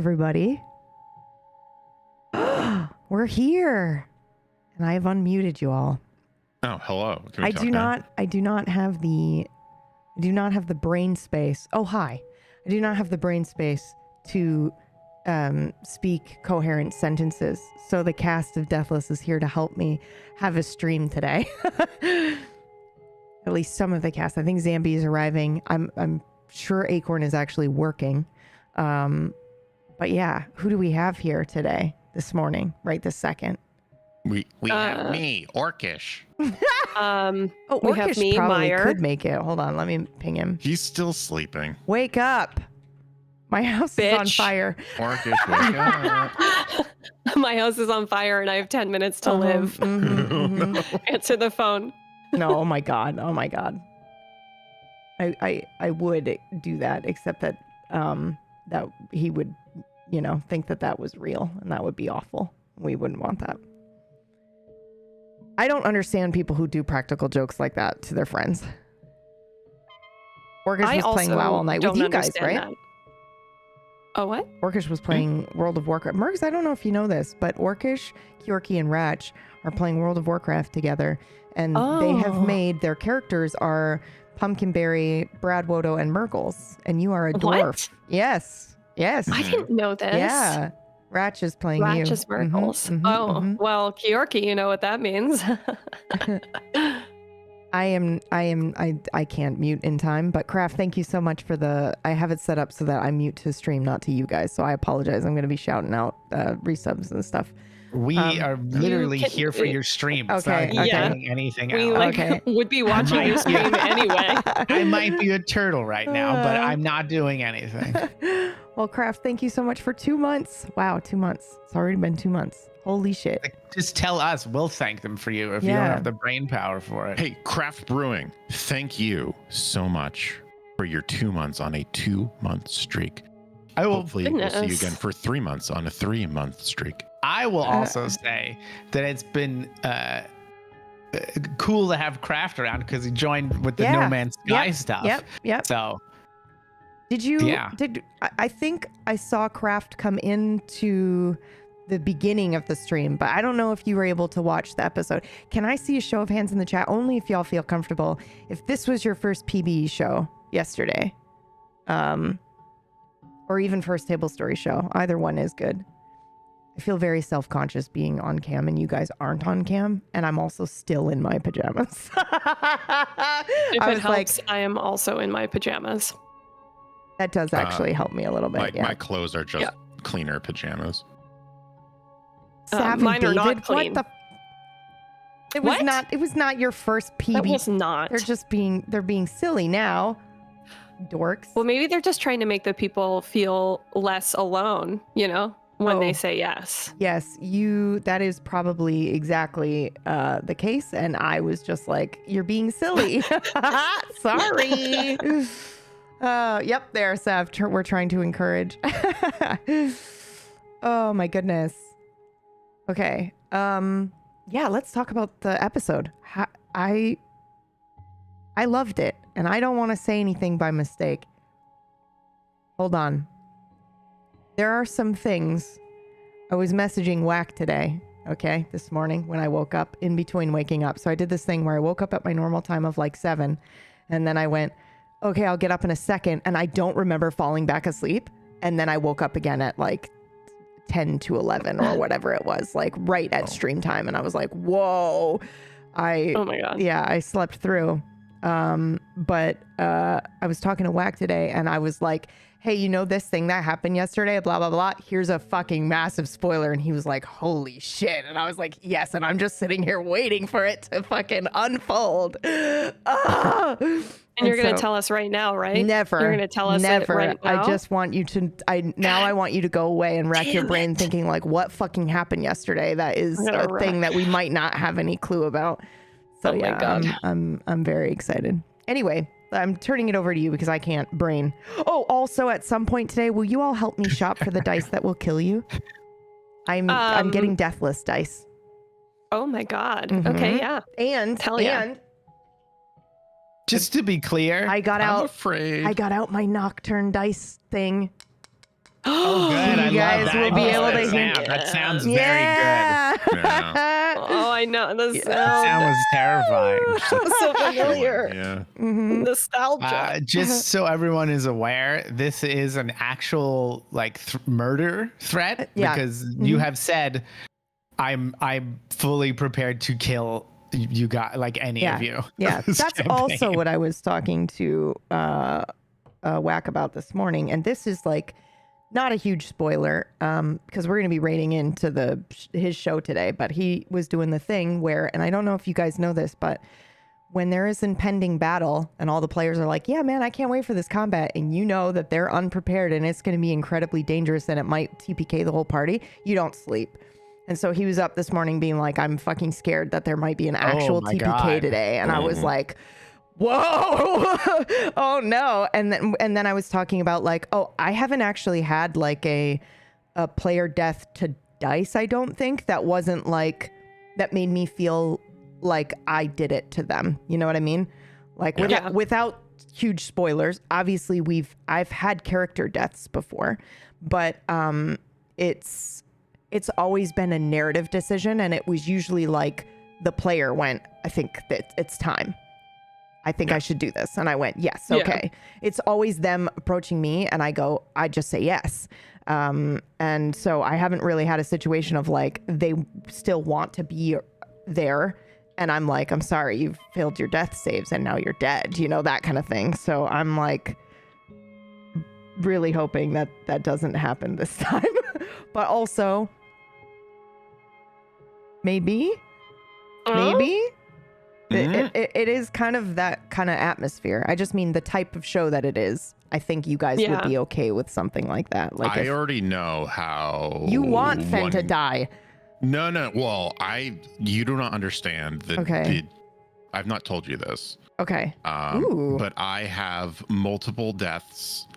everybody. We're here. And I have unmuted you all. Oh, hello. I do not have the brain space. Oh, hi. I do not have the brain space to speak coherent sentences. So the cast of Deathless is here to help me have a stream today. At least some of the cast. I think Zambi is arriving. I'm sure Acorn is actually working. But yeah, who do we have here today, this morning, right this second? We have me, Orcish. Orcish we have me, probably Meyer. could make it. Hold on, let me ping him. He's still sleeping. Wake up! My house is on fire. Orcish, wake up. My house is on fire and I have 10 minutes to live. No. Answer the phone. No, oh my god. Oh my god. I would do that, except that that he would, think that was real, and that would be awful. We wouldn't want that. I don't understand people who do practical jokes like that to their friends. Orcish was playing WoW all night with you guys, right? That. Oh, what? Orcish was playing World of Warcraft. Mergs, I don't know if you know this, but Orcish, Kyorki, and Ratch are playing World of Warcraft together, and they have made their characters are Pumpkinberry, Bradwodo, and Murgles, and you are a dwarf. What? Yes. I didn't know this. Yeah. Ratch is playing you. Ratch is Murgles. Well, Kyorki, you know what that means. I can't mute in time, but Craft, thank you so much for I have it set up so that I mute to stream, not to you guys. So I apologize. I'm going to be shouting out resubs and stuff. We are literally here for your stream. It's not getting anything out. We would be watching your stream anyway. I might be a turtle right now, but I'm not doing anything. Well, Craft, thank you so much for 2 months. Wow, 2 months. It's already been 2 months. Holy shit. Just tell us. We'll thank them for you if you don't have the brain power for it. Hey, Craft Brewing, thank you so much for your 2 months on a 2-month streak. I will. Hopefully we'll see you again for 3 months on a 3-month streak. I will also say that it's been cool to have Craft around because he joined with the No Man's Sky stuff. Yep. So did you? Yeah. I think I saw Craft come into the beginning of the stream, but I don't know if you were able to watch the episode. Can I see a show of hands in the chat? Only if y'all feel comfortable. If this was your first PBE show yesterday, or even first table story show, either one is good. I feel very self-conscious being on cam and you guys aren't on cam, and I'm also still in my pajamas. If it helps, I am also in my pajamas. That does actually help me a little bit. My clothes are just cleaner pajamas. Mine are not clean. What the? It was not your first PB. That was not. They're being silly now. Dorks. Well, maybe they're just trying to make the people feel less alone, when they say yes. Yes, that is probably exactly the case. And I was just like, you're being silly. Sorry. Yep, there, Sav. We're trying to encourage. Oh my goodness. Okay. Yeah, let's talk about the episode. I loved it, and I don't want to say anything by mistake. Hold on. There are some things. I was messaging Whack today, this morning when I woke up, in between waking up. So I did this thing where I woke up at my normal time of 7, and then I went, okay, I'll get up in a second, and I don't remember falling back asleep. And then I woke up again at 10 to 11 or whatever it was, right at stream time. And I was like, whoa. Oh my God. Yeah, I slept through. But I was talking to Whack today, and I was like, hey, this thing that happened yesterday, blah, blah, blah. Here's a fucking massive spoiler. And he was like, holy shit. And I was like, yes. And I'm just sitting here waiting for it to fucking unfold. And you're going to tell us right now, right? Never. You're going to tell us never. Right now? I just want you to, I want you to go away and rack your brain thinking what fucking happened yesterday. That is a thing that we might not have any clue about. So my God. I'm very excited. Anyway, I'm turning it over to you because I can't brain. Oh, also at some point today, will you all help me shop for the dice that will kill you? I'm getting Deathless dice. Oh my God. Mm-hmm. Okay, yeah. And just to be clear, I got I'm out afraid. I got out my Nocturne dice thing. Oh, good. I You guys love that. will be able to hear. That sounds very Yeah. Oh, I know. The good. That sound sound. was terrifying. So familiar. Yeah. Mhm. Nostalgia. Just so everyone is aware, this is an actual like murder threat Yeah. because you have said, "I'm fully prepared to kill you guys, like any of you." Yeah, this that's campaign. also what I was talking to Whack about this morning, and this is like not a huge spoiler because we're going to be rating into his show today, but he was doing the thing where, and I don't know if you guys know this, but when there is impending battle and all the players are like, yeah, man, I can't wait for this combat, and you know that they're unprepared and it's going to be incredibly dangerous and it might TPK the whole party, you don't sleep. And so he was up this morning being like, I'm fucking scared that there might be an actual TPK God. today. And I was like, whoa, oh no. And then I was talking about like, oh, I haven't actually had like a player death to dice, I don't think, that wasn't like, that made me feel like I did it to them. You know what I mean? Like without huge spoilers, obviously I've had character deaths before, but it's always been a narrative decision, and it was usually like the player went, I think that it's time. I think I should do this. And I went, yes, okay. Yeah. It's always them approaching me and I just say yes. And so I haven't really had a situation of like, they still want to be there. And I'm like, I'm sorry, you've failed your death saves and now you're dead, you know, that kind of thing. So I'm like really hoping that that doesn't happen this time. But also, maybe. It is kind of that kind of atmosphere. I just mean the type of show that it is. I think you guys would be okay with something like that. Like I already know how you want Fen to die. No. Well, you do not understand that. Okay. I've not told you this. Okay. But I have multiple deaths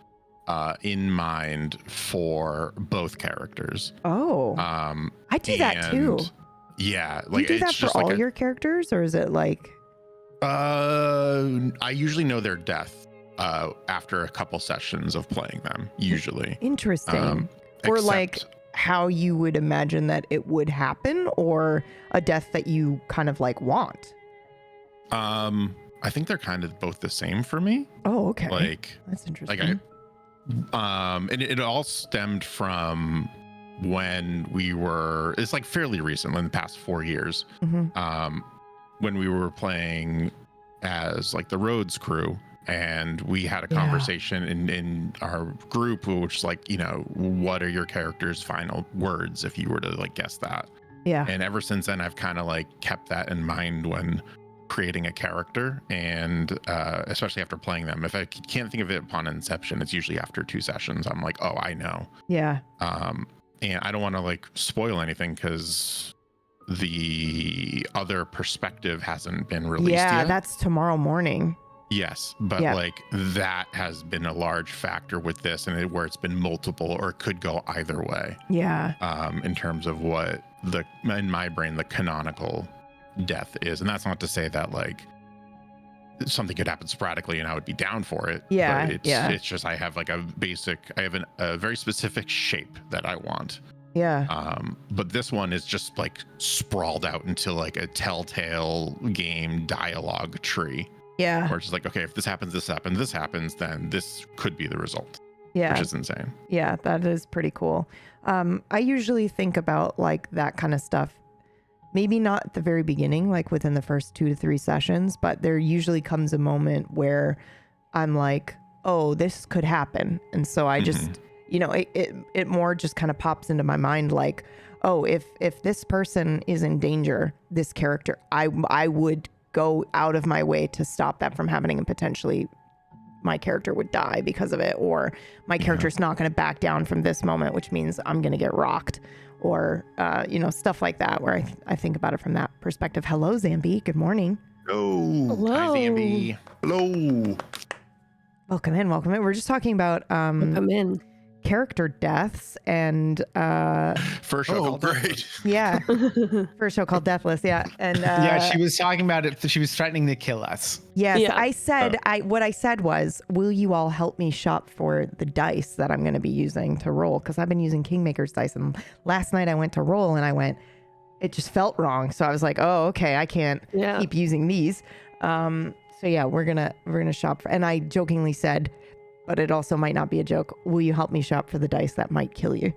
in mind for both characters. Oh. I do that too. Yeah, like you do that for all your characters, or is it like? I usually know their death after a couple sessions of playing them. Usually. Interesting. Or like how you would imagine that it would happen, or a death that you kind of like want. I think they're kind of both the same for me. Oh, okay. Like that's interesting. Like and it all stemmed from when it's like fairly recent, in the past 4 years, when we were playing as like the Rhodes crew, and we had a conversation in our group, which is like, you know, what are your character's final words if you were to like guess that? Yeah. And ever since then, I've kind of like kept that in mind when creating a character, and especially after playing them. If I can't think of it upon inception, it's usually after 2 sessions. I'm like, oh, I know. Yeah. And I don't want to like spoil anything because the other perspective hasn't been released yet. Yeah, that's tomorrow morning. Yes, but like that has been a large factor with this, and where it's been multiple, or it could go either way. Yeah. In terms of what in my brain, the canonical death is. And that's not to say that like something could happen sporadically and I would be down for it. Yeah. But it's just, I have like a very specific shape that I want. Yeah. But this one is just like sprawled out into like a telltale game dialogue tree. Yeah. Where it's just like, okay, if this happens, then this could be the result. Yeah. Which is insane. Yeah, that is pretty cool. I usually think about like that kind of stuff. Maybe not at the very beginning, like within the first 2 to 3 sessions, but there usually comes a moment where I'm like, oh, this could happen. And so I just, you know, it more just kind of pops into my mind like, oh, if this person is in danger, this character, I would go out of my way to stop that from happening, and potentially my character would die because of it, or my character's not going to back down from this moment, which means I'm going to get rocked. Or, you know, stuff like that, where I think about it from that perspective. Hello, Zambi. Good morning. Hello. Hi, Zambi. Hello. Welcome in. We're just talking about character deaths and First show called great. yeah, first show called Deathless. Yeah, and Yeah, she was talking about it. She was threatening to kill us. yes, Yeah. I said what I said was, will you all help me shop for the dice that I'm going to be using to roll? Because I've been using Kingmaker's dice, and last night I went to roll and I went, it just felt wrong. So I was like, oh, okay, I can't keep using these. So yeah, we're gonna shop for, and I jokingly said, but it also might not be a joke, will you help me shop for the dice that might kill you?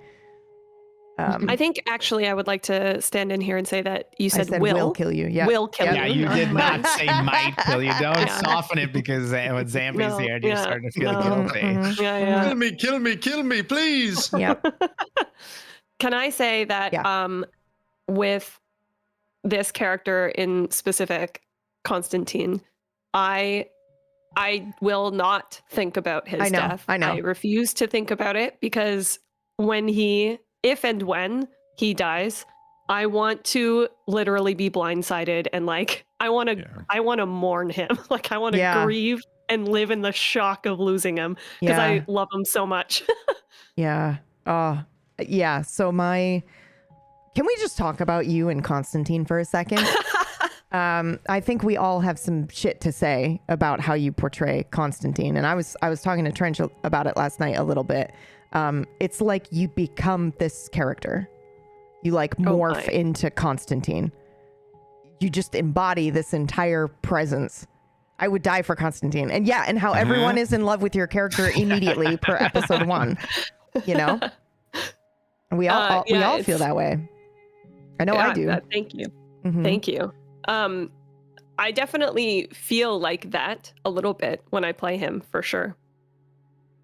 I think actually I would like to stand in here and say that you I said said will kill you. Yeah. will kill Yeah, you. you did not say might kill you. Don't soften it because when Zambi's No, here, you're yeah, starting to feel no. guilty. Mhm. Yeah. Kill me, please. Yep. Can I say that with this character in specific, Constantine, I will not think about his death. I know. I refuse to think about it because if and when he dies, I want to literally be blindsided and like I want to mourn him. Like I want to grieve and live in the shock of losing him because I love him so much. Yeah. Yeah. So can we just talk about you and Constantine for a second? I think we all have some shit to say about how you portray Constantine. And I was talking to Trench about it last night a little bit. It's like you become this character. You like morph into Constantine. You just embody this entire presence. I would die for Constantine. And and how everyone is in love with your character immediately per episode 1. You know? We all feel that way. I know I do. Thank you. Mm-hmm. Thank you. I definitely feel like that a little bit when I play him for sure.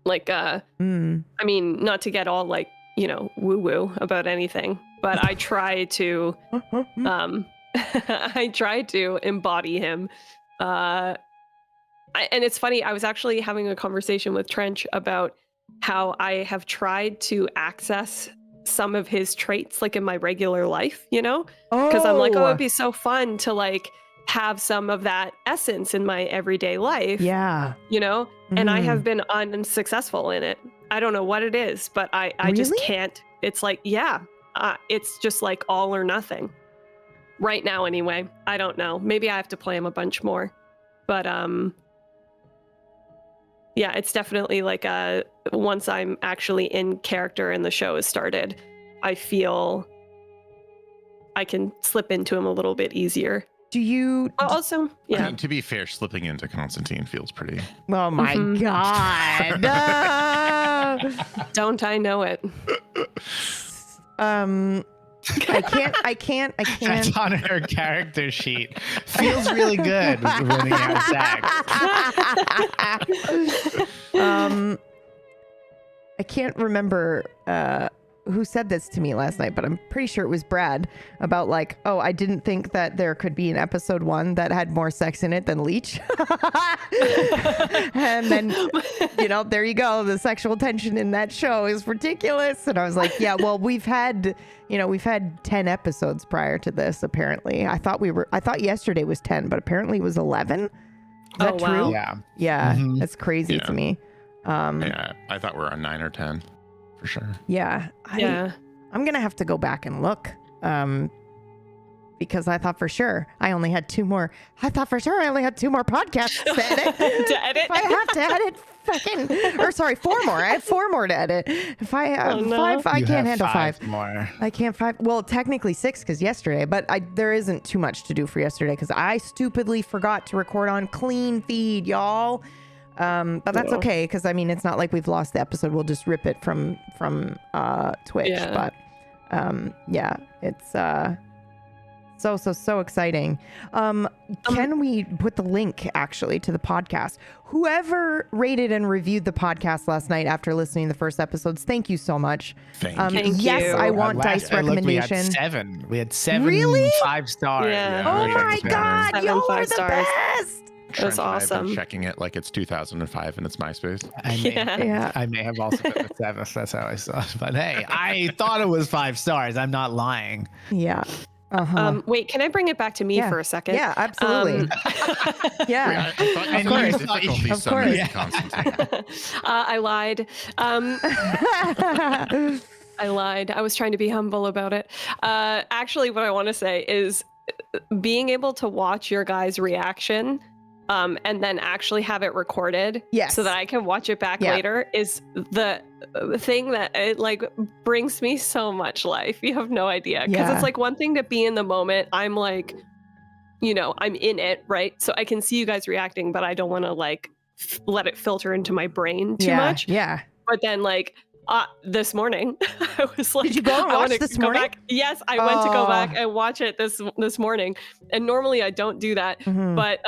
Like, I mean, not to get all like, woo woo about anything, but I try to, I try to embody him. And it's funny. I was actually having a conversation with Trench about how I have tried to access some of his traits like in my regular life, because I'm like, it'd be so fun to like have some of that essence in my everyday life. Yeah. And I have been unsuccessful in it. I don't know what it is, but I just can't. It's like, it's just like all or nothing right now anyway. I don't know. Maybe I have to play him a bunch more, but it's definitely like once I'm actually in character and the show has started, I feel I can slip into him a little bit easier. Do you also? Yeah. I mean, to be fair, slipping into Constantine feels pretty. Oh my God. Don't I know it? I can't. That's on her character sheet. Feels really good running out sex. I can't remember who said this to me last night, but I'm pretty sure it was Brad about like, I didn't think that there could be an episode 1 that had more sex in it than Leech. And then, there you go. The sexual tension in that show is ridiculous. And I was like, well, we've had 10 episodes prior to this, apparently. I thought yesterday was 10, but apparently it was 11. Is that true? Wow. Yeah. That's crazy to me. I thought we were on 9 or 10 for sure. I'm gonna have to go back and look because I thought for sure I only had 2 more podcasts to edit. If I have to edit 4 more. I have 4 more to edit. If I have 5, I can't handle 5 more. I can't 5. Well, technically 6 because yesterday, but there isn't too much to do for yesterday because I stupidly forgot to record on clean feed, y'all. But that's okay because I mean it's not like we've lost the episode. We'll just rip it from Twitch. But it's so exciting. Can we put the link actually to the podcast? Whoever rated and reviewed the podcast last night after listening to the first episodes, thank you so much. Thank you. Yes, I want dice recommendation. We had 7 Really? 5 stars. Yeah. Oh my God, 7 y'all are 5 the stars. best. That's Trent and I have been awesome. checking it like it's 2005 and it's MySpace. I may have also been with 7. That's how I saw it. But hey, I thought it was 5 stars. I'm not lying. Yeah. Wait, can I bring it back to me for a second? Yeah, absolutely. Yeah. I thought you course. had difficulty Of summoning course. Constantine. I lied. I lied. I was trying to be humble about it. Actually, what I want to say is being able to watch your guys' reaction and then actually have it recorded so that I can watch it back later is the thing that it like brings me so much life. You have no idea. Because it's like one thing to be in the moment. I'm like, you know, I'm in it, right? So I can see you guys reacting, but I don't want to like let it filter into my brain too much. Yeah. But then like this morning, I was like, did you go and watch this morning? Back. Yes, I went to go back and watch it this morning. And normally I don't do that, but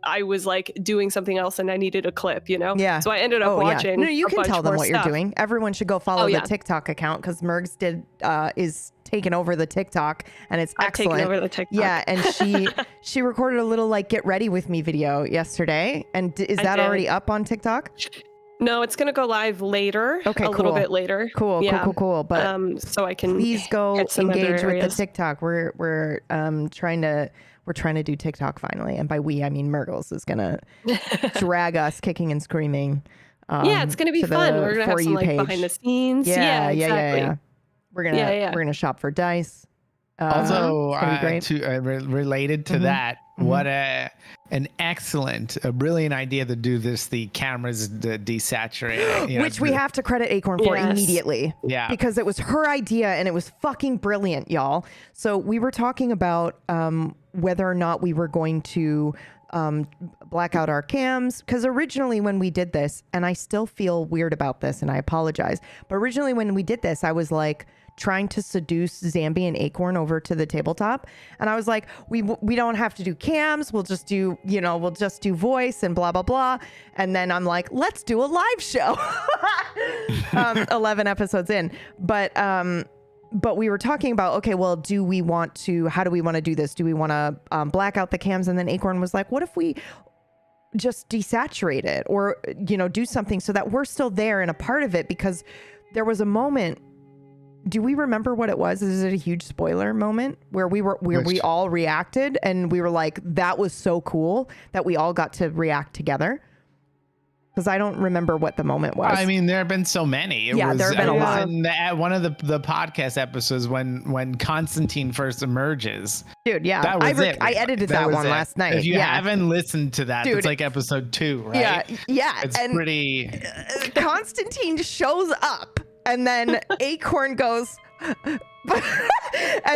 I was like doing something else and I needed a clip, you know? Yeah. So I ended up watching. No, you a can bunch tell them more what stuff. you're doing. Everyone should go follow the TikTok account because Mergs is taking over the TikTok and it's excellent. I've taken over the TikTok. Yeah, and she recorded a little like get ready with me video yesterday. And is that already up on TikTok? No, it's gonna go live later. Okay, a little bit later. Cool. But so I can please go engage with the areas. TikTok. We're trying to do TikTok finally, and by we I mean Murgles is gonna drag us kicking and screaming. It's gonna be fun. We're gonna have some like behind the scenes. Yeah, exactly. We're gonna shop for dice. Also, it's gonna be great. related to that, what an excellent, a brilliant idea to do the cameras desaturated. Which we have to credit Acorn for immediately. Yeah. Because it was her idea and it was fucking brilliant, y'all. So we were talking about whether or not we were going to black out our cams. Because originally when we did this, and I still feel weird about this and I apologize, but originally when we did this, I was like, trying to seduce Zambi and Acorn over to the tabletop. And I was like, we don't have to do cams. We'll just do, we'll just do voice and blah, blah, blah. And then I'm like, let's do a live show. 11 episodes in. But we were talking about, okay, well, how do we want to do this? Do we want to black out the cams? And then Acorn was like, what if we just desaturate it or, do something so that we're still there and a part of it? Because there was a moment. Do we remember what it was? Is it a huge spoiler moment where we all reacted and we were like, that was so cool that we all got to react together? Because I don't remember what the moment was. I mean, there have been so many. There have been a lot. At one of the podcast episodes when Constantine first emerges. Dude, yeah. That was it. I edited that one last night. If you haven't listened to that, it's like episode 2, right? Yeah. It's pretty... Constantine shows up. And then Acorn goes, and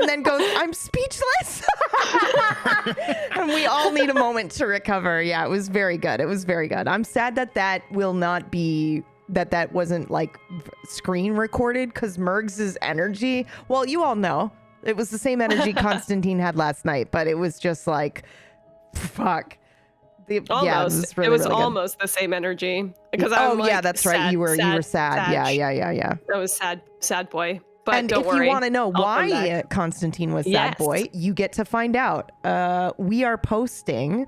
then goes, I'm speechless. And we all need a moment to recover. Yeah, it was very good. I'm sad that will not be, that wasn't like screen recorded because Mergs' energy, well, you all know, it was the same energy Constantine had last night, but it was just like, fuck. Almost. It was almost the same energy because that's sad, right. You were sad. Yeah. That was sad boy. But and don't if worry, you want to know why Constantine was sad boy, you get to find out. We are posting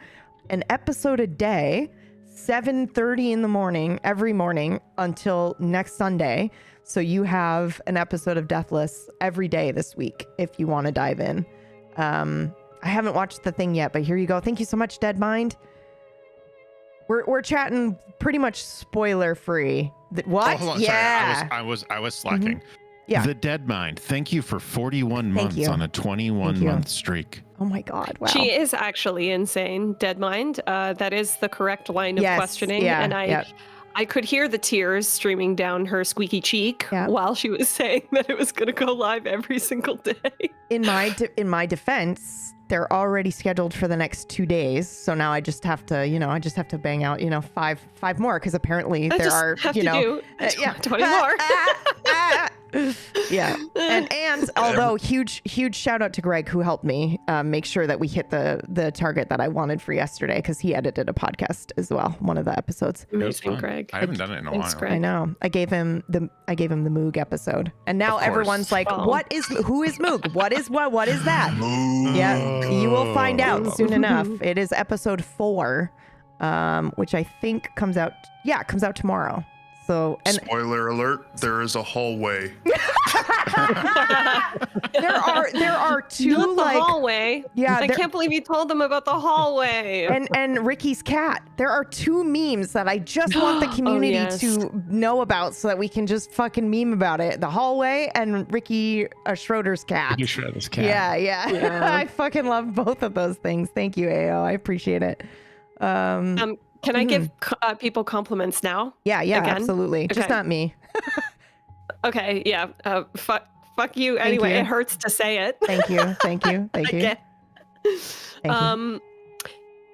an episode a day, 7:30 in the morning, every morning until next Sunday. So you have an episode of Deathless every day this week if you want to dive in. I haven't watched the thing yet, but here you go. Thank you so much, Dead Mind. We're chatting pretty much spoiler free. What? Oh, hold on, yeah. sorry. I was slacking. Yeah. The Dead Mind. Thank you for 41 months on a 21-month streak. Oh my God! Wow. She is actually insane. Dead Mind. That is the correct line of questioning. Yeah, and I could hear the tears streaming down her squeaky cheek while she was saying that it was going to go live every single day. In my defense, they're already scheduled for the next 2 days. So now I just have to, bang out, five more because apparently there are, 20 more. Yeah. And although huge shout out to Greg who helped me make sure that we hit the target that I wanted for yesterday because he edited a podcast as well, one of the episodes. Amazing, Greg. I haven't done it in a while. Greg. I know. I gave him the Moog episode, and now everyone's like, who is Moog? What is that? Yeah, you will find out soon enough. It is episode 4, which I think comes out tomorrow. So, and spoiler alert, there is a hallway. there are two Not the like hallway. yeah, I can't believe you told them about the hallway. and Ricky's cat. There are two memes that I just want the community yes. to know about so that we can just fucking meme about it. The hallway and Ricky Schroeder's cat. You sure this cat? Yeah. I fucking love both of those things. Thank you, AO. I appreciate it. Can I give people compliments now? Yeah, again? Absolutely. Just Okay. not me. Okay, yeah. Fuck you. Anyway, you. it hurts to say it. Thank you. Thank you. Thank you. Again. Thank you.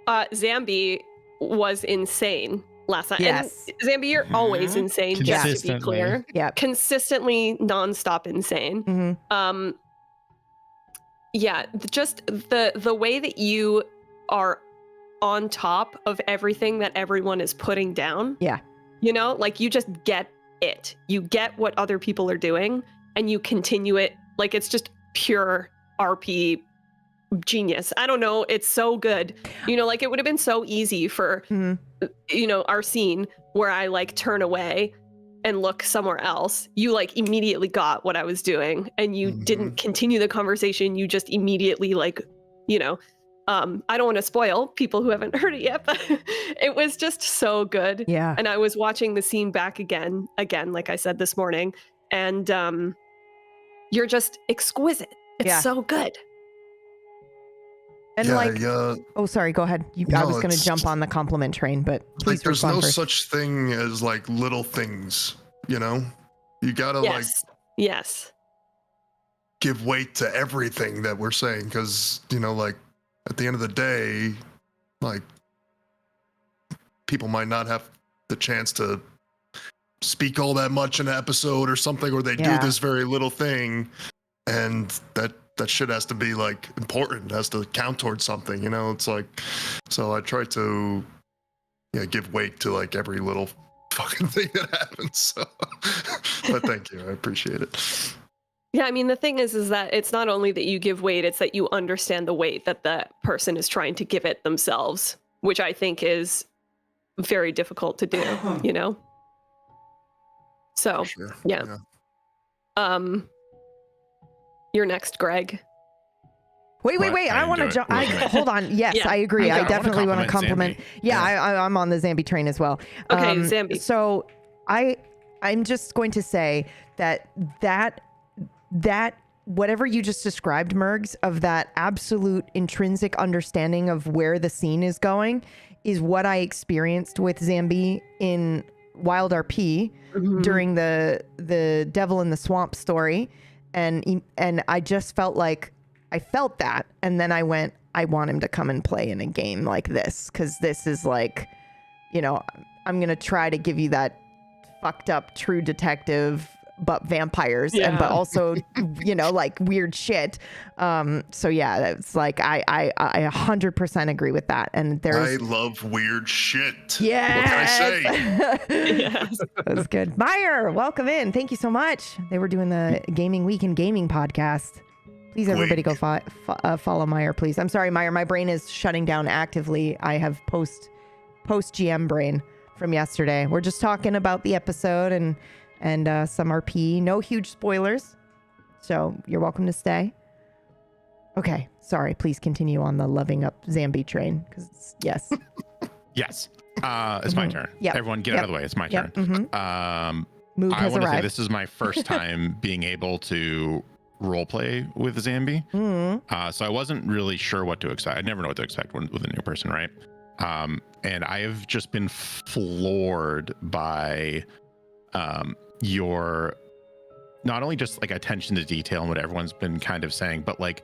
Zambi was insane last night. Yes. And Zambi, you're always insane, just to be Consistently. clear. Yeah. Consistently nonstop insane. Mm-hmm. Yeah, just the way that you are on top of everything that everyone is putting down. Yeah. You know, like you just get it. You get what other people are doing and you continue it. Like it's just pure RP genius. I don't know. It's so good. You know, like it would have been so easy for, you know, our scene where I like turn away and look somewhere else. You like immediately got what I was doing and you didn't continue the conversation. You just immediately like, you know, I don't want to spoil people who haven't heard it yet, but it was just so good. Yeah. And I was watching the scene back again, like I said this morning, and you're just exquisite. It's Yeah. so good. And oh, sorry, go ahead. I was going to jump on the compliment train, but please like, there's no respond first. such thing as like little things, you know? You gotta like Yes. give weight to everything that we're saying, because, you know, like at the end of the day, like people might not have the chance to speak all that much in an episode or something, or they do this very little thing, and that shit has to be like important, has to count towards something, you know? It's like, so I try to give weight to like every little fucking thing that happens. So but thank you, I appreciate it. Yeah, I mean, the thing is that it's not only that you give weight, it's that you understand the weight that the person is trying to give it themselves, which I think is very difficult to do, you know? So, Sure. yeah. You're next, Greg. Wait. What? I want to jump. Hold on. Yes, Yeah. I agree. Yeah, I I wanna definitely want to compliment. compliment Zambi. Yeah, I'm on the Zambi train as well. Okay, Zambi. So I'm just going to say that whatever you just described, Mergs, of that absolute intrinsic understanding of where the scene is going is what I experienced with Zambi in Wild RP during the Devil in the Swamp story. And I just felt like I felt that. And then I went, I want him to come and play in a game like this. Cause this is like, you know, I'm going to try to give you that fucked up true detective, but vampires and but also, you know, like weird shit. So yeah, it's like, I 100% agree with that. And I love weird shit. Yes. What can I say? Yes. That was good. Meyer, welcome in. Thank you so much. They were doing the Gaming Week in Gaming podcast. Please, everybody go follow Meyer, please. I'm sorry, Meyer. My brain is shutting down actively. I have post GM brain from yesterday. We're just talking about the episode and some RP. No huge spoilers. So you're welcome to stay. Okay. Sorry. Please continue on the loving up Zambi train. Because yes. Yes. It's my turn. Yep. Everyone get out of the way. It's my turn. Mood I has want to say arrived. this is my first time being able to role play with Zambi. So I wasn't really sure what to expect. I never know what to expect with a new person, right? And I have just been floored by your not only just like attention to detail and what everyone's been kind of saying, but like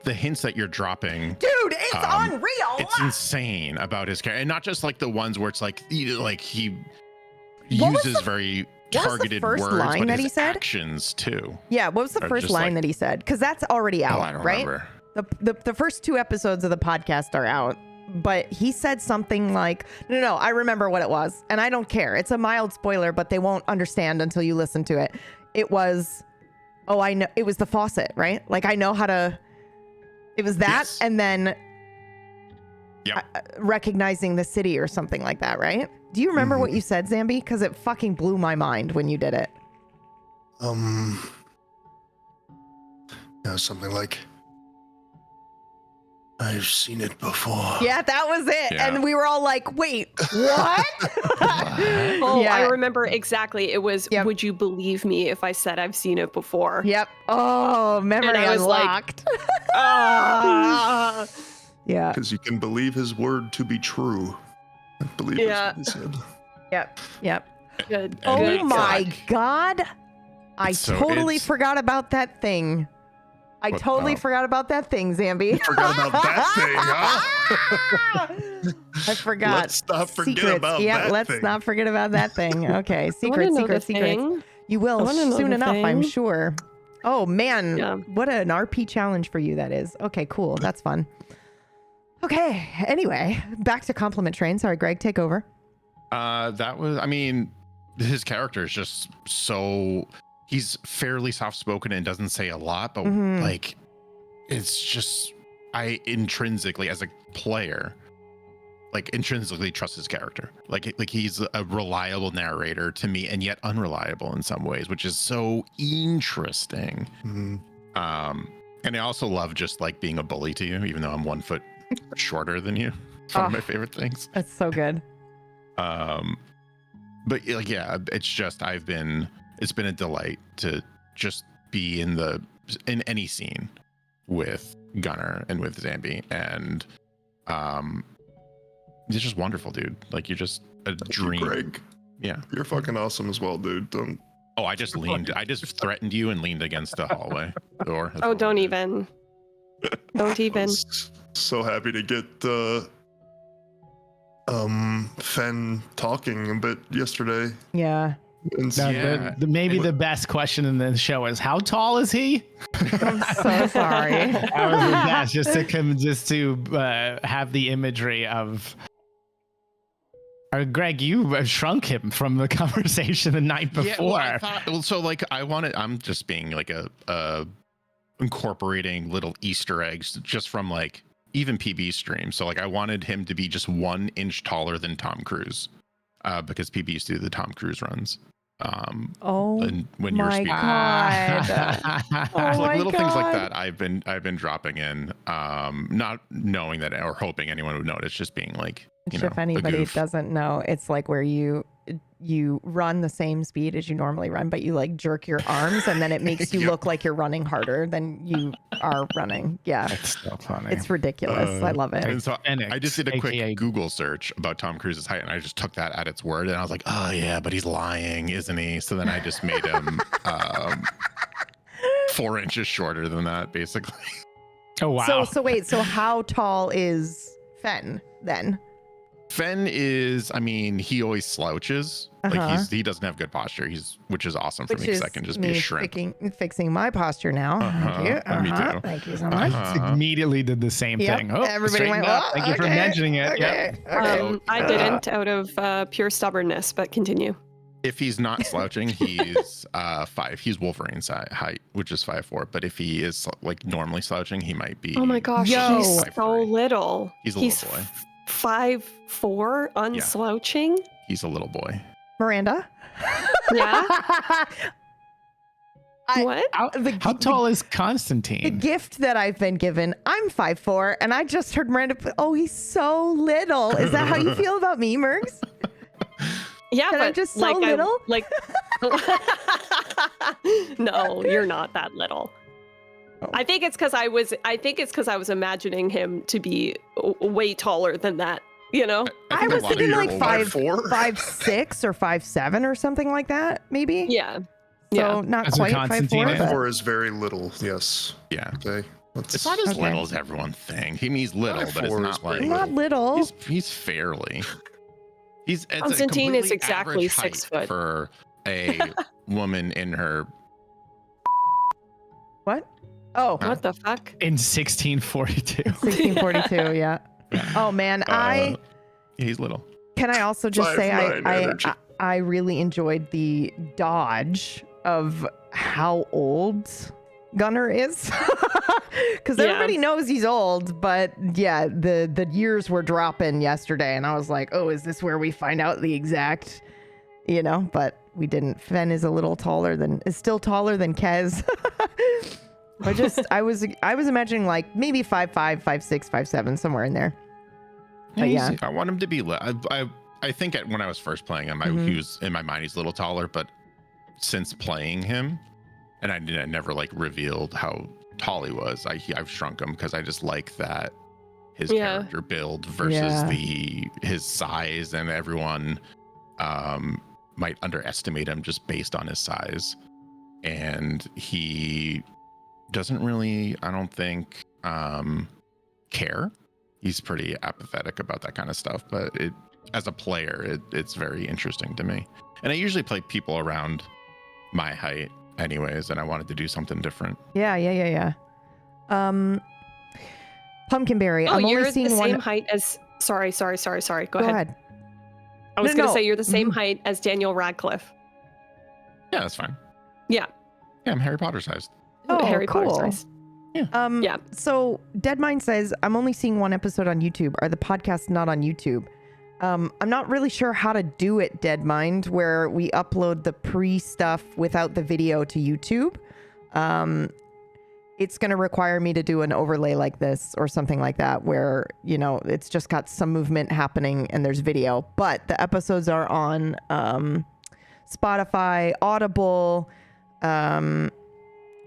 the hints that you're dropping. Dude, it's unreal. It's insane about his character, and not just like the ones where it's like he What was uses very what was the targeted first words, line but that he his said? actions too. Yeah, what was the Or first just, line like- that he said? Because that's already out, I don't right? remember. The first 2 episodes of the podcast are out, but he said something like, no, I remember what it was, and I don't care. It's a mild spoiler, but they won't understand until you listen to it. It was, I know, it was the faucet, right? Like, I know how to, it was that, Yes. and then Yep. recognizing the city or something like that, right? Do you remember what you said, Zambi? Because it fucking blew my mind when you did it. something like, I've seen it before. Yeah, that was it. Yeah. And we were all like, wait, what? Oh, Yeah. I remember exactly. It was, Yep. would you believe me if I said I've seen it before? Yep. Oh, memory And I was like, unlocked. Ah. Yeah. Because you can believe his word to be true. I believe Yeah. that's what he said. Yep. Yep. Good. Oh And good. it's my like- God. I So totally it's- forgot about that thing. I What- totally oh. forgot about that thing, Zambi. Forgot about that thing, huh? I forgot. Let's not forget Secrets. about yeah, that let's thing. not forget about that thing. Okay, I wanna secrets, know secrets, the secrets. thing. You I will wanna know soon the enough, I'm thing. sure. Oh man, Yeah. what an RP challenge for you that is. Okay, cool. That's fun. Okay, anyway, back to compliment train. Sorry, Greg, take over. That was, I mean, his character is just so, he's fairly soft-spoken and doesn't say a lot, but Mhm. like, it's just, I intrinsically, as a player, like intrinsically trust his character. Like he's a reliable narrator to me, and yet unreliable in some ways, which is so interesting. Mhm. And I also love just like being a bully to you, even though I'm 1 foot shorter than you. It's one of Oh. my favorite things. That's so good. But like, yeah, it's just it's been a delight to just be in any scene with Gunnar and with Zambi, and it's just wonderful, dude. Like, you're just a Thank you, dream. Greg. Yeah. You're fucking awesome as well, dude. Don't. Oh, I just threatened you and leaned against the hallway door. That's Oh, what don't I did. even. Don't I even. was so happy to get Fen talking a bit yesterday. Yeah. And No, Yeah. maybe the best question in the show is, how tall is he? I'm so sorry. That was the best, just to have the imagery of. Greg, you shrunk him from the conversation the night before. Yeah, well, I thought, well, so like I'm just being like a incorporating little Easter eggs just from like even PB streams. So like I wanted him to be just 1 inch taller than Tom Cruise, because PB used to do the Tom Cruise runs. Oh And when you're my speaking, God. so Oh like my little things like God. that I've been dropping in, not knowing that or hoping anyone would notice, just being like, you know, If a anybody goof. doesn't know, it's like where you run the same speed as you normally run, but you like jerk your arms, and then it makes you Yep. look like you're running harder than you are running. Yeah, That's so funny. it's ridiculous. I love it. And so I just did a quick AKA Google search about Tom Cruise's height, and I just took that at its word, and I was like, oh yeah, but he's lying, isn't he? So then I just made him 4 inches shorter than that, basically. Oh wow. So wait, so how tall is Fen then? Fen is, I mean, he always slouches. Uh-huh. Like he doesn't have good posture. Which is awesome for me, because I can just be a shrimp. Fixing my posture now. Thank you. Me too. Thank you so much. Immediately did the same Yep, thing. Oh, everybody straightened went, up. "Oh, Thank you for okay, mentioning it. Okay. Yep. Okay. I didn't out of pure stubbornness, but continue. If he's not slouching, he's 5. He's Wolverine's height, which is 5'4". But if he is like normally slouching, he might be. Oh my gosh, Yo. he's 5'3". so little. He's a little boy. 5'4", unslouching. He's a little boy. Miranda? Yeah. I- What? How tall is Constantine? The gift that I've been given, I'm 5'4", and I just heard Miranda put, oh, he's so little. Is that how you feel about me, Mergs? Yeah, That but I'm just so like, little? No, you're not that little. Oh. I think it's because I was imagining him to be way taller than that. You know? I think a was lot of thinking people like will- 5'6" or 5'7" or something like that, maybe. Yeah. So Yeah. not That's what quite Constantine 5'4", is. but 4 is very little. Yes. Yeah. Okay. It's not as Okay. little as everyone thinks. He's little, but it's 5'4" not is like pretty not little. he's fairly. It's a Constantine is completely exactly average 6 height foot. for a woman in her. What? Oh, What the fuck? In 1642. 1642. Yeah. Oh man, He's little. can I also just say 5'9" energy. I really enjoyed the dodge of how old Gunnar is, because Yeah. everybody knows he's old, but yeah, the years were dropping yesterday, and I was like, oh, is this where we find out the exact, but we didn't. Fen is still taller than Kez. I was imagining like maybe 5'5", 5'6", 5'7", somewhere in there. But yeah, I want him to be. I think when I was first playing him, he was in my mind. He's a little taller, but since playing him, and I never like revealed how tall he was. I've shrunk him because I just like that his character build versus his size, and everyone might underestimate him just based on his size, and he doesn't really, I don't think, care. He's pretty apathetic about that kind of stuff, but as a player, it's very interesting to me. And I usually play people around my height anyways, and I wanted to do something different. Yeah. Pumpkinberry. Oh, I'm you're only seeing the one. same height as. Sorry. Go ahead. I was No, going to no. say you're the same height as Daniel Radcliffe. Yeah, that's fine. Yeah. Yeah, I'm Harry Potter sized. Oh, Harry cool. Potter size. Yeah. So Deadmind says, I'm only seeing one episode on YouTube. Are the podcasts not on YouTube? I'm not really sure how to do it, Deadmind, where we upload the pre-stuff without the video to YouTube. It's going to require me to do an overlay like this or something like that, where, you know, it's just got some movement happening and there's video. But the episodes are on Spotify, Audible.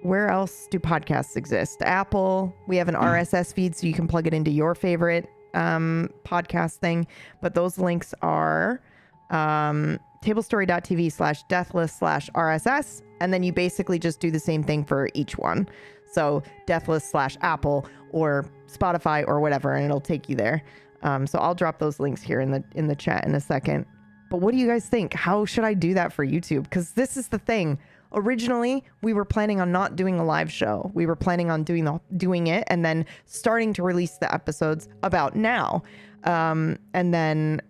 Where else do podcasts exist? Apple. We have an RSS feed, so you can plug it into your favorite podcast thing. But those links are tablestory.tv/deathless/RSS. And then you basically just do the same thing for each one. So Deathless/Apple or Spotify or whatever, and it'll take you there. So I'll drop those links here in the chat in a second. But what do you guys think? How should I do that for YouTube? Because this is the thing. Originally, we were planning on not doing a live show. We were planning on doing it and then starting to release the episodes about now. And then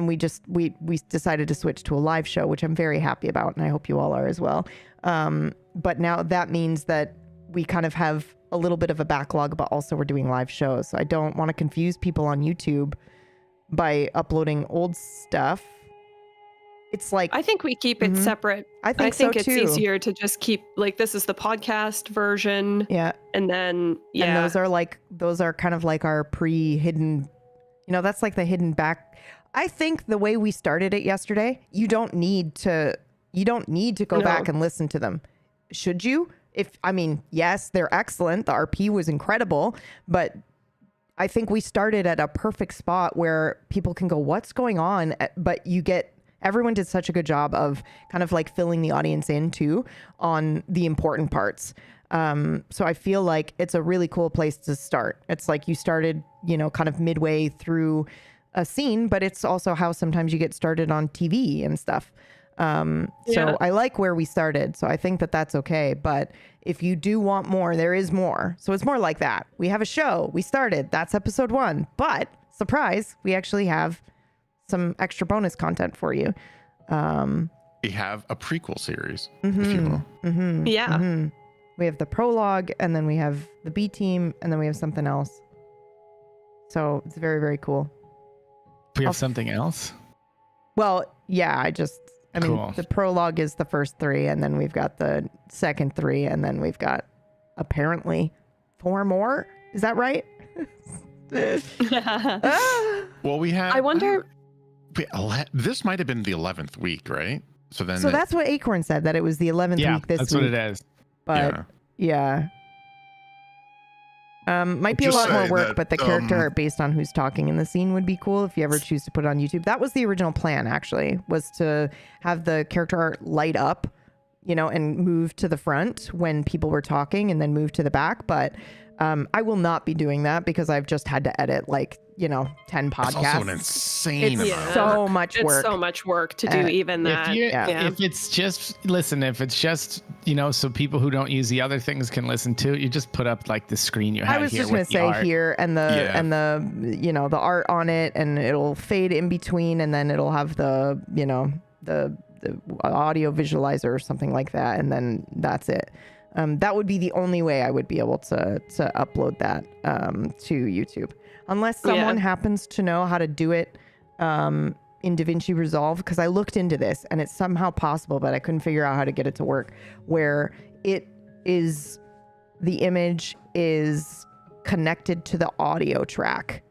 we decided to switch to a live show, which I'm very happy about, and I hope you all are as well. But now that means that we kind of have a little bit of a backlog, but also we're doing live shows. So I don't want to confuse people on YouTube by uploading old stuff. It's like, I think we keep it separate. I think so too. It's easier to just keep, like, this is the podcast version. Yeah. And then, And those are kind of like our pre-hidden, you know, that's like the hidden back. I think the way we started it yesterday, you don't need to go back and listen to them. Should you? Yes, they're excellent. The RP was incredible, but I think we started at a perfect spot where people can go, what's going on? But everyone did such a good job of kind of like filling the audience in too on the important parts. So I feel like it's a really cool place to start. It's like you started, you know, kind of midway through a scene, but it's also how sometimes you get started on TV and stuff. So I like where we started. So I think that that's okay. But if you do want more, there is more. So it's more like that. We have a show. We started. That's episode 1. But surprise, we actually have some extra bonus content for you. We have a prequel series, if you will. We have the prologue, and then we have the B team, and then we have something else. So it's very, very cool. We have something else? Well, yeah, Cool. The prologue is the first 3, and then we've got the second 3, and then we've got apparently 4 more. Is that right? Well, we have. I wonder. This might have been the 11th week, right? So that's what Acorn said, that it was the 11th week this week. That's what it is. But yeah. Might be a lot more work, but the character art based on who's talking in the scene would be cool if you ever choose to put it on YouTube. That was the original plan, actually, was to have the character art light up, you know, and move to the front when people were talking and then move to the back. But I will not be doing that because I've just had to edit 10 podcasts. It's also an insane amount. So much work. It's so much work to do even that. If it's just, you know, so people who don't use the other things can listen to it, you just put up like the screen you have here. I was just going to say here and the you know, the art on it, and it'll fade in between, and then it'll have the, you know, the audio visualizer or something like that. And then that's it. That would be the only way I would be able to upload that to YouTube. Unless someone happens to know how to do it in DaVinci Resolve, because I looked into this and it's somehow possible, but I couldn't figure out how to get it to work, where it is the image is connected to the audio track.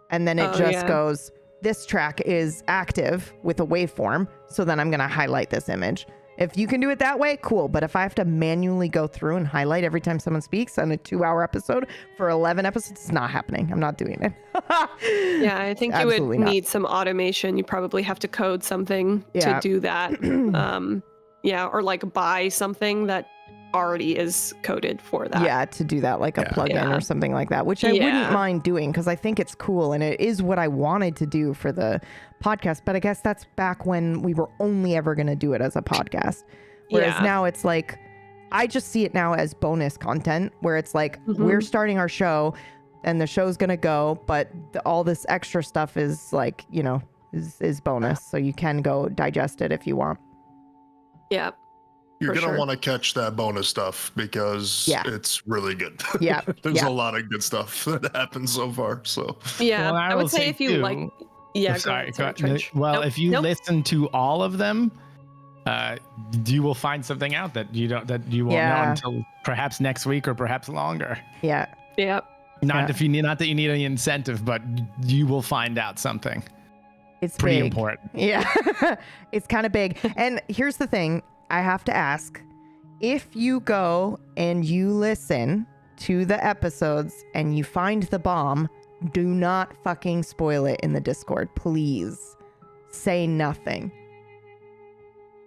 And then it just goes, this track is active with a waveform. So then I'm going to highlight this image. If you can do it that way, cool. But if I have to manually go through and highlight every time someone speaks on a 2-hour episode for 11 episodes, it's not happening. I'm not doing it. Yeah, I think you would need some automation. You probably have to code something to do that. Or like buy something that already is coded for that. Yeah, to do that, like a plugin or something like that, which I wouldn't mind doing because I think it's cool and it is what I wanted to do for the podcast. But I guess that's back when we were only ever going to do it as a podcast. Whereas now it's like, I just see it now as bonus content where it's like, we're starting our show and the show's going to go, but all this extra stuff is like, you know, is bonus. So you can go digest it if you want. Yeah. You're going to want to catch that bonus stuff because it's really good. Yeah. There's a lot of good stuff that happens so far. So, yeah, I would say if you like, sorry, well, if you listen to all of them, you will find something out that you won't know until perhaps next week or perhaps longer. Yeah. Yeah. Not that you need any incentive, but you will find out something. It's pretty big. important. Yeah. It's kind of big. And here's the thing. I have to ask, if you go and you listen to the episodes and you find the bomb, do not fucking spoil it in the Discord. Please say nothing.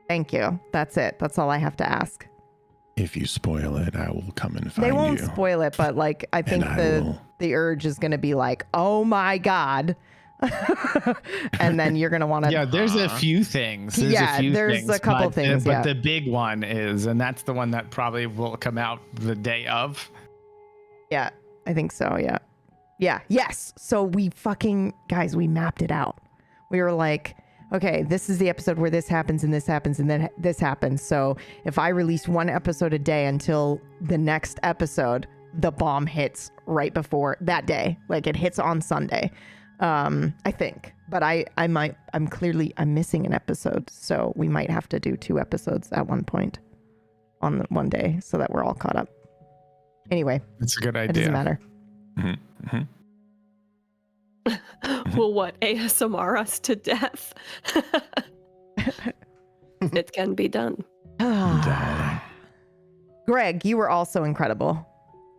Thank you. That's it. That's all I have to ask. If you spoil it, I will come and find you. They won't spoil it, but like, I think the urge is going to be like, oh my God. And then you're going to want to. Yeah, there's a few things. There's a couple things. But the big one is, and that's the one that probably will come out the day of. Yeah, I think so. Yeah. Yeah. Yes. So we mapped it out. We were like, okay, this is the episode where this happens and this happens and then this happens. So if I release one episode a day until the next episode, the bomb hits right before that day. Like it hits on Sunday. I think, but I'm missing an episode. So we might have to do 2 episodes at one point on one day so that we're all caught up. Anyway, it's a good idea. It doesn't matter. Well, what? ASMR us to death. It can be done. Greg, you were also incredible.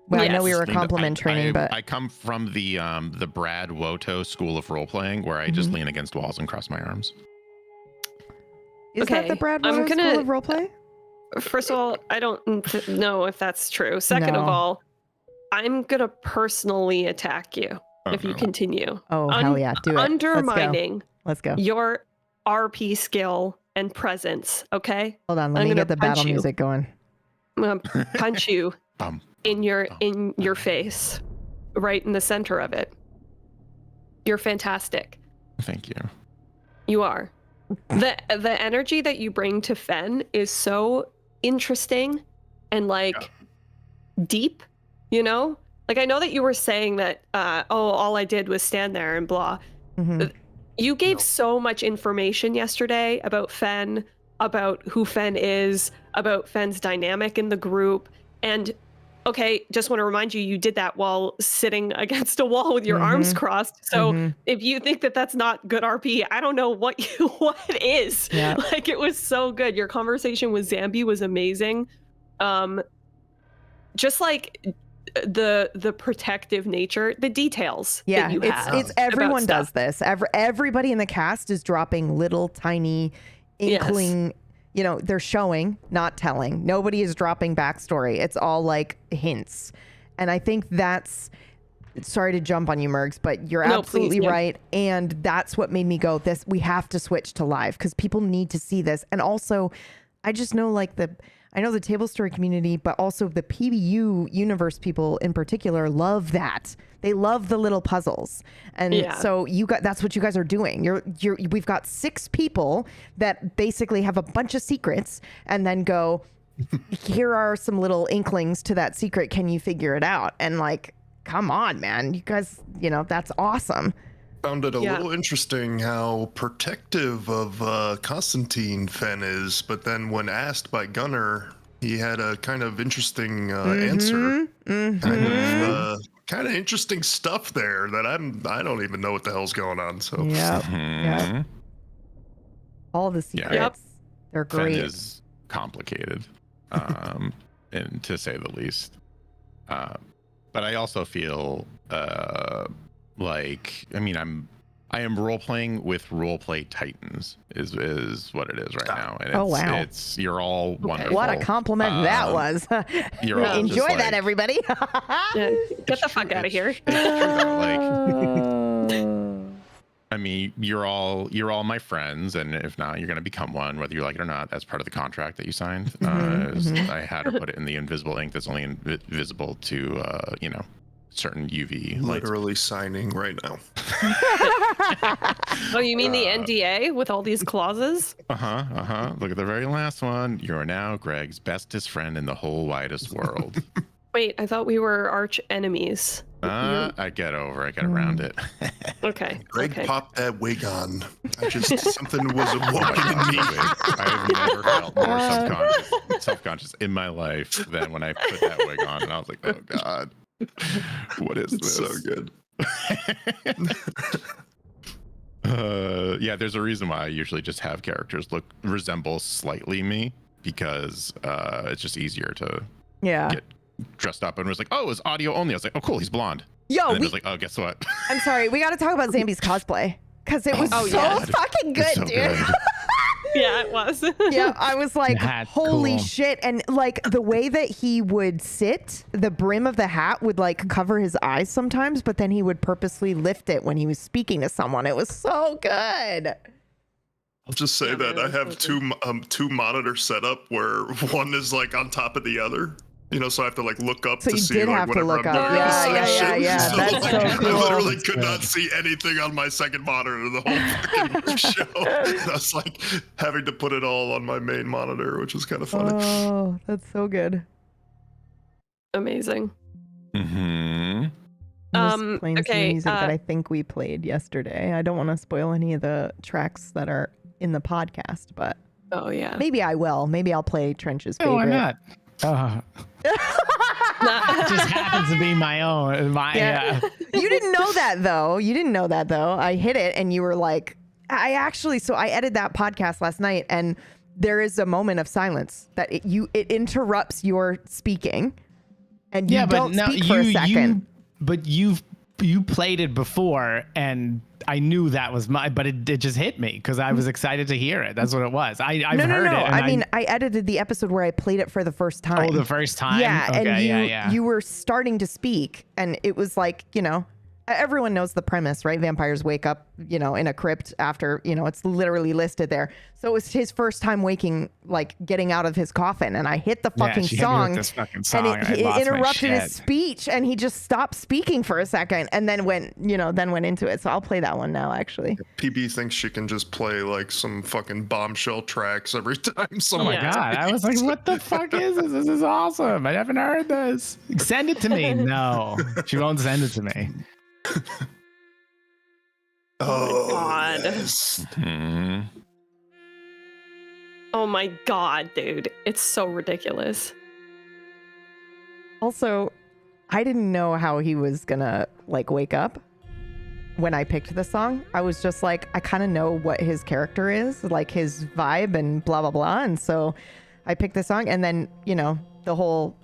Well, yes. I know we were compliment training, but I come from the Brad Woto school of role playing where I just lean against walls and cross my arms. Is that the Brad Woto school of role play? First of all, I don't know if that's true. Second of all, I'm gonna personally attack you if you continue. Oh, hell yeah, do it. Undermining Let's go. Your RP skill and presence. Okay. Hold on, let me get the battle music going. I'm gonna punch you. In your face, right in the center of it. You're fantastic. Thank you. You are. The energy that you bring to Fen is so interesting and like deep, you know? Like I know that you were saying that all I did was stand there and blah. You gave so much information yesterday about Fen, about who Fen is, about Fen's dynamic in the group, and okay, just want to remind you, you did that while sitting against a wall with your arms crossed. So if you think that that's not good RP, I don't know what is. Yep. Like it was so good. Your conversation with Zambi was amazing. Just like the protective nature, the details. Yeah, it's everyone does this. Everybody in the cast is dropping little tiny inkling. Yes. You know, they're showing, not telling. Nobody is dropping backstory. It's all like hints. And I think that's, sorry to jump on you, Mergs, but you're absolutely right. And that's what made me go, we have to switch to live because people need to see this. And also, I just know I know the table story community, but also the PBU universe people in particular love that. They love the little puzzles. And so that's what you guys are doing. We've got 6 people that basically have a bunch of secrets and then go, here are some little inklings to that secret. Can you figure it out? And like, come on, man, you guys, that's awesome. Found it a little interesting how protective of Constantine Fen is, but then when asked by Gunnar, he had a kind of interesting answer. Kind of interesting stuff there that I don't even know what the hell's going on. So yeah. All the secrets, they're great. Fen is complicated, and to say the least. But I also feel like, I mean, I am role playing with roleplay titans is what it is right now. And it's you're all wonderful. What a compliment that was. You're all enjoy that, everybody. Get the fuck out of here. I mean, you're all my friends, and if not, you're going to become one, whether you like it or not. That's part of the contract that you signed. I had to put it in the invisible ink that's only visible to certain UV literally lights. Signing right now. Oh, you mean the NDA with all these clauses? Look at the very last one. You are now Greg's bestest friend in the whole widest world. Wait, I thought we were arch enemies. I get around it. Okay. Greg popped that wig on. Something was awoken in me. I have never felt more self-conscious in my life than when I put that wig on, and I was like, oh God. What is this? So good. There's a reason why I usually just have characters resemble slightly me, because it's just easier to get dressed up. And it was like, oh, it was audio only. I was like, oh cool, he's blonde. Yo, and then it was like, oh, guess what? I'm sorry, we got to talk about Zambi's cosplay, because it was fucking good, so dude. Good. Yeah, it was. Yeah, I was like, That's holy cool. shit. And like the way that he would sit, the brim of the hat would like cover his eyes sometimes, but then he would purposely lift it when he was speaking to someone. It was so good. I'll just say that I have two monitors set up where one is like on top of the other. So I have to like look up to see like whatever I'm doing. Yeah. So, That's like, so cool. I literally could not see anything on my second monitor the whole fucking show. I was like having to put it all on my main monitor, which was kind of funny. Oh, that's so good. Amazing. I'm just playing some music that I think we played yesterday. I don't want to spoil any of the tracks that are in the podcast, but maybe I will. Maybe I'll play Trench's favorite. Oh, why not? It just happens to be my own. You didn't know that though. I hit it and you were like, I edited that podcast last night, and there is a moment of silence that it interrupts your speaking, and you don't speak for a second. But you played it before, and I knew that was but it just hit me because I was excited to hear it. That's what it was. I've heard it. I mean, I edited the episode where I played it for the first time. Oh, the first time? Yeah, okay, and you were starting to speak, and it was like, everyone knows the premise, right? Vampires wake up, in a crypt after, it's literally listed there. So it was his first time waking, like getting out of his coffin, and I hit the fucking song, and it interrupted his speech, and he just stopped speaking for a second, and then went into it. So I'll play that one now, actually. PB thinks she can just play like some fucking bombshell tracks every time. Oh my God. I was like, what the fuck is this? This is awesome. I haven't heard this. Send it to me. No, she won't send it to me. Oh my God. Yes. Oh my God, dude. It's so ridiculous. Also, I didn't know how he was gonna like wake up when I picked the song. I was just like, I kind of know what his character is, like his vibe and blah, blah, blah. And so I picked the song, and then, the whole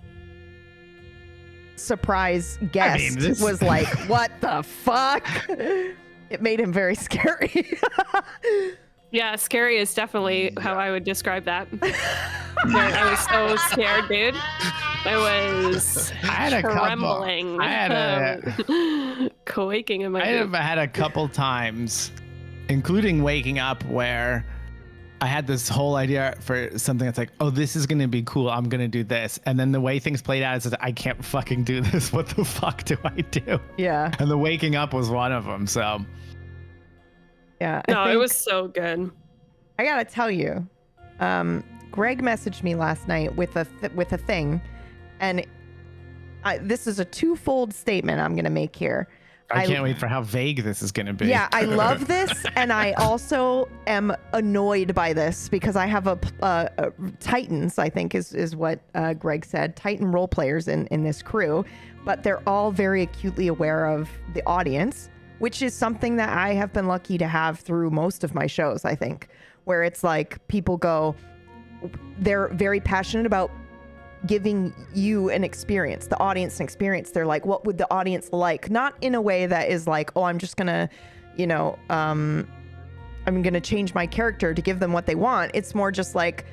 surprise guest was like, what the fuck? It made him very scary. Yeah, scary is definitely how I would describe that. I was so scared, dude. I had trembling. Quaking in my I've had a couple times, including waking up, where I had this whole idea for something that's like, oh, this is going to be cool. I'm going to do this. And then the way things played out is that I can't fucking do this. What the fuck do I do? Yeah. And the waking up was one of them. So. Yeah. It was so good. I got to tell you, Greg messaged me last night with a thing. And this is a twofold statement I'm going to make here. I can't wait for how vague this is going to be. Yeah, I love this, and I also am annoyed by this because I have a Titans, I think is what Greg said, Titan role players in this crew, but they're all very acutely aware of the audience, which is something that I have been lucky to have through most of my shows, I think, where it's like people go, they're very passionate about giving you an experience, the audience an experience. They're like, what would the audience like? Not in a way that is like, oh, I'm just gonna, I'm gonna change my character to give them what they want. It's more just like,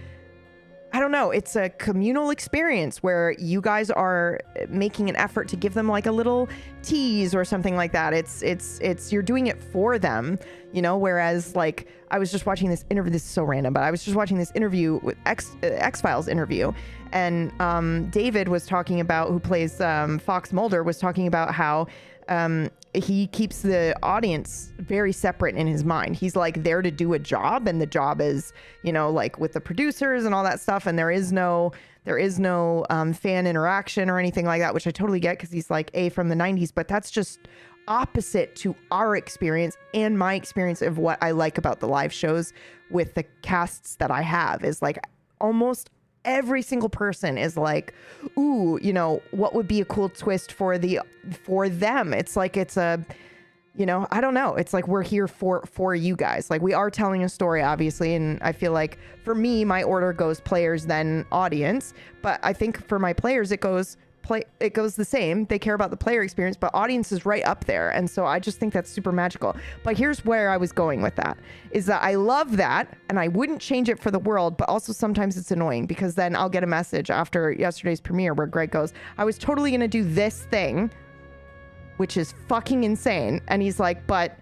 I don't know, it's a communal experience where you guys are making an effort to give them like a little tease or something like that. It's you're doing it for them, whereas like I was just watching this interview, this is so random, but I was just watching this interview with X-Files interview, and David was talking about, who plays Fox Mulder, was talking about how he keeps the audience very separate in his mind. He's like there to do a job, and the job is, like with the producers and all that stuff. And there is no fan interaction or anything like that, which I totally get because he's like from the 90s, but that's just opposite to our experience and my experience of what I like about the live shows with the casts that I have is like almost every single person is like, ooh, what would be a cool twist for them? It's like, it's a, I don't know. It's like, we're here for you guys. Like, we are telling a story, obviously. And I feel like for me, my order goes players, then audience. But I think for my players, it goes the same. They care about the player experience, but audience is right up there. And so I just think that's super magical. But here's where I was going with that, is that I love that and I wouldn't change it for the world, but also sometimes it's annoying because then I'll get a message after yesterday's premiere where Greg goes, I was totally going to do this thing, which is fucking insane. And he's like, but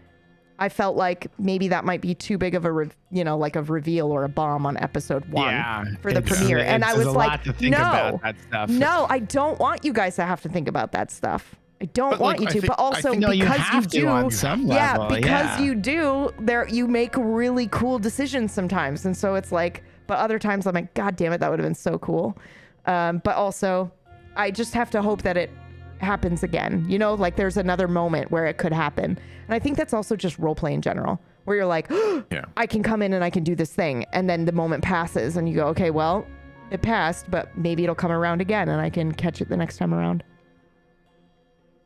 I felt like maybe that might be too big of a, like a reveal or a bomb on episode 1 for the premiere. And I was like, no, I don't want you guys to have to think about that stuff. I don't want you to, but also because you do, on some level, because you do, you make really cool decisions sometimes. And so it's like, but other times I'm like, God damn it, that would have been so cool. But also I just have to hope that it happens again, like there's another moment where it could happen. And I think that's also just role play in general, where you're like, I can come in and I can do this thing, and then the moment passes and you go, okay, well, it passed, but maybe it'll come around again and I can catch it the next time around.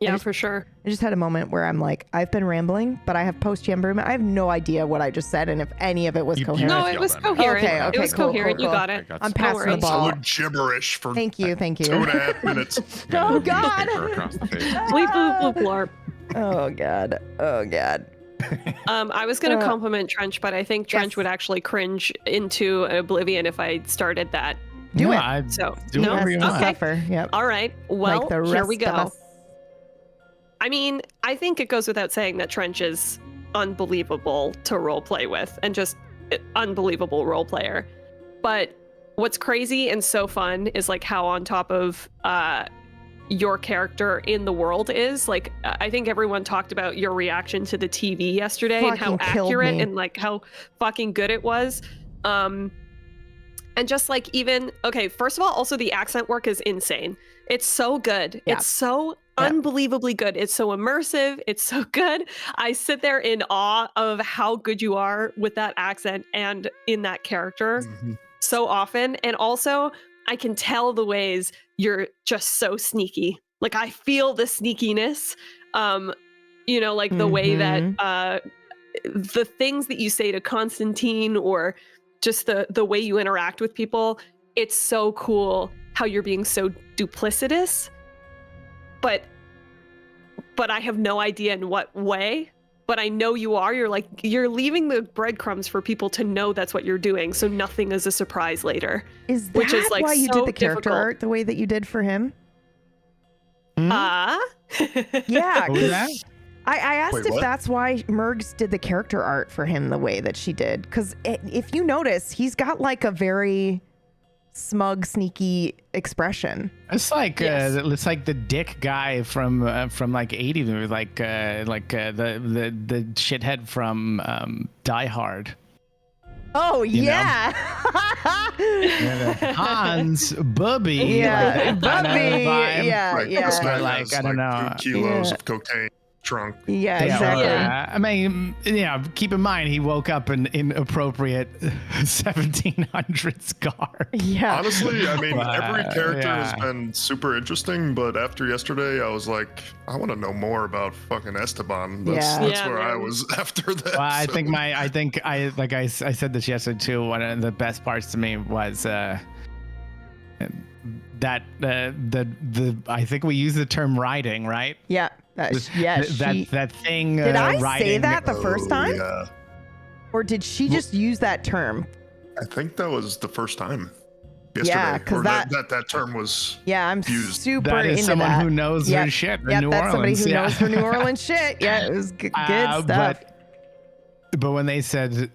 Yeah, for sure. I just had a moment where I'm like, I've been rambling, but I have post-jam brewment. I have no idea what I just said and if any of it was coherent. No, it was coherent. Okay, it was cool, coherent. cool. You got it. I'm passing the ball. Solid gibberish for Thank you. 2.5 minutes. Oh, God. Bleep, bloop, bloop, blarp. Oh, God. I was going to compliment Trench, but I think Trench would actually cringe into oblivion if I started that. Do it. So, do whatever you want. Suffer. Yep. All right. Well, like the rest here we go. of us. I mean, I think it goes without saying that Trench is unbelievable to role play with and just unbelievable role player. But what's crazy and so fun is like how on top of your character in the world is. Like, I think everyone talked about your reaction to the TV yesterday and how accurate and like how fucking good it was. And just like even, okay, first of all, also the accent work is insane. It's so good. Yeah. It's so unbelievably good. It's so immersive. It's so good. I sit there in awe of how good you are with that accent and in that character so often. And also, I can tell the ways you're just so sneaky. Like, I feel the sneakiness, like the way that the things that you say to Constantine or just the way you interact with people, it's so cool how you're being so duplicitous, but I have no idea in what way, but I know you are. You're leaving the breadcrumbs for people to know that's what you're doing, so nothing is a surprise later. Is that why you did the character art the way that you did for him? Yeah. What was that? I asked if that's why Mergs did the character art for him the way that she did. Because if you notice, he's got like a very smug, sneaky expression. It's like it's like the dick guy from like 80 movies, like the shithead from Die Hard. Oh, yeah. Hans Bubby. Yeah, like, Bubby. Vibe. Yeah, Right, yeah. this man Like, has I don't know. 2 kilos of cocaine. drunk. Yeah, exactly. Yeah. I mean, keep in mind he woke up in inappropriate 1700s car. Yeah. Honestly, I mean, every character yeah. has been super interesting, but after yesterday, I was like, I want to know more about fucking Esteban. That's Yeah. where I man. was after that. Well, I so- think I said this yesterday too. One of the best parts to me was that I think we use the term riding, right? Yeah. That thing. Did I riding, say that the first time? Yeah, Or did she just use that term? I think that was the first time. Yesterday, Yeah, 'cause or that- that term was. Yeah, I'm Used. super That is into someone that. who knows Yep. their shit. Yep, New that's somebody Orleans, who yeah. knows her New Orleans shit. Yeah, it was good stuff. But when they said,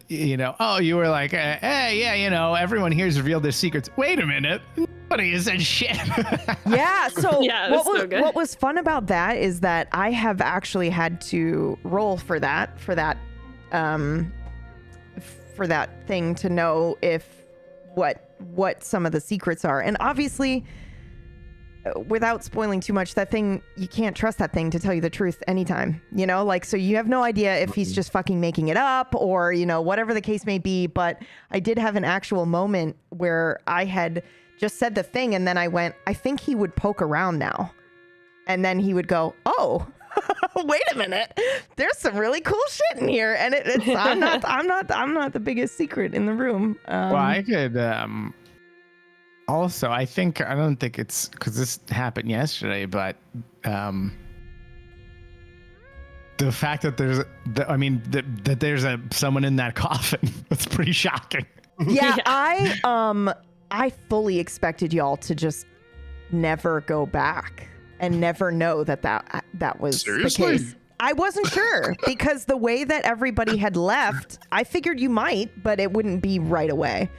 oh, you were like, hey, yeah, everyone here's revealed their secrets. Wait a minute. Nobody has said shit. Yeah, so Yeah, it what was was so good. what was fun about that is that I have actually had to roll for that thing to know if what some of the secrets are. And obviously, without spoiling too much, that thing, you can't trust that thing to tell you the truth anytime, so you have no idea if he's just fucking making it up or, whatever the case may be. But I did have an actual moment where I had just said the thing and then I went, I think he would poke around now. And then he would go, oh, wait a minute. There's some really cool shit in here. And it's, I'm not the biggest secret in the room. Well, I could, also, I don't think it's because this happened yesterday, but the fact that there's someone in that coffin, that's pretty shocking. Yeah, I fully expected y'all to just never go back and never know that was Seriously? the case. I wasn't sure because the way that everybody had left, I figured you might, but it wouldn't be right away.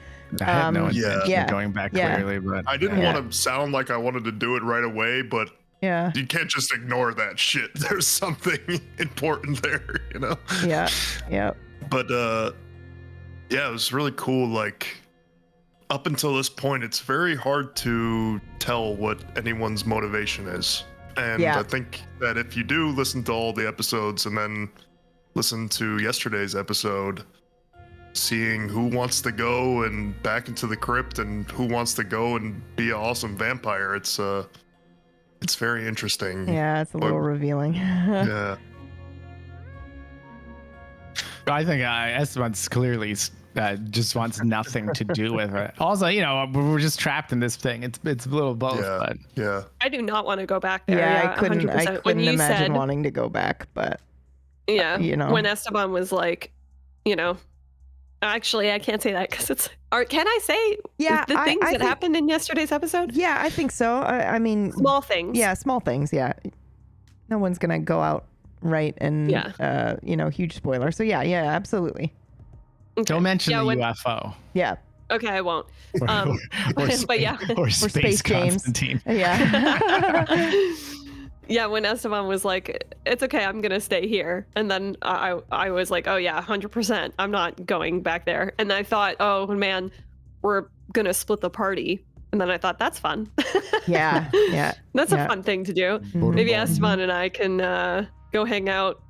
I had no intention yeah, of going back yeah. clearly, but I didn't Yeah. want to sound like I wanted to do it right away, but Yeah. you can't just ignore that shit. There's something important there, Yeah. Yeah. But yeah, it was really cool. Like up until this point, it's very hard to tell what anyone's motivation is. And Yeah. I think that if you do listen to all the episodes and then listen to yesterday's episode, seeing who wants to go and back into the crypt and who wants to go and be an awesome vampire, it's very interesting. Yeah, it's a little revealing. Yeah. I think Esteban's clearly just wants nothing to do with it. Also, we're just trapped in this thing. It's a little both, Yeah. but Yeah. I do not want to go back there. Yeah, I couldn't 100%. When couldn't you imagine said, wanting to go back, but yeah, when Esteban was like, actually, I can't say that because it's. Or can I say Yeah, the things I that think- happened in yesterday's episode? yeah, I think so. I mean, Small things. yeah, small things. Yeah, no one's gonna go out right and huge spoiler. So yeah, absolutely. Okay. don't mention Yeah, the when- UFO. Yeah, Okay, I won't. Or, But yeah. or Space Space James. Constantine. yeah. Yeah, when Esteban was like, "It's okay, I'm gonna stay here," and then I was like, "Oh yeah, 100%, I'm not going back there." And I thought, "Oh man, we're gonna split the party," and then I thought, "That's fun." Yeah, yeah. That's Yeah. a fun thing to do. Mhm. Maybe Esteban and I can go hang out.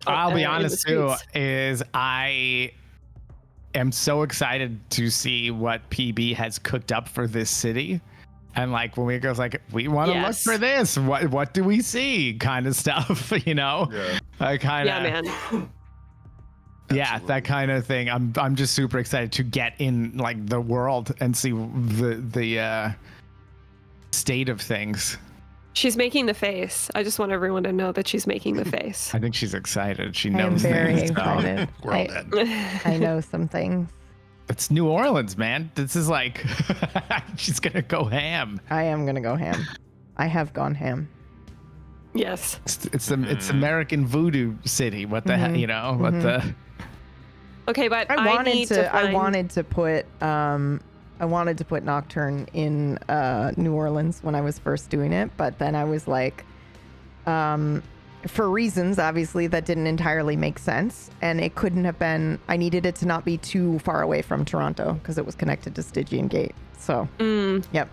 I'll be in the honest too, streets. is I am so excited to see what PB has cooked up for this city. And like when we goes like, we want to Yes. look for this. What do we see? Kind of stuff, Yeah. I kind of Yeah, man. yeah, that kind of thing. I'm just super excited to get in like the world and see the state of things. She's making the face. I just want everyone to know that she's making the face. I think she's excited. She I am knows very things. so. excited. We're all dead. I know some things. It's New Orleans, man. This is like she's gonna go ham. I am gonna go ham. I have gone ham. Yes. It's American voodoo city. What the hell, what the Okay, but I wanted need to. I find- wanted to put. I wanted to put Nocturne in New Orleans when I was first doing it, but then I was like, for reasons obviously that didn't entirely make sense, and it couldn't have been. I needed it to not be too far away from Toronto because it was connected to Stygian Gate. So, yep.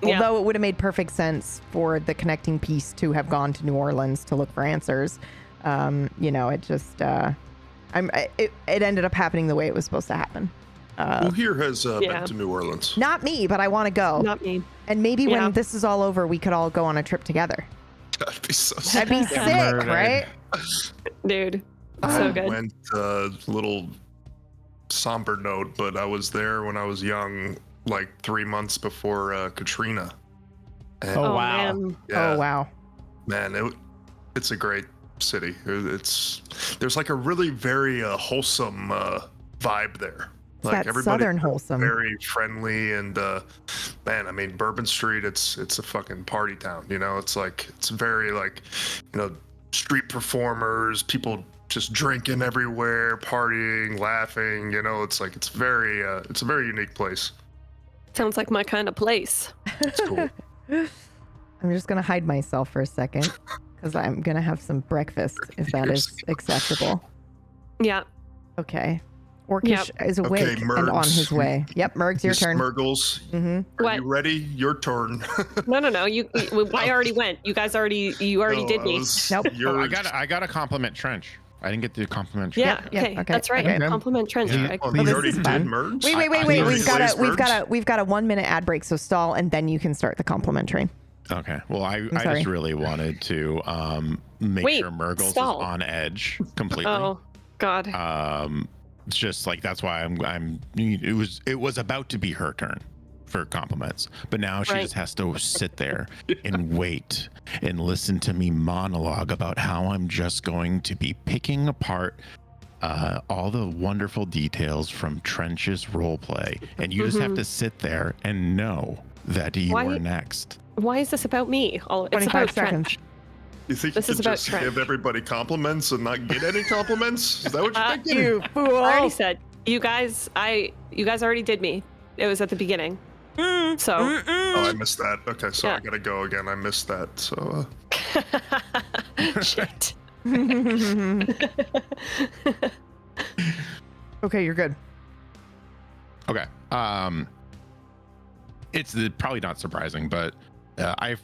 Although it would have made perfect sense for the connecting piece to have gone to New Orleans to look for answers. It just, it ended up happening the way it was supposed to happen. Who here has been to New Orleans? Not me, but I want to go. Not me. And maybe when this is all over, we could all go on a trip together. That'd be so sick. That'd be sick, right? Dude, so good. I went a little somber note, but I was there when I was young, like 3 months before Katrina. And Oh, wow. Man. yeah, Oh, wow. man, it's a great city. There's like a really very wholesome vibe there. It's Like that everybody southern wholesome. very friendly, and man, I mean Bourbon Street, it's a fucking party town, it's like it's very like street performers, people just drinking everywhere, partying, laughing, it's like it's a very unique place. Sounds like my kind of place. It's cool. I'm just going to hide myself for a second because I'm going to have some breakfast if that is acceptable. Yeah. Okay. Orcish is awake and Mergs. on his way. Yep, Mergs, your turn. Smurgles, Mm-hmm. are What? you ready? Your turn. No. I already went. You already did me. Nope. I got to compliment Trench. I didn't get to compliment. Yeah. Trench. Yeah, Okay. okay, That's right. okay. Compliment Trench. Yeah. Greg. Oh, Please. you this already is did fun. Mergs? Wait. I We've got a 1 minute ad break, so stall and then you can start the compliment train. Okay. Well, I sorry. just really wanted to make sure Murgles stall. is on edge completely. Oh God. It's just like that's why it was about to be her turn for compliments, but now she just has to sit there and wait and listen to me monologue about how I'm just going to be picking apart all the wonderful details from Trench's roleplay, and you just have to sit there and know that you are next. Why is this about me? It's 25 about seconds. Trench. You think This you is could about just Trent. give everybody compliments and not get any compliments? Is that what you're thinking? You fool. I already said you guys already did me. It was at the beginning. So Oh, I missed that. Okay, so Yeah. I gotta go again. I missed that. So shit. Okay, you're good. Okay. It's probably not surprising, but I've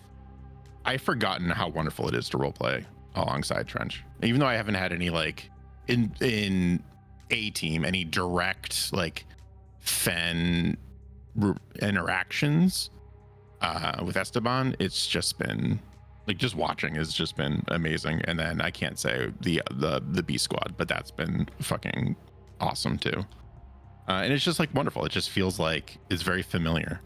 forgotten how wonderful it is to roleplay alongside Trench. Even though I haven't had any like in a team any direct like Fen interactions with Esteban, it's just been like just watching has just been amazing. And then I can't say the B squad, but that's been fucking awesome too. And it's just like wonderful. It just feels like it's very familiar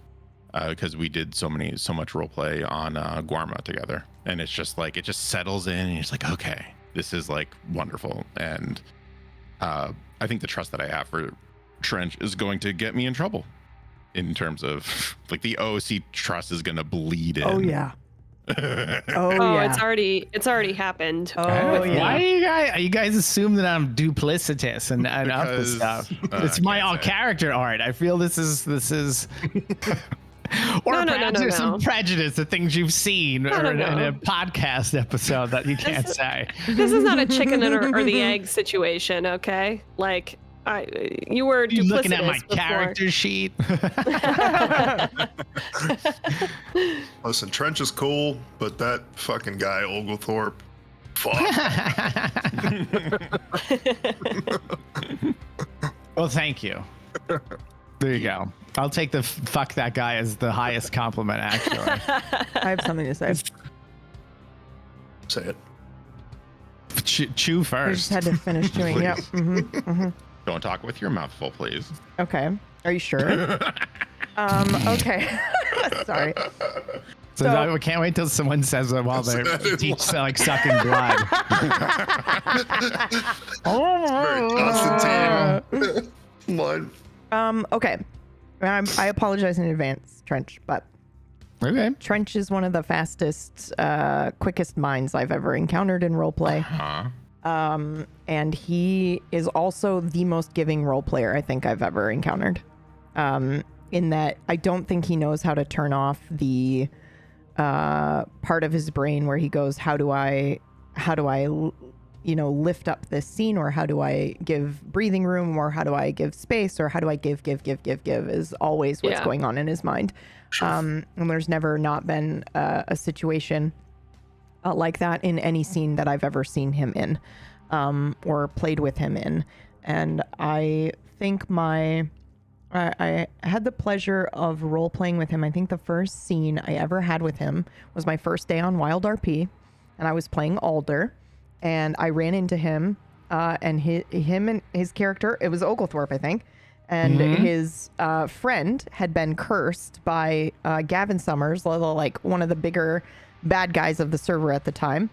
because we did so much role play on Guarma together, and it's just like it just settles in, and it's like, okay, this is like wonderful. And I think the trust that I have for Trench is going to get me in trouble in terms of like the OC trust is going to bleed in. Oh yeah. Oh, yeah. it's already happened. Oh Why yeah. you guys assume that I'm duplicitous and up the Because, stuff? I It's my can't all say. character art. I feel this is or No, perhaps there's no. some prejudice to things you've seen No, or no, in no. a podcast episode that you can't say. This is not a chicken or the egg situation, okay? Like you were You looking at my duplicitous before. character sheet? listen, Trench is cool, but that fucking guy Oglethorpe, fuck. Well, thank you. There you go. I'll take the fuck that guy as the highest compliment, actually. I have something to say. Say it. Chew I first. just had to finish chewing. Yep. Don't talk with your mouth full, please. Okay. Are you sure? Okay. Sorry. So I can't wait till someone says it while they're like sucking blood. Very Constantine. Line. Okay. I apologize in advance, Trench, but Okay. Trench is one of the fastest, quickest minds I've ever encountered in roleplay. And he is also the most giving role player I think I've ever encountered. In that I don't think he knows how to turn off the part of his brain where he goes, how do I lift up this scene, or how do I give breathing room, or how do I give space, or how do I give is always what's going on in his mind. And there's never not been a situation like that in any scene that I've ever seen him in, or played with him in. And I think I had the pleasure of role playing with him. I think the first scene I ever had with him was my first day on Wild RP, and I was playing Alder, and I ran into him, and him and his character, it was Oglethorpe, I think, and his friend had been cursed by Gavin Summers, like one of the bigger bad guys of the server at the time.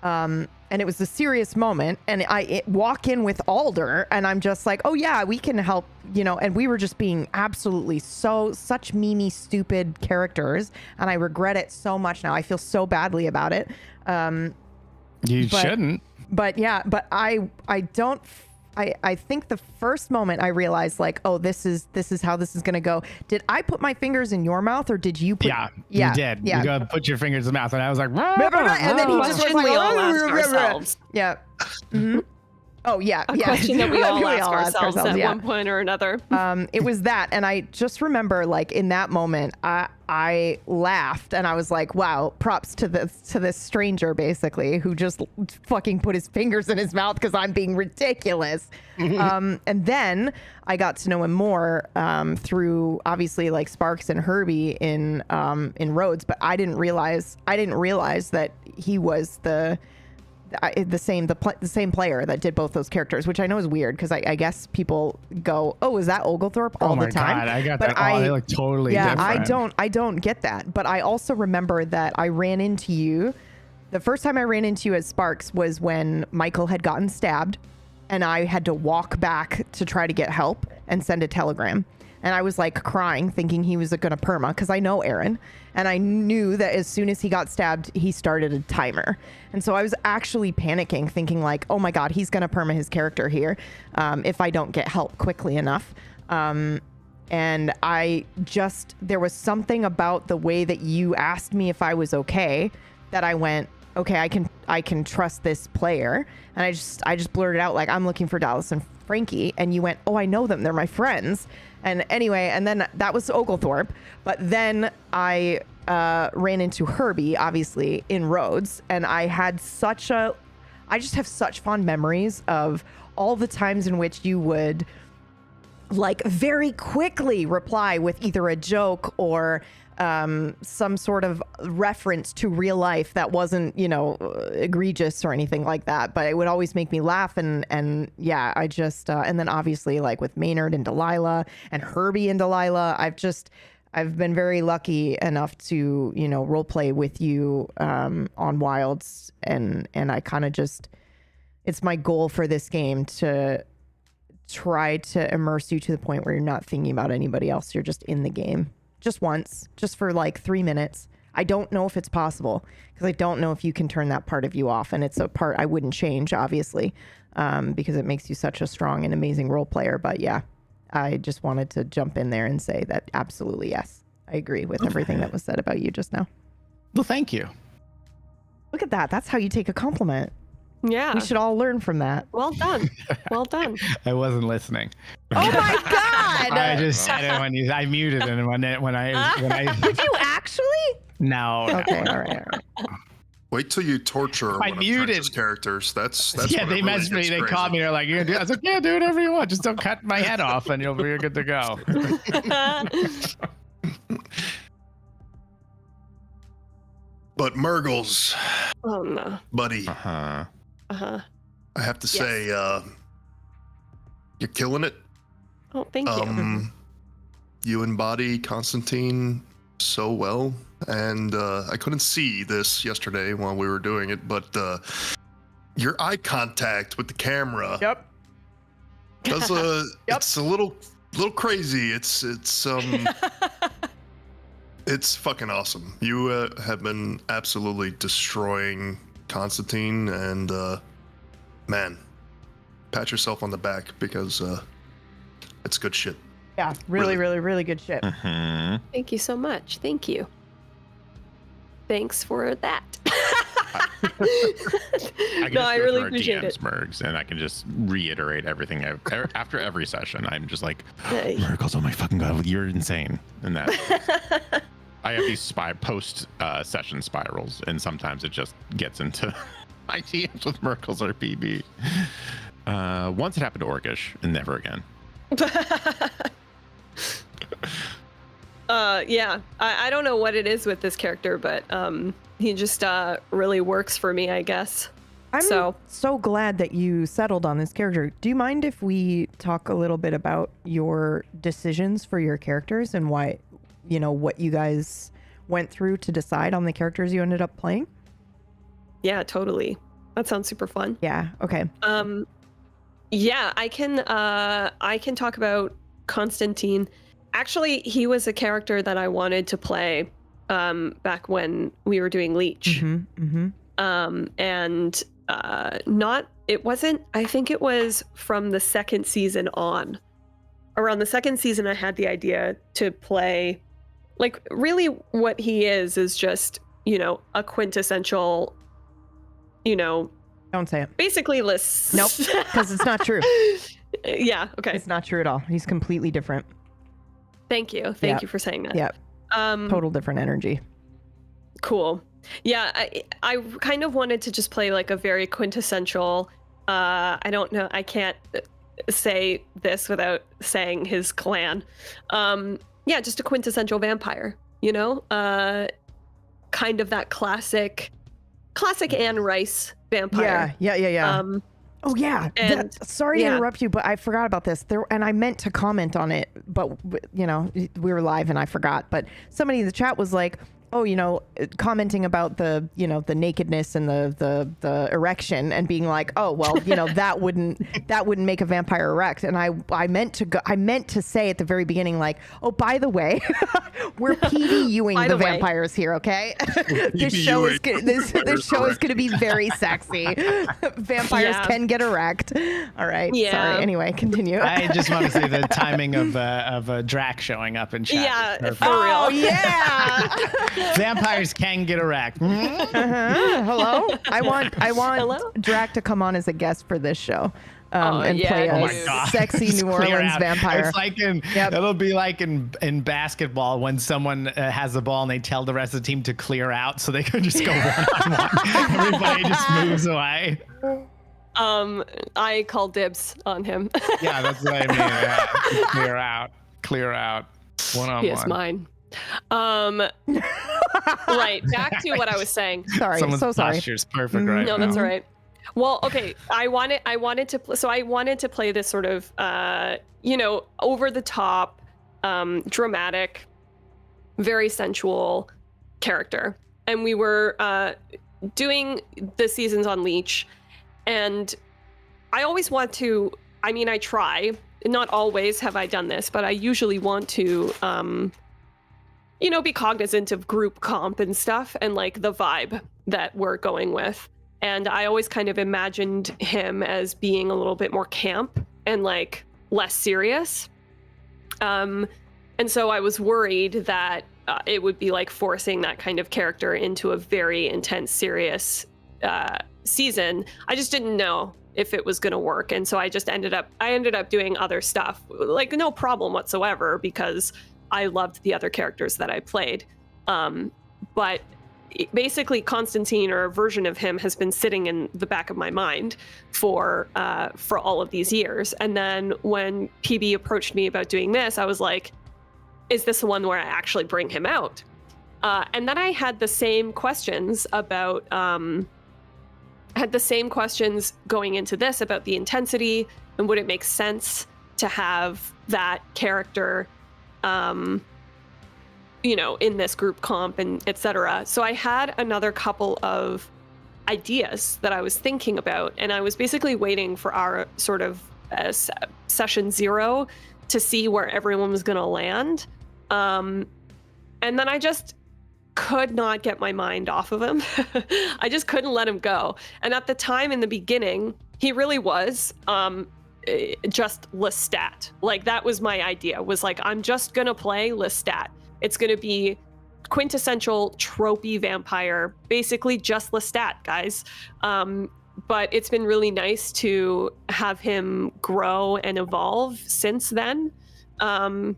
And it was a serious moment, and I walk in with Alder, and I'm just like, oh yeah, we can help, and we were just being absolutely such memey, stupid characters, and I regret it so much now. I feel so badly about it. You shouldn't. But yeah, but I think the first moment I realized, like, oh, this is how this is gonna go. Did I put my fingers in your mouth, or did you put? Yeah, you did. Yeah. You go put your fingers in the mouth, and I was like, and then he just was like, we all ask ourselves. Yeah. Mm-hmm. Oh yeah, a question that we all ask ourselves at yeah. one point or another. It was that, and I just remember, like, in that moment, I laughed, and I was like, wow, props to this stranger, basically, who just fucking put his fingers in his mouth because I'm being ridiculous. And then I got to know him more through, obviously, like, Sparks and Herbie in Rhodes, but I didn't realize that he was the same player that did both those characters, which I know is weird because I guess people go, oh, is that Oglethorpe all the time? God, I got that. They look totally different. I don't get that. But I also remember that I ran into you. The first time I ran into you as Sparks was when Michael had gotten stabbed, and I had to walk back to try to get help and send a telegram. And I was like crying, thinking he was going to perma, because I know Aaron. And I knew that as soon as he got stabbed, he started a timer. And so I was actually panicking, thinking like, oh my God, he's going to perma his character here if I don't get help quickly enough. And there was something about the way that you asked me if I was okay that I went, okay, I can trust this player. And I just blurted out, like, I'm looking for Dallas and Frankie. And you went, oh, I know them. They're my friends. And anyway, and then that was Oglethorpe. But then I ran into Herbie, obviously, in Rhodes. And I just have such fond memories of all the times in which you would, like, very quickly reply with either a joke or some sort of reference to real life that wasn't, egregious or anything like that, but it would always make me laugh. And yeah, I just, and then obviously, like, with Maynard and Delilah and Herbie and Delilah, I've been very lucky enough to, role play with you on Wilds. And I kind of just, it's my goal for this game to try to immerse you to the point where you're not thinking about anybody else. You're just in the game. Just once, just for like 3 minutes. I don't know if it's possible because I don't know if you can turn that part of you off. And it's a part I wouldn't change, obviously, because it makes you such a strong and amazing role player. But yeah, I just wanted to jump in there and say that absolutely, yes, I agree with everything that was said about you just now. Well, thank you. Look at that. That's how you take a compliment. Yeah. We should all learn from that. Well done. Well done. I wasn't listening. Oh my God. I just said it when I muted it when I Did you actually? No. Okay. All right. Wait till you torture one of Trench's characters. That's yeah. They really messaged me. They crazy. called me. They're like, "You're gonna do?" I was like, "Yeah, do whatever you want. Just don't cut my head off, and you're good to go." But Murgles, Oh no. buddy, Uh-huh. I have to say, you're killing it. Oh, thank you. You embody Constantine so well, and I couldn't see this yesterday while we were doing it, but your eye contact with the camera Yep. does it's a little crazy. It's it's fucking awesome. You have been absolutely destroying Constantine, and man, pat yourself on the back because it's good shit. Yeah, really good shit. Uh-huh. Thank you so much. Thank you. Thanks for that. No, I really appreciate it. Mergs, and I can just reiterate everything after every session. I'm just like, Mergles, oh my fucking god, you're insane. And that I have these post session spirals, and sometimes it just gets into my DMs with Mergles or PB. Once it happened to Orcish, and never again. Yeah, I don't know what it is with this character, but he just really works for me, I guess. I'm so glad that you settled on this character. Do you mind if we talk a little bit about your decisions for your characters and why, what you guys went through to decide on the characters you ended up playing? Yeah, totally. That sounds super fun. Yeah. Okay. Yeah, I can talk about Constantine. Actually, he was a character that I wanted to play back when we were doing Leech. And it wasn't, I think it was from the second season on. Around the second season, I had the idea to play, like, really what he is just, a quintessential, Don't say it. basically lists. Nope, because it's not true. Yeah, okay. It's not true at all. He's completely different. Thank you. Thank you for saying that. Yeah. Total different energy. Cool. Yeah, I kind of wanted to just play like a very quintessential, I don't know, I can't say this without saying his clan. Yeah, just a quintessential vampire, kind of that classic Anne Rice vampire. Yeah. Oh yeah. Sorry to interrupt you, but I forgot about this. And I meant to comment on it, but we were live and I forgot. But somebody in the chat was like, oh, commenting about the nakedness and the erection and being like, oh, well, that wouldn't make a vampire erect. And I meant to say at the very beginning, like, oh, by the way, we're PDUing the vampires here. Okay. This show is going to be very sexy. Vampires can get erect. All right. Yeah. Sorry. Anyway, continue. I just want to say the timing of Drac showing up in chat. Yeah. For real. Oh yeah. Vampires can get erect. Hello. I want Drac to come on as a guest for this show. Play a sexy New Orleans vampire. It's like it'll be like in basketball when someone has the ball and they tell the rest of the team to clear out so they can just go one-on-one. Everybody just moves away. I call dibs on him. Yeah, that's what I mean. Yeah. Clear out. One-on-one. He is mine. Right, back to what I was saying. Sorry, Someone's so sorry. posture's perfect right No, now. that's all right. Well, okay, I wanted to play this sort of over the top, dramatic, very sensual character. And we were doing the seasons on Leech, and I always want to, I try, not always have I done this, but I usually want to be cognizant of group comp and stuff and like the vibe that we're going with. And I always kind of imagined him as being a little bit more camp and like less serious. And so I was worried that it would be like forcing that kind of character into a very intense, serious season. I just didn't know if it was going to work. And so I ended up doing other stuff, like no problem whatsoever, because I loved the other characters that I played. But basically Constantine, or a version of him, has been sitting in the back of my mind for all of these years. And then when PB approached me about doing this, I was like, is this the one where I actually bring him out? And then I had the same questions about, going into this about the intensity and would it make sense to have that character in this group comp and etc. So I had another couple of ideas that I was thinking about, and I was basically waiting for our sort of session 0 to see where everyone was going to land. And then I just could not get my mind off of him. I just couldn't let him go. And at the time in the beginning, he really was just Lestat. Like that was my idea, was like, I'm just gonna play Lestat. It's gonna be quintessential tropey vampire, basically just Lestat, guys. But it's been really nice to have him grow and evolve since then. And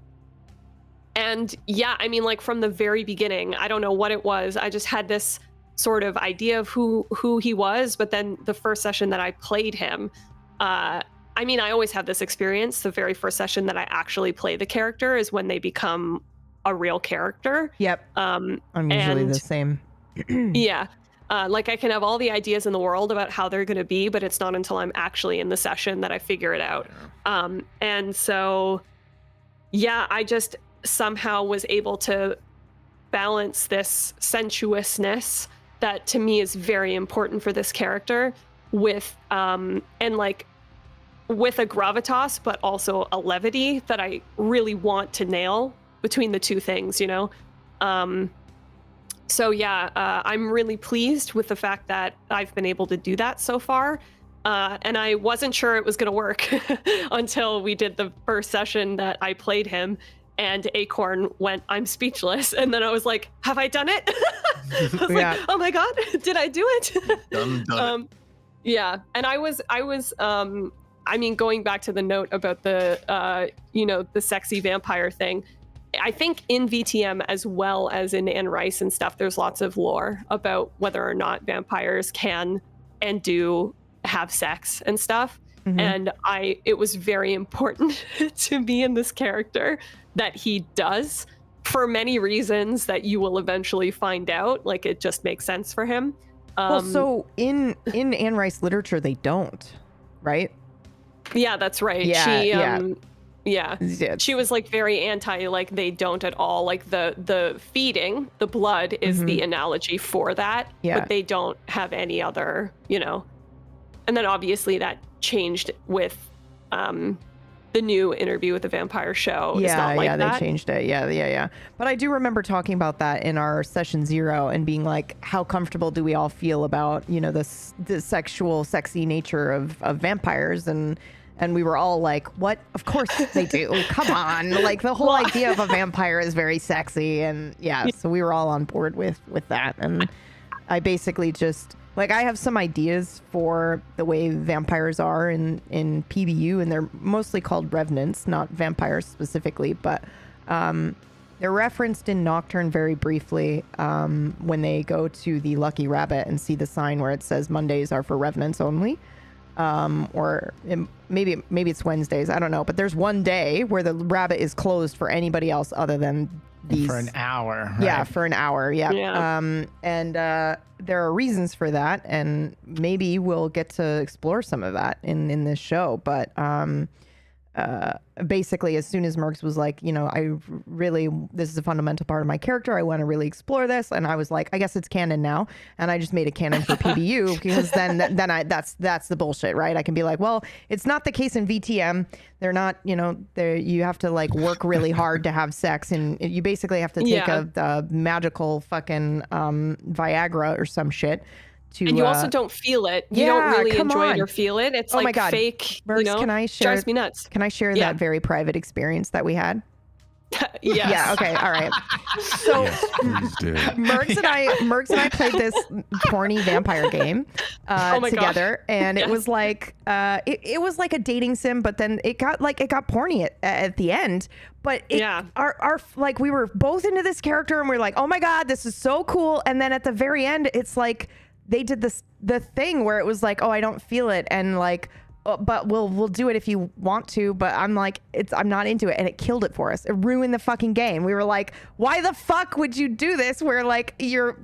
yeah, I mean, like from the very beginning, I don't know what it was. I just had this sort of idea of who he was. But then the first session that I played him, I mean, I always have this experience. The very first session that I actually play the character is when they become a real character. Yep. I'm usually the same. Yeah. Like I can have all the ideas in the world about how they're going to be, but it's not until I'm actually in the session that I figure it out. And so, yeah, I just somehow was able to balance this sensuousness that to me is very important for this character with, and like with a gravitas, but also a levity that I really want to nail between the two things, you know? So yeah, I'm really pleased with the fact that I've been able to do that so far. And I wasn't sure it was going to work until we did the first session that I played him and Acorn went, "I'm speechless." And then I was like, have I done it? I was like, oh my God, did I do it? Done it. Yeah. And I was, I mean, going back to the note about the, the sexy vampire thing, I think in VTM as well as in Anne Rice and stuff, there's lots of lore about whether or not vampires can and do have sex and stuff. Mm-hmm. And it was very important to me in this character that he does, for many reasons that you will eventually find out. Like, it just makes sense for him. Well, so in Anne Rice literature, they don't, right? Yeah, that's right. Yeah. She was like very anti, like they don't at all. Like the feeding, the blood is the analogy for that. Yeah. But they don't have any other, And then obviously that changed with the new Interview with the Vampire show. They changed it. Yeah. But I do remember talking about that in our session 0 and being like, how comfortable do we all feel about, the sexual, sexy nature of vampires? And we were all like, what? Of course they do. Come on. Like the whole idea of a vampire is very sexy. And so we were all on board with that. And I basically just, like, I have some ideas for the way vampires are in PBU, and they're mostly called revenants, not vampires specifically, but they're referenced in Nocturne very briefly when they go to the Lucky Rabbit and see the sign where it says Mondays are for revenants only. Maybe it's Wednesdays, I don't know, but there's one day where the rabbit is closed for anybody else other than these. For an hour. Right? Yeah, for an hour. Yeah. And there are reasons for that, and maybe we'll get to explore some of that in this show. But basically, as soon as Mercs was like, this is a fundamental part of my character, I want to really explore this, and I was like, I guess it's canon now, and I just made a canon for PBU because then that's the bullshit, right? I can be like, well, it's not the case in VTM. They're not, you have to like work really hard to have sex, and you basically have to take a magical fucking Viagra or some shit. And you also don't feel it. You don't really enjoy it or feel it. It's like fake. Mercs, can I share? Drives me nuts. Can I share that very private experience that we had? Yes. Yeah. Okay. All right. So Mercs and I played this porny vampire game together, and it was like it was like a dating sim, but then it got porny at the end. But our like we were both into this character, and we're like, oh my God, this is so cool. And then at the very end, it's like they did the thing where it was like, oh, I don't feel it, and like, but we'll do it if you want to, but I'm like, I'm not into it, and it killed it for us. It ruined the fucking game. We were like, why the fuck would you do this where like you're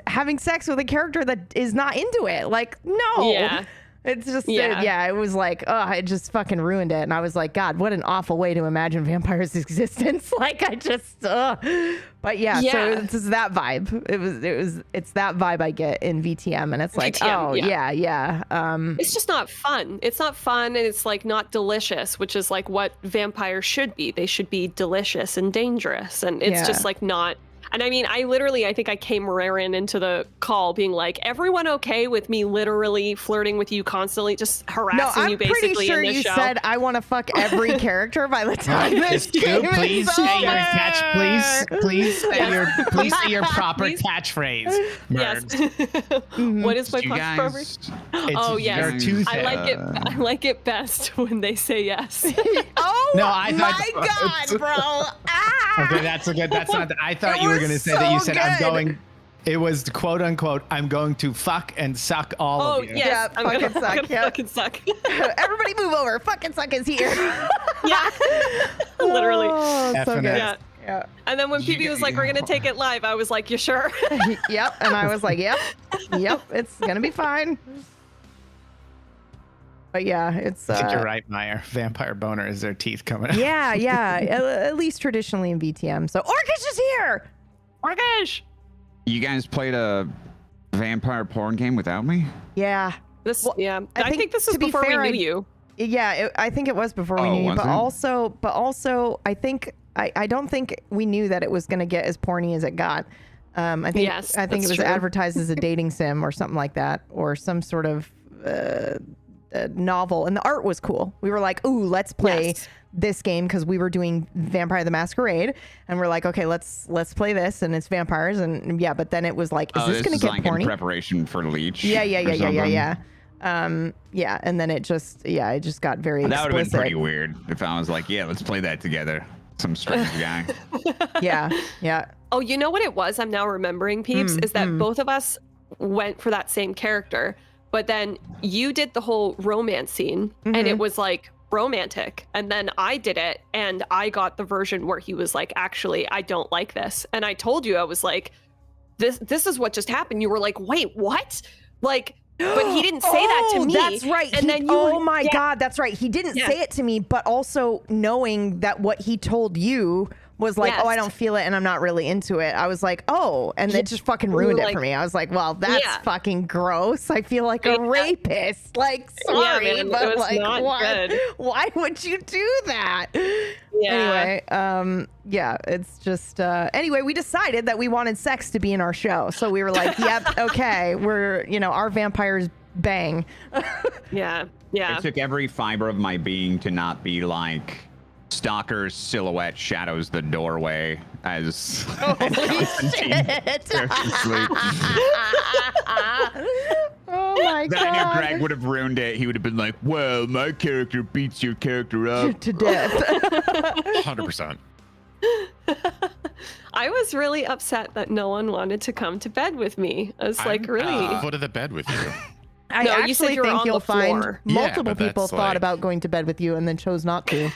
having sex with a character that is not into it? Like, no. It's just, it was like, it just fucking ruined it. And I was like, God, what an awful way to imagine vampires' existence. Like, I just, but so it's that vibe. It's that vibe I get in VTM. And it's like, VTM, it's just not fun. It's not fun. And it's like not delicious, which is like what vampires should be. They should be delicious and dangerous. And it's just like not, And I mean, I think I came raring into the call being like, everyone okay with me literally flirting with you constantly, just harassing you basically pretty sure in this you show? said I want to fuck every character by the time this game Please is say your over. please say your proper Please. catchphrase. Yes. Mm-hmm. What is my You punch guys, Oh, yes. your Tuesday. I like it best when they say yes. Oh No, I thought- my god, bro! Ah! Okay, that's a good. That's not. I thought It you were was going to say that you so said I'm good. going. It was quote unquote. I'm going to fuck and suck all Oh, of you. yes. Yeah, I'm gonna fucking suck, yeah. fucking suck. Everybody move over. Fucking suck is here. Yeah. Literally. Oh, so Effing good. Yeah. Yeah. And then when PB was like, we're going to take it live, I was like, you sure? Yep. And I was like, yep, it's gonna be fine. But yeah, it's I think you're right, Meyer. Vampire boner is their teeth coming out. yeah. At least traditionally in VTM. So Orcish is here. Orcish! you guys played a vampire porn game without me? Yeah. This, Well, yeah. I I think, think this is to be before fair, we I- knew you. Yeah, I think it was before we Oh, knew you, was but it? also, I think I don't think we knew that it was going to get as porny as it got. I think Yes, it that's was true. advertised as a dating sim or something like that, or some sort of novel, and the art was cool. We were like, "Ooh, let's play Yes. this game," because we were doing Vampire the Masquerade, and we're like, "Okay, let's play this," and it's vampires, and yeah. But then it was like, "Is this going to get like porny?" in preparation for Leech? Yeah. or something? Yeah, and then it just got very That would have been explicit. pretty weird if I was like, yeah, let's play that together. Some strange guy. Yeah. Oh, you know what it was? I'm now remembering, Peeps, is that both of us went for that same character, but then you did the whole romance scene, and it was like romantic, and then I did it, and I got the version where he was like, actually, I don't like this, and I told you, I was like, this is what just happened. You were like, wait, what? Like, but he didn't say that to me. That's right. And then you oh were- my yeah. God, that's right. He didn't Yeah. say it to me, but also knowing that what he told you was like, oh, I Yes. don't feel it and I'm not really into it. I was like, oh, and it just fucking You were ruined it like- for me. I was like, well, that's Yeah. fucking gross. I feel like a Yeah. rapist. Like, sorry, man, it but was like, not what? good. Why would you do that? Yeah. Anyway, yeah, it's just anyway, we decided that we wanted sex to be in our show. So we were like, yep, okay, we're, our vampires bang. Yeah. Yeah. It took every fiber of my being to not be like Stalker's silhouette shadows the doorway as Holy shit. Oh my Then I knew God. Greg would have ruined it. He would have been like, well, my character beats your character up. To death. 100%. I was really upset that no one wanted to come to bed with me. I was like, really? Foot of the bed with you. I No, you said actually you were think on you'll the find floor. Yeah, multiple but people that's thought like- about going to bed with you and then chose not to.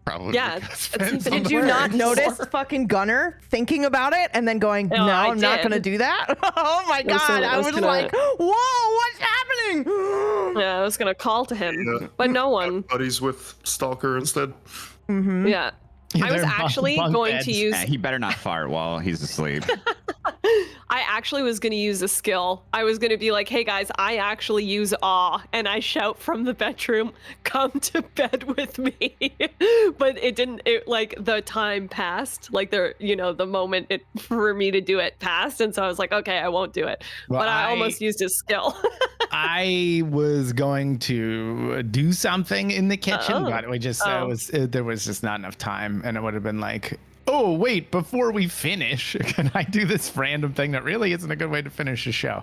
Probably. Yeah, because that's Ben's even on Did the you not floor. notice fucking Gunner thinking about it and then going, no, I I'm not did. going to do that? Oh my was God. gonna- I I was was gonna- like, whoa, what's happening? Yeah, I was gonna call to him, Yeah. but no one. Buddies with Stalker instead. Mm-hmm. Yeah. I was They're actually bunk going beds. to use. He better not fart while he's asleep. I actually was going to use a skill. I was going to be like, hey guys, I actually use awe, and I shout from the bedroom, come to bed with me. But it didn't, like the time passed, like the moment for me to do it passed. And so I was like, okay, I won't do it. Well, but I I- almost used a skill. I was going to do something in the kitchen, Oh. but we just Oh. there was just not enough time, and it would have been like, oh wait, before we finish, can I do this random thing that really isn't a good way to finish a show?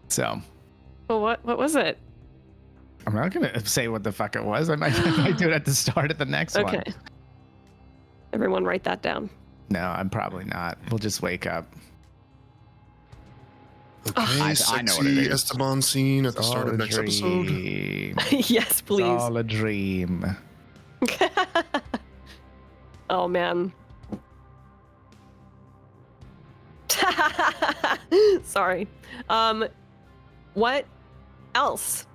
So Well, what was it? I'm not gonna say what the fuck it was. I might do it at the start of the next one. Okay. Everyone write that down. No, I'm probably not. We'll just wake up. Okay, I know what it sexy is. Esteban scene at the It's start all of a next episode. dream. Yes, It's please. all a dream. Oh man. Sorry. What else?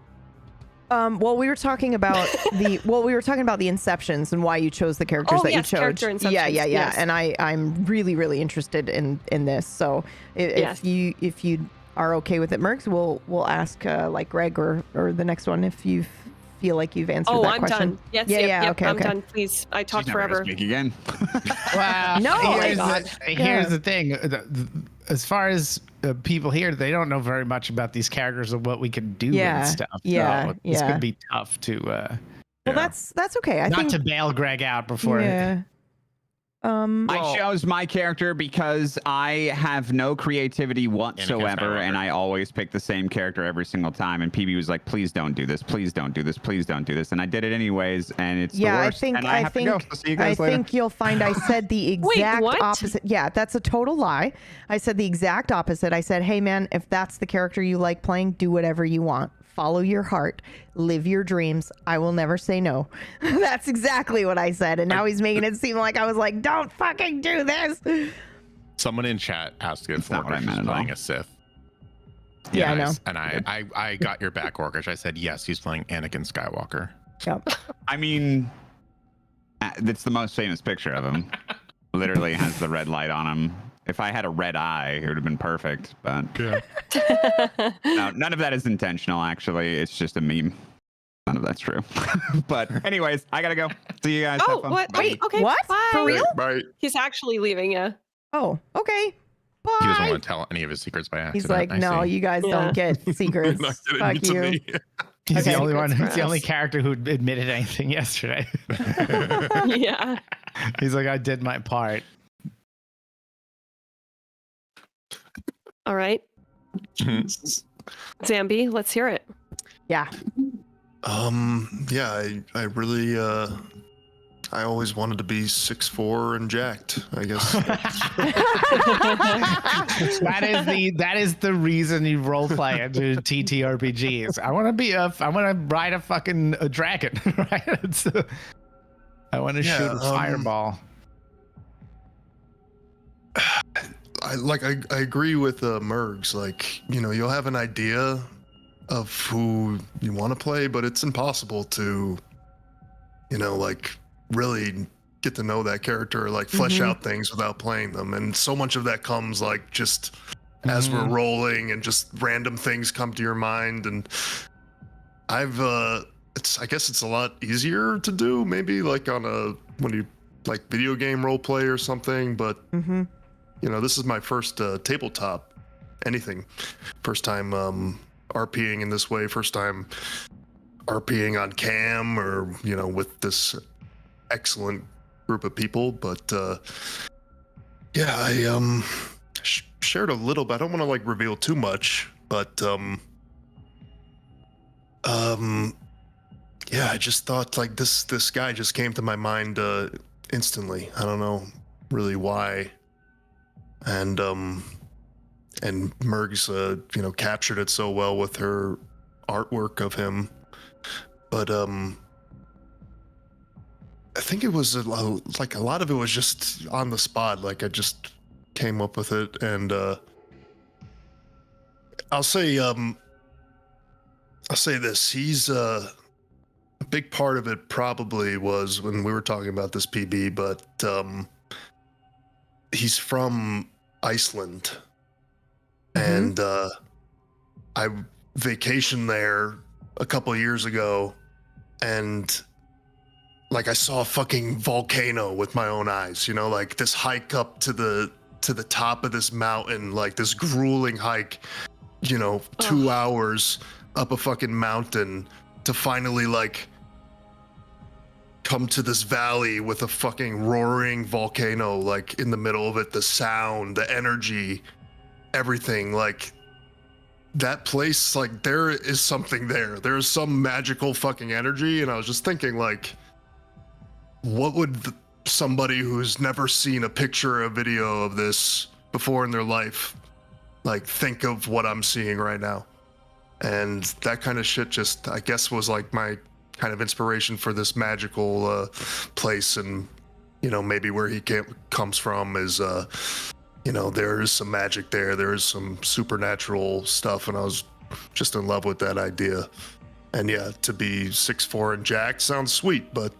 Well, we were talking about the inceptions and why you chose the characters Oh, that yes, you chose. character inceptions, Yeah. yes. And I'm really, really interested in this. So Yes. if you are okay with it, Mercs, we'll ask like Greg or the next one if you've feel like you've answered Oh, that I'm question. done. Yes, Yeah, yep, yeah, yep, okay, I'm okay. done. Please, I talked She's never gonna forever. speak again. Well, No, oh my God. here's the thing. As far as people here, they don't know very much about these characters and what we can do Yeah, and stuff. yeah, So this yeah. could be tough to Well, that's okay. I not think to bail Greg out before. yeah. I chose my character because I have no creativity whatsoever, Skywalker. and I always pick the same character every single time. And PB was like, "Please don't do this. Please don't do this. Please don't do this." And I did it anyways, and it's the worst. And I have to go. So see you guys later. think you'll find I said the exact what? opposite. Yeah, that's a total lie. I said the exact opposite. I said, "Hey man, if that's the character you like playing, do whatever you want. Follow your heart. Live your dreams. I will never say no." That's exactly what I said. And now he's making it seem like I was like, "Don't fucking do this." Someone in chat asked if not what I Orcish meant was at all. playing a Sith. Yeah, I know. And I got your back, Orcish. I said yes, he's playing Anakin Skywalker. Yep. I mean, that's the most famous picture of him. Literally has the red light on him. If I had a red eye, it would have been perfect. But Yeah. no, none of that is intentional. Actually, it's just a meme. None of that's true. But anyways, I gotta go. See you guys. Have Oh, fun. what? Bye. Wait, okay. What? Bye. For real? Right. He's actually leaving, yeah. Oh, okay. Bye. He doesn't want to tell any of his secrets by accident. He's like, I "No, see. you guys Yeah. don't get secrets. Not getting Fuck to you." me. He's Okay. the only one. Secrets He's the for only us. character who admitted anything yesterday. Yeah. He's like, I did my part. All right. Zambi, let's hear it. Yeah. Yeah, I really I always wanted to be 6'4" and jacked, I guess. That is the reason you role play and do TTRPGs. I want to ride a dragon, right? I want to Yeah, shoot a fireball. I agree with Mergs. Like, you know, you'll have an idea of who you want to play, but it's impossible to, you know, like really get to know that character, like flesh out things without playing them. And so much of that comes like just as we're rolling and just random things come to your mind. And I guess it's a lot easier to do maybe like when you like video game role play or something, but you know, this is my first tabletop anything. First time RPing in this way, first time RPing on cam or, you know, with this excellent group of people. But yeah, I shared a little bit. I don't want to like reveal too much, but yeah, I just thought like this guy just came to my mind instantly. I don't know really why. And Mergs, you know, captured it so well with her artwork of him. But I think it was like a lot of it was just on the spot. Like I just came up with it, and I'll say this: he's a big part of it. Probably was when we were talking about this PB, but he's from Iceland, and I vacationed there a couple years ago, and like I saw a fucking volcano with my own eyes, you know, like this hike up to the top of this mountain, like this grueling hike, you know, 2 hours up a fucking mountain to finally like come to this valley with a fucking roaring volcano like in the middle of it, the sound, the energy, everything. Like that place, like there is something there. There's some magical fucking energy. And I was just thinking like, what would somebody who's never seen a picture or a video of this before in their life like think of what I'm seeing right now? And that kind of shit just, I guess, was like my kind of inspiration for this magical place. And you know, maybe where he comes from is you know, there is some magic there, there is some supernatural stuff, and I was just in love with that idea. And yeah, to be 6'4" and jacked sounds sweet, but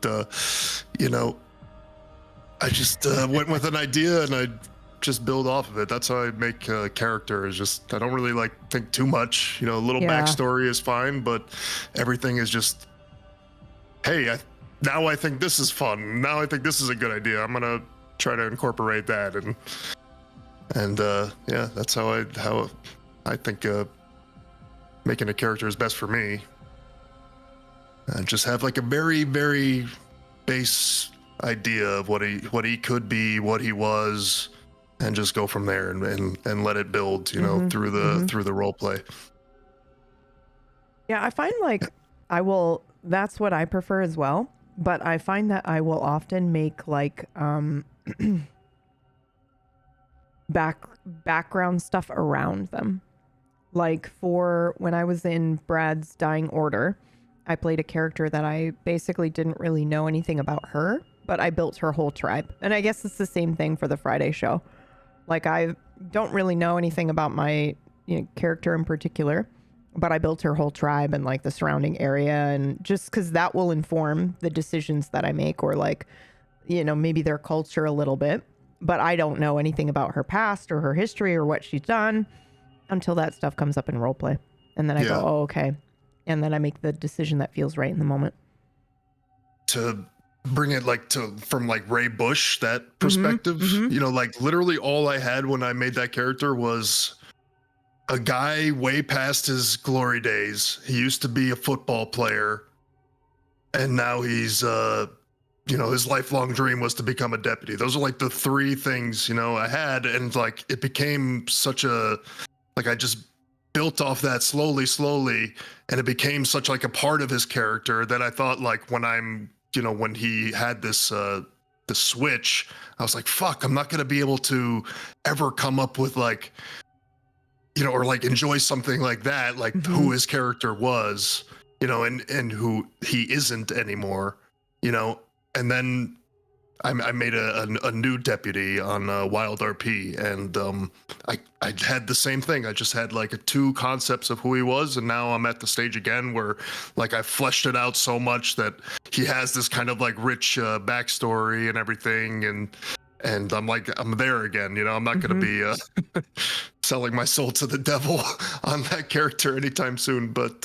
you know, I just went with an idea and I just build off of it. That's how I make a character, is just I don't really like think too much. You know, a little Yeah. backstory is fine, but everything is just hey, now I think this is fun. Now I think this is a good idea. I'm gonna try to incorporate that, and yeah, that's how I think making a character is best for me. Just have like a very, very base idea of what he could be, what he was, and just go from there and let it build, through the role play. Yeah, I find like that's what I prefer as well, but I find that I will often make like background stuff around them. Like for when I was in Brad's Dying Order, I played a character that I basically didn't really know anything about her, but I built her whole tribe. And I guess it's the same thing for the Friday show. Like I don't really know anything about my character in particular, but I built her whole tribe and like the surrounding area, and just because that will inform the decisions that I make, or like, maybe their culture a little bit. But I don't know anything about her past or her history or what she's done until that stuff comes up in roleplay. And then I go, oh, okay. And then I make the decision that feels right in the moment. To bring it from Ray Bush, that perspective, like literally all I had when I made that character was a guy way past his glory days. He used to be a football player, and now he's his lifelong dream was to become a deputy. Those are like the three things I had, and like it became such a I just built off that slowly, and it became such like a part of his character that I thought like when he had this the switch, I was like, fuck, I'm not gonna be able to ever come up with like or like enjoy something like that, like who his character was, and who he isn't anymore, and then I made a new deputy on Wild RP, and I had the same thing. I just had like two concepts of who he was, and now I'm at the stage again where like I fleshed it out so much that he has this kind of like rich backstory and everything, and I'm there again. I'm not going to be selling my soul to the devil on that character anytime soon. But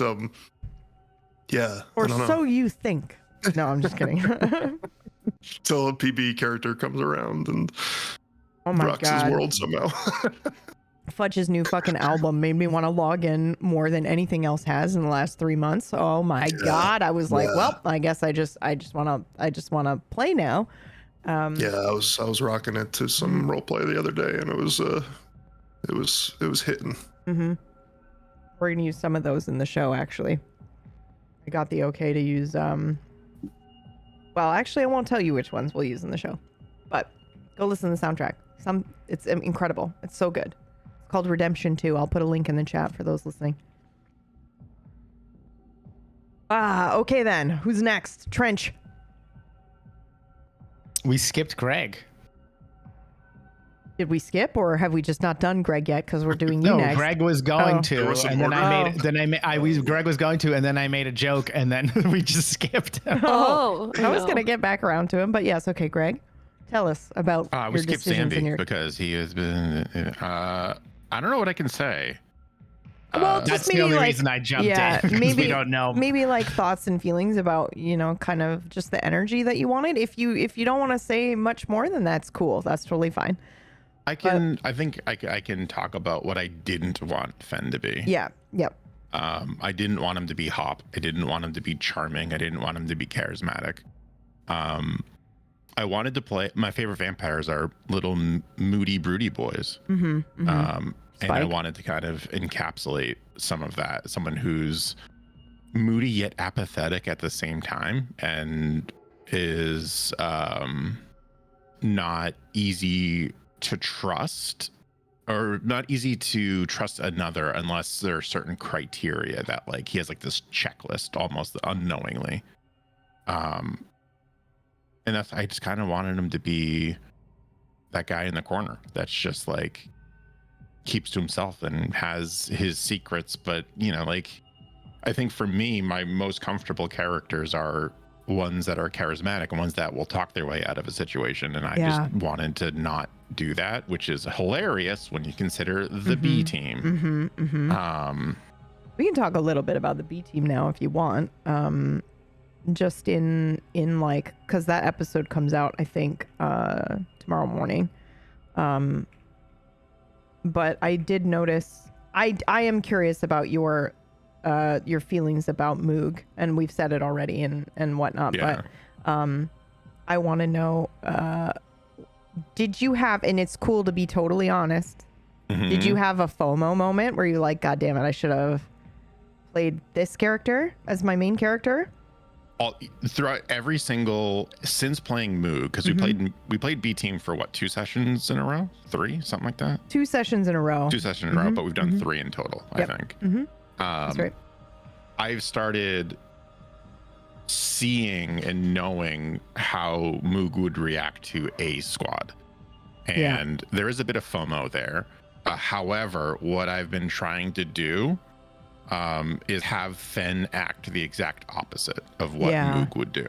yeah, or so you think. No, I'm just kidding. Till a PB character comes around and rocks his world somehow. Fudge's new fucking album made me want to log in more than anything else has in the last 3 months. Oh my God. I was like, well, I guess I just want to play now. I was rocking it to some roleplay the other day, and it was hitting. We're going to use some of those in the show, actually. I got the okay to use, well, actually, I won't tell you which ones we'll use in the show, but go listen to the soundtrack. It's incredible. It's so good. It's called Redemption 2. I'll put a link in the chat for those listening. Okay then. Who's next? Trench. We skipped Greg. Did we skip, or have we just not done Greg yet because we're doing you next? No, Greg was going to, and then Greg was going to, and then I made a joke, and then we just skipped. I was gonna get back around to him, but yes, okay, Greg, tell us about we your skipped decisions Sandy because he has been. I don't know what I can say. Well, that's the only reason I jumped in. Maybe we don't know. Maybe like thoughts and feelings about kind of just the energy that you wanted. If you don't want to say much more, then that's cool. That's totally fine. I think I can talk about what I didn't want Fen to be. Yeah. Yep. I didn't want him to be Hop. I didn't want him to be charming. I didn't want him to be charismatic. I wanted to play. My favorite vampires are little moody, broody boys. And I wanted to kind of encapsulate some of that. Someone who's moody yet apathetic at the same time, and is not easy to trust, or not easy to trust another unless there are certain criteria that like he has like this checklist almost unknowingly. And that's, I just kind of wanted him to be that guy in the corner that's just like keeps to himself and has his secrets, but like I think for me my most comfortable characters are ones that are charismatic and ones that will talk their way out of a situation, and I just wanted to not do that, which is hilarious when you consider the B team. We can talk a little bit about the B team now if you want. just in like, because that episode comes out, I think, tomorrow morning. But I did notice, I am curious about your feelings about Moog, and we've said it already and whatnot. Yeah. But I want to know, did you have, and it's cool to be totally honest, did you have a FOMO moment where you're like, God damn it, I should have played this character as my main character? Throughout every single, since playing Moog, because we played B Team for what, 2 sessions in a row, 3, something like that. 2 sessions in a row. 2 sessions in a row, but we've done 3 in total. Yep. I think. That's right. I've started seeing and knowing how Moog would react to a squad, and there is a bit of FOMO there. However, what I've been trying to do is have Fen act the exact opposite of what Moog would do.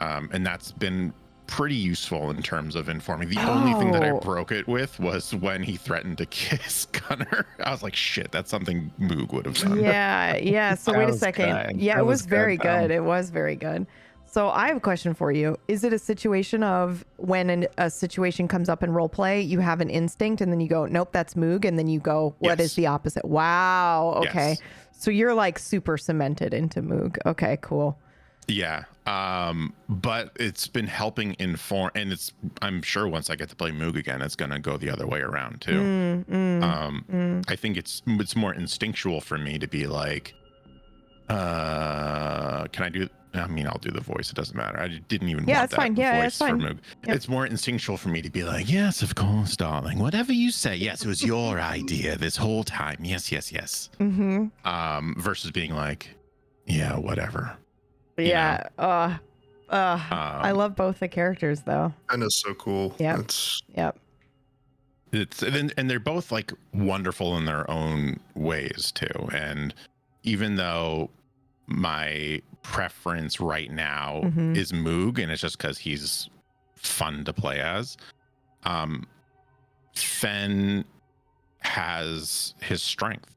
And that's been pretty useful in terms of informing. The only thing that I broke it with was when he threatened to kiss Gunner. I was like, shit, that's something Moog would have done. Yeah. So wait a second. Good. Yeah, That it was was very good. good. It was very good. So I have a question for you. Is it a situation of when a situation comes up in role play, you have an instinct and then you go, nope, that's Moog, and then you go, what is the opposite? Wow. Okay. Yes. So you're like super cemented into Moog. Okay, cool. Yeah. But it's been helping inform, and I'm sure once I get to play Moog again, it's going to go the other way around too. I think it's more instinctual for me to be like, can I do, I mean, I'll do the voice. It doesn't matter. I didn't even want that's that fine. Yeah, voice that's fine. for Moog. Yep. It's more instinctual for me to be like, yes, of course, darling. Whatever you say. Yes, it was your idea this whole time. Yes. Versus being like, yeah, whatever. Yeah. I love both the characters though. And it's so cool. Yeah. Yep. And they're both like wonderful in their own ways too. And even though my preference right now is Moog, and it's just because he's fun to play as, Fen has his strength.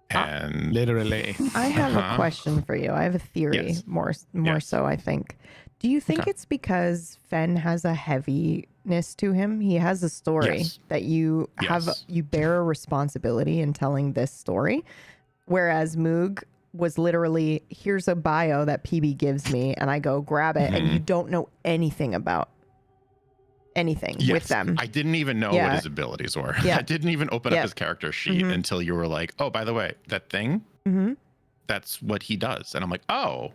And Literally. I have a question for you. I have a theory, more so, I think. Do you think it's because Fen has a heaviness to him? He has a story that you you bear a responsibility in telling this story, whereas Moog was literally, here's a bio that PB gives me, and I go grab it, and you don't know anything about anything with them. I didn't even know what his abilities were. I didn't even open up his character sheet until you were like, oh, by the way, that thing, that's what he does. And I'm like, oh,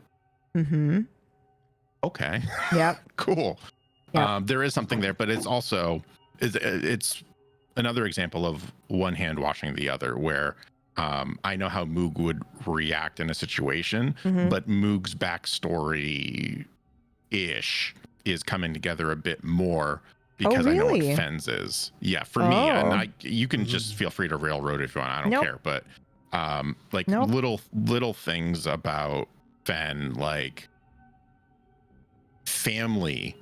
okay. Yep. Cool. Yep. There is something there, but it's also, it's another example of one hand washing the other, where I know how Moog would react in a situation, but Moog's backstory-ish is coming together a bit more because I know what Fen's is. Yeah, for me. And you can just feel free to railroad if you want. I don't care. But little things about Fen, like family.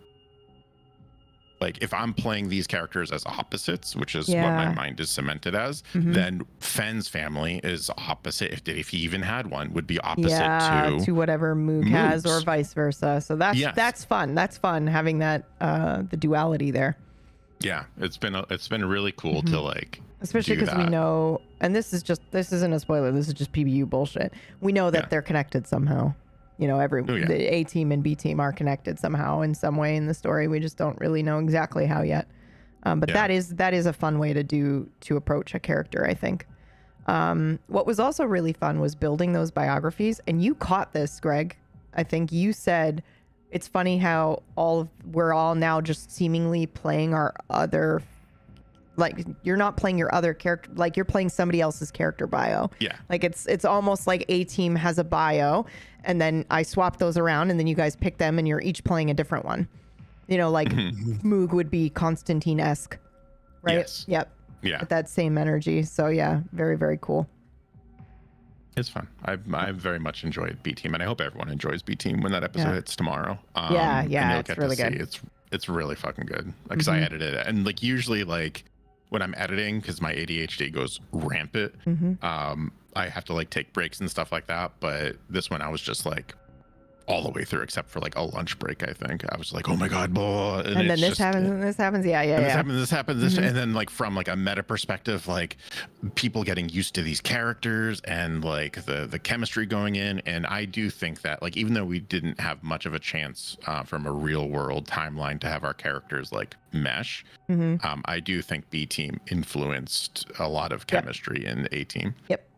Like if I'm playing these characters as opposites, which is what my mind is cemented as, then Fen's family is opposite. If he even had one, would be opposite to whatever Moog has, or vice versa. So that's fun. That's fun having that the duality there. Yeah, it's been really cool to like, especially because we know, and this isn't a spoiler. This is just PBU bullshit. We know that they're connected somehow. You know, the A team and B team are connected somehow in some way in the story. We just don't really know exactly how yet. But that is a fun way to approach a character, I think. What was also really fun was building those biographies. And you caught this, Greg. I think you said it's funny how we're all now just seemingly playing our other, like you're not playing your other character, like you're playing somebody else's character bio. Yeah. Like it's almost like A team has a bio, and then I swap those around, and then you guys pick them, and you're each playing a different one. You know, like Moog would be Constantine-esque, right? Yes. Yep. Yeah. With that same energy. So yeah, very, very cool. It's fun. I very much enjoyed B Team, and I hope everyone enjoys B Team when that episode hits tomorrow. It's really good. It's really fucking good because I edited it, and like usually like when I'm editing, because my ADHD goes rampant, I have to like take breaks and stuff like that. But this one I was just like, all the way through, except for like a lunch break. I think I was like, oh my god, blah, and then this happens and this happens. Yeah. This happens, and then like from like a meta perspective, like people getting used to these characters and like the chemistry going in. And I do think that like even though we didn't have much of a chance from a real world timeline to have our characters like mesh, I do think B team influenced a lot of chemistry in A team. Yep.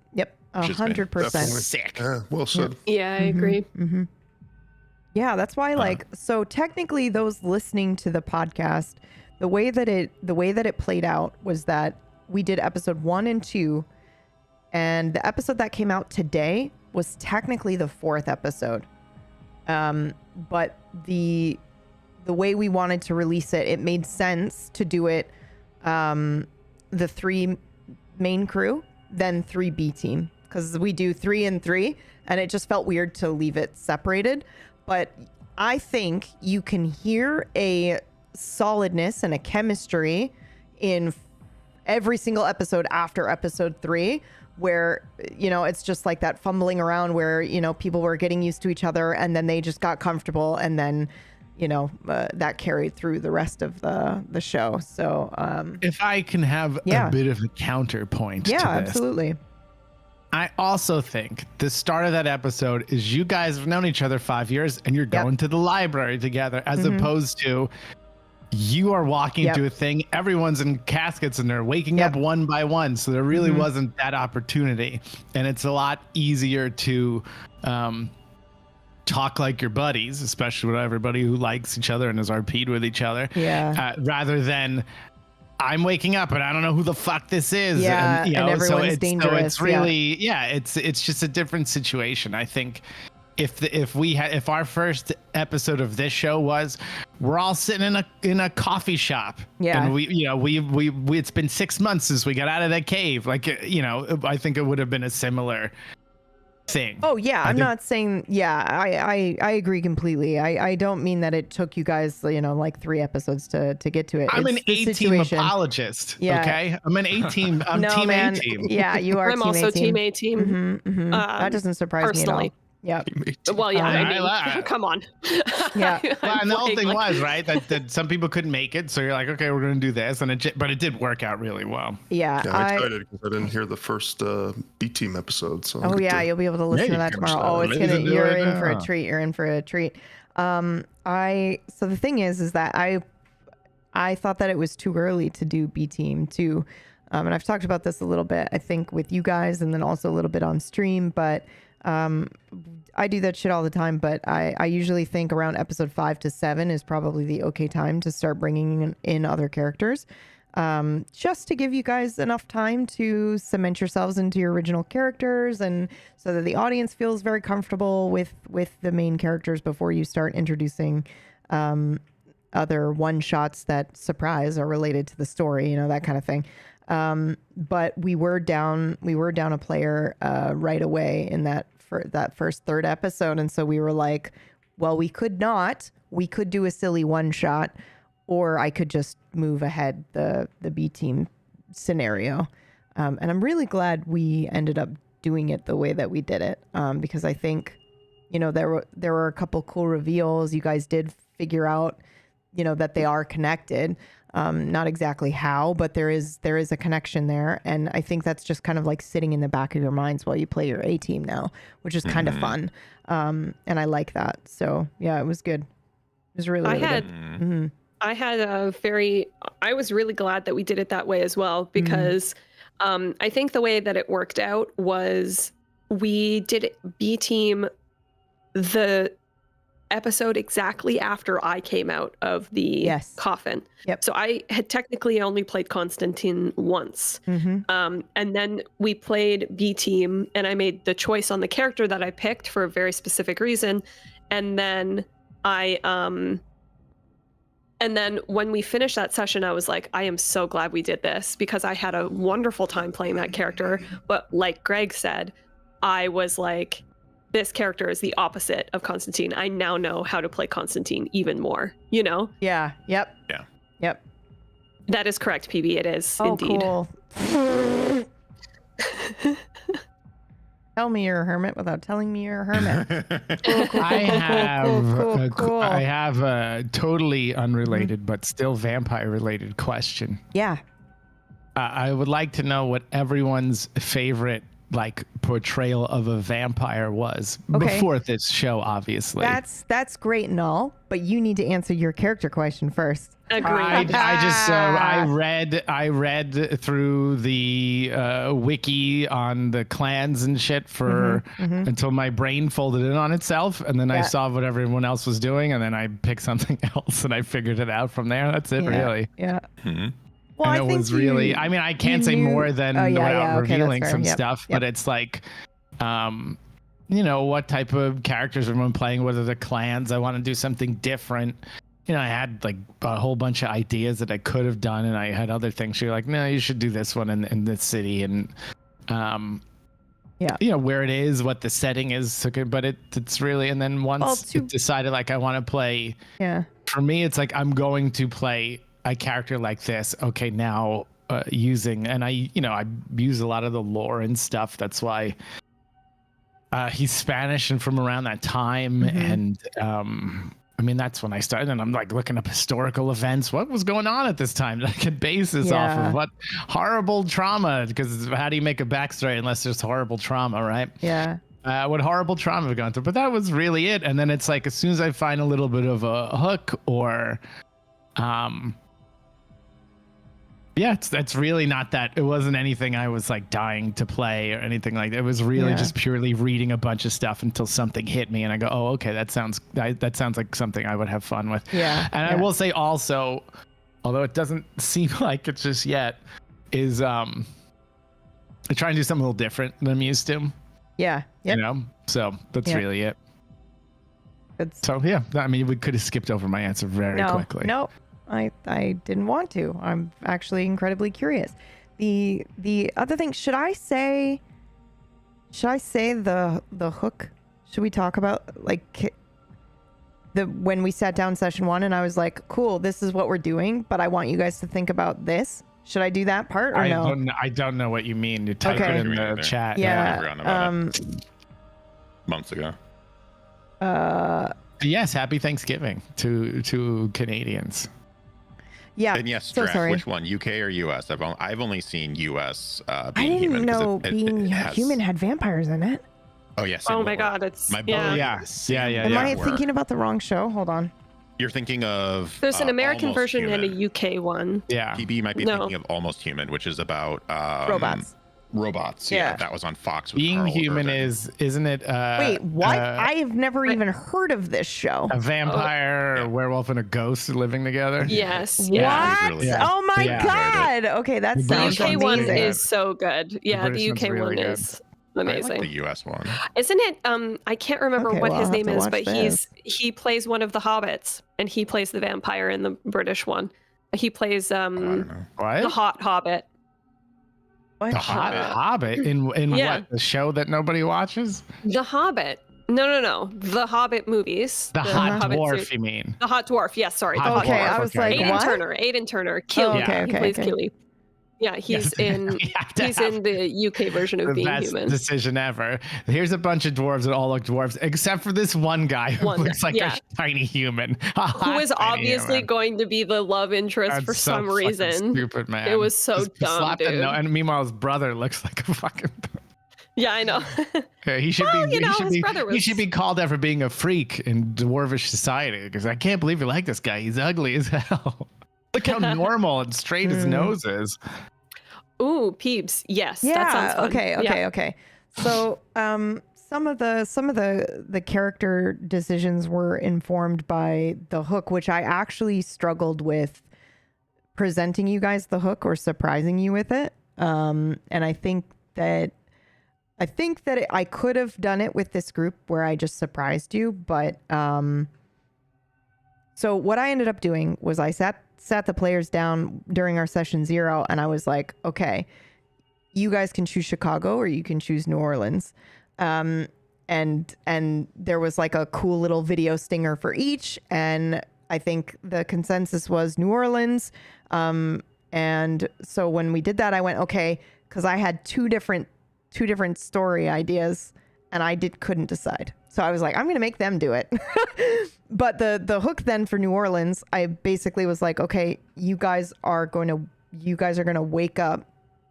100%. Sick. Yeah, well said. Yeah, I agree. Yeah, that's why like so technically those listening to the podcast, the way that it played out was that we did episode 1 and 2, and the episode that came out today was technically the 4th episode. But the way we wanted to release it, it made sense to do it the 3 main crew, then 3 B team, because we do 3 and 3, and it just felt weird to leave it separated. But I think you can hear a solidness and a chemistry in every single episode after episode 3, where, you know, it's just like that fumbling around where, you know, people were getting used to each other and then they just got comfortable, and then, you know, that carried through the rest of the show. So if I can have a bit of a counterpoint to this. Absolutely. I also think the start of that episode is you guys have known each other 5 years and you're going to the library together, as opposed to you are walking to a thing, everyone's in caskets and they're waking up one by one. So there really wasn't that opportunity. And it's a lot easier to talk like your buddies, especially with everybody who likes each other and is RP'd with each other. Rather than I'm waking up and I don't know who the fuck this is. Yeah, and, you know, and everyone's dangerous. So it's really, it's just a different situation. I think if our first episode of this show was we're all sitting in a coffee shop, and we it's been 6 months since we got out of that cave, like, you know, I think it would have been a similar thing. Oh yeah, I'm not saying I agree completely. I don't mean that it took you guys, you know, like 3 episodes to get to it. I'm an A-team apologist. Okay, I'm an A-team. I'm no, team man. A-team. Yeah, you are. I'm also team A-team. That doesn't surprise personally. me at all. Yeah. Well, yeah. I mean, come on. Yeah. Well, and the whole thing was right that some people couldn't make it, so you're like, okay, we're going to do this, but it did work out really well. Yeah. I'm excited because I didn't hear the first B team episode. So you'll be able to listen to that tomorrow. Oh, it's gonna. You're in for a treat. You're in for a treat. So the thing is that I thought that it was too early to do B team too, and I've talked about this a little bit, I think, with you guys, and then also a little bit on stream, but. I do that shit all the time, but I usually think around episode 5 to 7 is probably the okay time to start bringing in other characters, just to give you guys enough time to cement yourselves into your original characters, and so that the audience feels very comfortable with the main characters before you start introducing other one shots that surprise are related to the story, you know, that kind of thing. But we were down a player right away in that first 3rd episode, and so we were like, well, we could do a silly one shot, or I could just move ahead the B team scenario, and I'm really glad we ended up doing it the way that we did it, because I think, you know, there were a couple cool reveals. You guys did figure out, you know, that they are connected. Not exactly how, but there is a connection there, and I think that's just kind of like sitting in the back of your minds while you play your A team now, which is kind of fun, and I like that. So yeah, it was good. It was really good. I was really glad that we did it that way as well, because I think the way that it worked out was we did B team the episode exactly after I came out of the coffin. Yep. So I had technically only played Constantine once. And then we played B team, and I made the choice on the character that I picked for a very specific reason. And then and then when we finished that session, I was like, I am so glad we did this, because I had a wonderful time playing that character. But like Greg said, I was like, this character is the opposite of Constantine. I now know how to play Constantine even more, you know? Yeah. Yep. Yeah. Yep. That is correct, PB. It is indeed. Cool. Tell me you're a hermit without telling me you're a hermit. I have a totally unrelated but still vampire related question. Yeah. I would like to know what everyone's favorite like portrayal of a vampire was before this show, obviously. That's great and all, but you need to answer your character question first. Agreed. I read through the wiki on the clans and shit for until my brain folded in on itself, and then I saw what everyone else was doing, and then I picked something else and I figured it out from there. That's it, really. Yeah. Mm-hmm. Well, and it was really, I mean, I can't say more than without revealing some stuff, but it's like, you know, what type of characters everyone playing, whether the clans, I want to do something different. You know, I had like a whole bunch of ideas that I could have done, and I had other things. You're like, no, you should do this one in this city, and you know, where it is, what the setting is. But it's really, and then once it decided like I want to play, for me, it's like I'm going to play a character like this. Okay, now using, and I use a lot of the lore and stuff. That's why he's Spanish and from around that time, and I mean, that's when I started, and I'm like looking up historical events. What was going on at this time that I could base this off of? What horrible trauma? Because how do you make a backstory unless there's horrible trauma, right? Yeah. What horrible trauma we've gone through. But that was really it. And then it's like, as soon as I find a little bit of a hook or, that's really not that. It wasn't anything I was like dying to play or anything like that. It was really just purely reading a bunch of stuff until something hit me and I go, oh, okay, that sounds like something I would have fun with. Yeah. And I will say also, although it doesn't seem like it just yet, is I try and do something a little different than I'm used to. Yeah. Yep. You know, so that's really it. So yeah, I mean, we could have skipped over my answer very quickly. No. I didn't want to. I'm actually incredibly curious. The other thing, should I say the hook? Should we talk about like when we sat down session 1 and I was like, cool, this is what we're doing, but I want you guys to think about this. Should I do that part or no? I don't know what you mean. You type it in the chat. Yeah. Months ago. Yes, happy Thanksgiving to Canadians. Yeah. And yes, Draft, which one, UK or US? I've only seen US being human. I didn't know being human had vampires in it. Oh yes. Oh my God, it's my yeah. Am I thinking about the wrong show? Hold on. You're thinking of there's an American Almost version Human. and a UK one. Yeah. PB might be thinking of Almost Human, which is about robots. Yeah, that was on Fox. With Being Carl Human Urban. isn't it? Wait, what? I have never even heard of this show. A vampire, a werewolf, and a ghost living together. Yes. What? Yeah. Really Oh my God. Okay, that sounds the UK amazing. one is so good. Yeah, the UK really one is amazing. I like the US one. Isn't it? I can't remember what his name is, but this. he plays one of the hobbits, and he plays the vampire in the British one. He plays I don't know. What? the hot hobbit. What? The Hobbit in what, the show that nobody watches? The Hobbit. No. The Hobbit movies. The Hot Hobbit Dwarf, series. you mean? The Hot Dwarf. Yes, sorry. Hot the Hot Dwarf. Dwarf. I was like, Aidan what? Turner. Killy. Okay, He plays okay. Killy. Yeah, he's in the UK version of Being The best Human. decision ever. Here's a bunch of dwarves that all look dwarves, except for this one guy who looks like a tiny human. Who is obviously going to be the love interest for some reason. Stupid, man. It was so dumb, dude. And meanwile, his brother looks like a fucking... Yeah, I know. Okay, he should his he should be called out for being a freak in dwarvish society, because I can't believe you like this guy. He's ugly as hell. Look how normal and straight his nose is. Ooh, peeps. Yes. Yeah. That sounds fun. Okay. So, some of the character decisions were informed by the hook, which I actually struggled with presenting you guys the hook or surprising you with it. And I think that I could have done it with this group where I just surprised you, but so what I ended up doing was I sat the players down during our session 0 and I was like, okay, you guys can choose Chicago or you can choose New Orleans. And there was like a cool little video stinger for each. And I think the consensus was New Orleans. And so when we did that, I went, okay, because I had two different two different story ideas, and I couldn't decide. So I was like, I'm going to make them do it. But the hook then for New Orleans, I basically was like, okay, you guys are going to wake up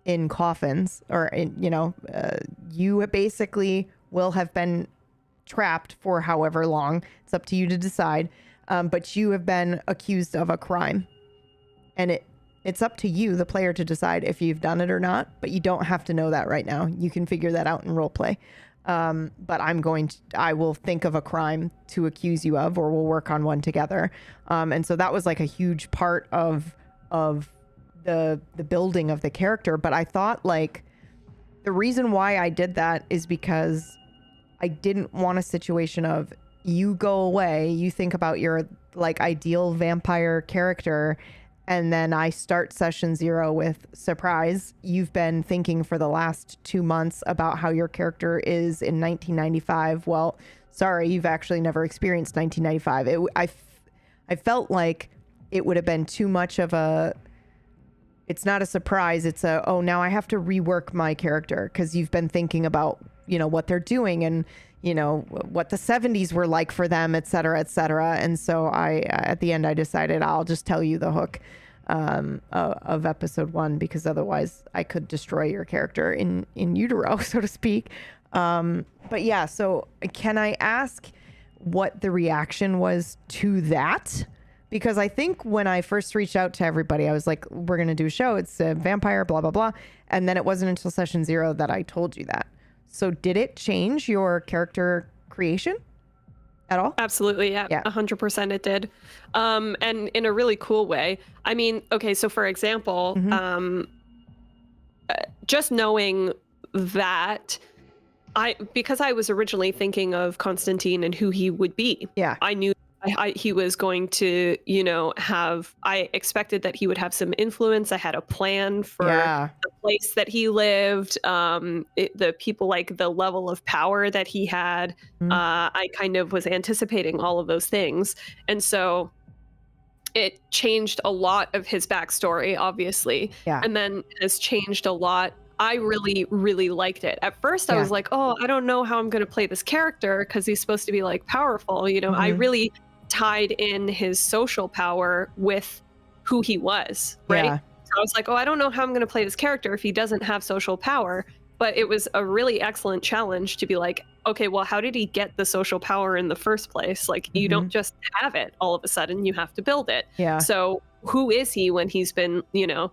in coffins, or you basically will have been trapped for however long. It's up to you to decide. But you have been accused of a crime, and it's up to you, the player, to decide if you've done it or not, but you don't have to know that right now. You can figure that out in roleplay. But I will think of a crime to accuse you of, or we'll work on one together. And so that was like a huge part of the building of the character. But I thought, like, the reason why I did that is because I didn't want a situation of you go away, you think about your like ideal vampire character, and then I start session 0 with surprise. You've been thinking for the last 2 months about how your character is in 1995. Well, sorry, you've actually never experienced 1995. I felt like it would have been too much of it's not a surprise. It's now I have to rework my character because you've been thinking about, what they're doing and, what the 70s were like for them, et cetera, et cetera. And so at the end, I decided I'll just tell you the hook of episode 1, because otherwise I could destroy your character in utero, so to speak. But yeah, so can I ask what the reaction was to that? Because I think when I first reached out to everybody, I was like, we're going to do a show. It's a vampire, blah, blah, blah. And then it wasn't until session 0 that I told you that. So did it change your character creation at all? Absolutely. Yeah. 100% it did. And in a really cool way. I mean, okay, so for example, just knowing that because I was originally thinking of Constantine and who he would be. Yeah. I knew he was going to, I expected that he would have some influence. I had a plan for the place that he lived, the people, like the level of power that he had. I kind of was anticipating all of those things. And so it changed a lot of his backstory, obviously. Yeah. And then has changed a lot. I really, really liked it. At first, I was like, oh, I don't know how I'm going to play this character because he's supposed to be like powerful. I really tied in his social power with who he was, right? Yeah. So I was like, oh, I don't know how I'm going to play this character if he doesn't have social power. But it was a really excellent challenge to be like, okay, well, how did he get the social power in the first place? Like, you don't just have it all of a sudden, you have to build it. Yeah. So who is he when he's been, when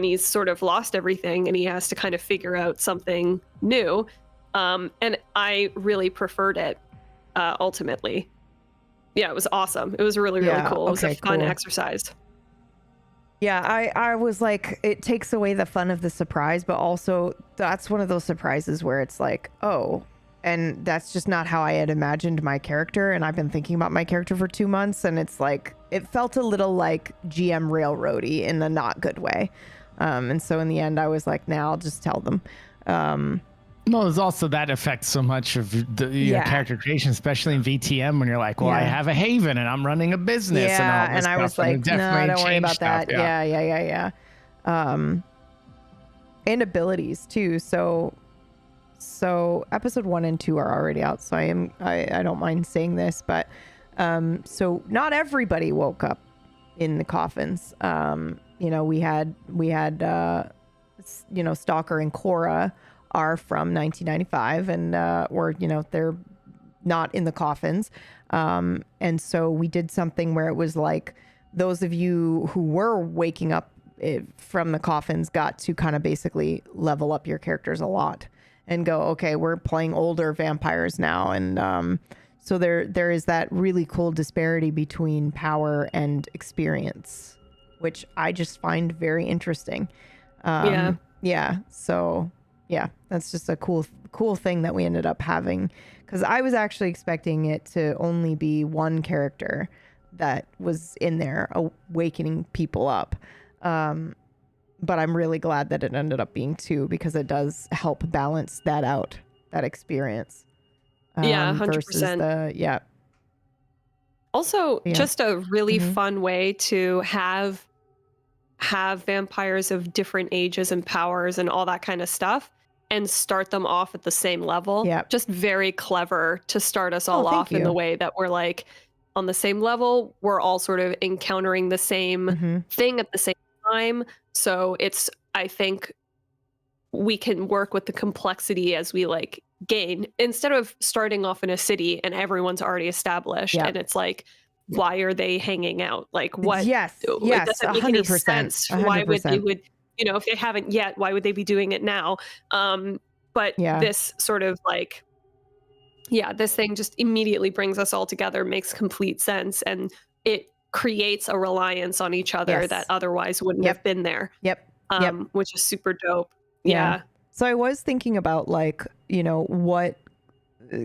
he's sort of lost everything and he has to kind of figure out something new. And I really preferred it. Ultimately, it was awesome. It was really, really cool. It was a fun exercise. Yeah, I was like, it takes away the fun of the surprise, but also that's one of those surprises where it's like, oh, and that's just not how I had imagined my character. And I've been thinking about my character for 2 months, and it's like, it felt a little like GM railroady in a not good way. And so in the end, I was like, nah, I'll just tell them. Well, there's also that affects so much of your character creation, especially in VTM when you're like, well, I have a haven and I'm running a business and all this stuff. I was like, no, don't worry about that. Yeah. And abilities too. So episode 1 and 2 are already out. So I don't mind saying this, but so not everybody woke up in the coffins. We had Stalker and Cora are from 1995 and they're not in the coffins. And so we did something where it was like those of you who were waking up from the coffins got to kind of basically level up your characters a lot and go, okay, we're playing older vampires now. And so there is that really cool disparity between power and experience, which I just find very interesting. So that's just a cool thing that we ended up having, because I was actually expecting it to only be one character that was in there awakening people up. But I'm really glad that it ended up being 2, because it does help balance that out, that experience. 100%. Also, just a really fun way to have have vampires of different ages and powers and all that kind of stuff and start them off at the same level. Yeah. Just very clever to start us all off in the way that we're like on the same level. We're all sort of encountering the same thing at the same time. So I think we can work with the complexity as we like gain, instead of starting off in a city and everyone's already established and it's like, why are they hanging out? Like what? Yes, it doesn't make any 100%, sense. 100%. Why would they if they haven't yet, why would they be doing it now? But this sort of like, this thing just immediately brings us all together, makes complete sense, and it creates a reliance on each other that otherwise wouldn't have been there. Which is super dope. Yeah. So I was thinking about like, what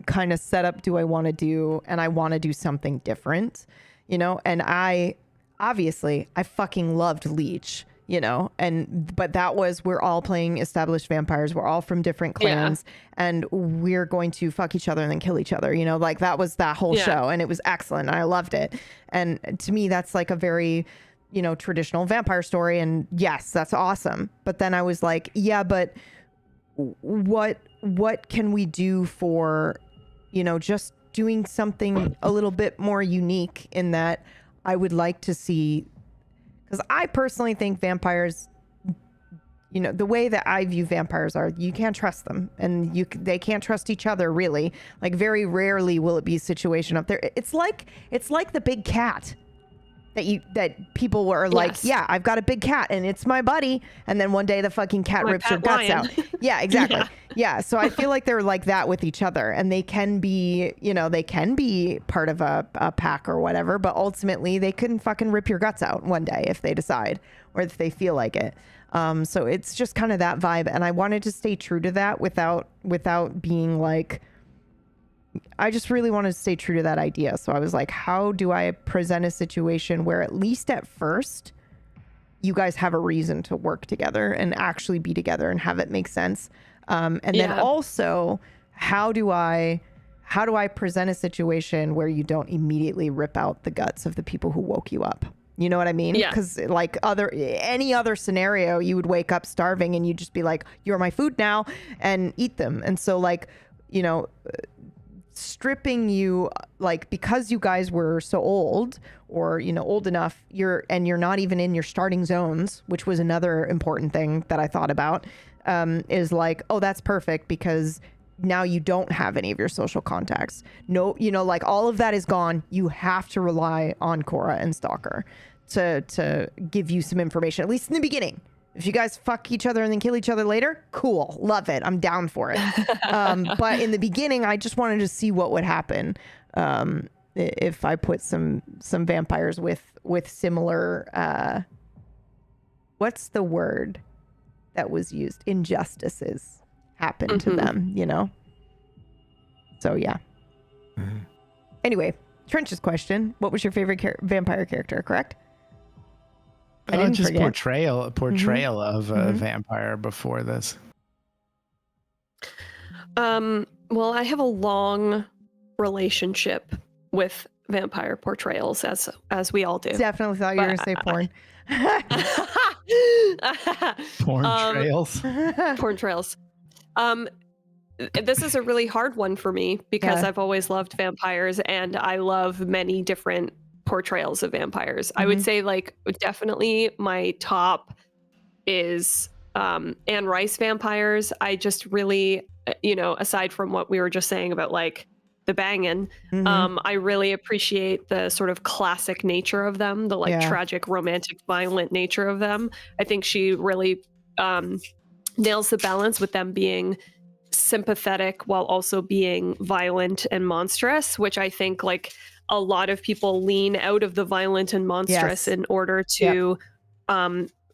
kind of setup do I want to do? And I want to do something different, and I fucking loved Leech, but that was, we're all playing established vampires. We're all from different clans and we're going to fuck each other and then kill each other, like that was that whole show, and it was excellent. I loved it. And to me, that's like a very, traditional vampire story. And yes, that's awesome. But then I was like, but what can we do for, just doing something a little bit more unique, in that I would like to see, because I personally think vampires, the way that I view vampires are, you can't trust them, and they can't trust each other, really. Like very rarely will it be a situation up there. It's like the big cat that people were like, I've got a big cat and it's my buddy, and then one day the fucking cat rips your guts out. Yeah, exactly. So I feel like they're like that with each other, and they can be, they can be part of a pack or whatever, but ultimately they can fucking rip your guts out one day if they decide, or if they feel like it. So it's just kind of that vibe, and I wanted to stay true to that without being like, I just really wanted to stay true to that idea. So I was like, how do I present a situation where at least at first you guys have a reason to work together and actually be together and have it make sense? And then also, how do I present a situation where you don't immediately rip out the guts of the people who woke you up? You know what I mean? Yeah. Because like any other scenario, you would wake up starving and you'd just be like, you're my food now, and eat them. And so like, stripping you, like, because you guys were so old, or old enough, you're not even in your starting zones, which was another important thing that I thought about, is like, oh, that's perfect, because now you don't have any of your social contacts. No, like all of that is gone. You have to rely on Cora and Stalker to give you some information, at least in the beginning. If you guys fuck each other and then kill each other later, cool. Love it. I'm down for it. But in the beginning, I just wanted to see what would happen if I put some vampires with similar, what's the word that was used? Injustices happen to them, So, yeah. Anyway, Trench's question. What was your favorite vampire character, correct? I didn't just forget. portrayal of a vampire before this. Well, I have a long relationship with vampire portrayals, as we all do. Definitely thought you were going to say porn. Porn trails. Porn trails. This is a really hard one for me, because I've always loved vampires, and I love many different portrayals of vampires. I would say like definitely my top is Anne Rice vampires. I just really, aside from what we were just saying about like the banging, I really appreciate the sort of classic nature of them, the like tragic, romantic, violent nature of them. I think she really nails the balance with them being sympathetic while also being violent and monstrous, which I think like a lot of people lean out of the violent and monstrous in order to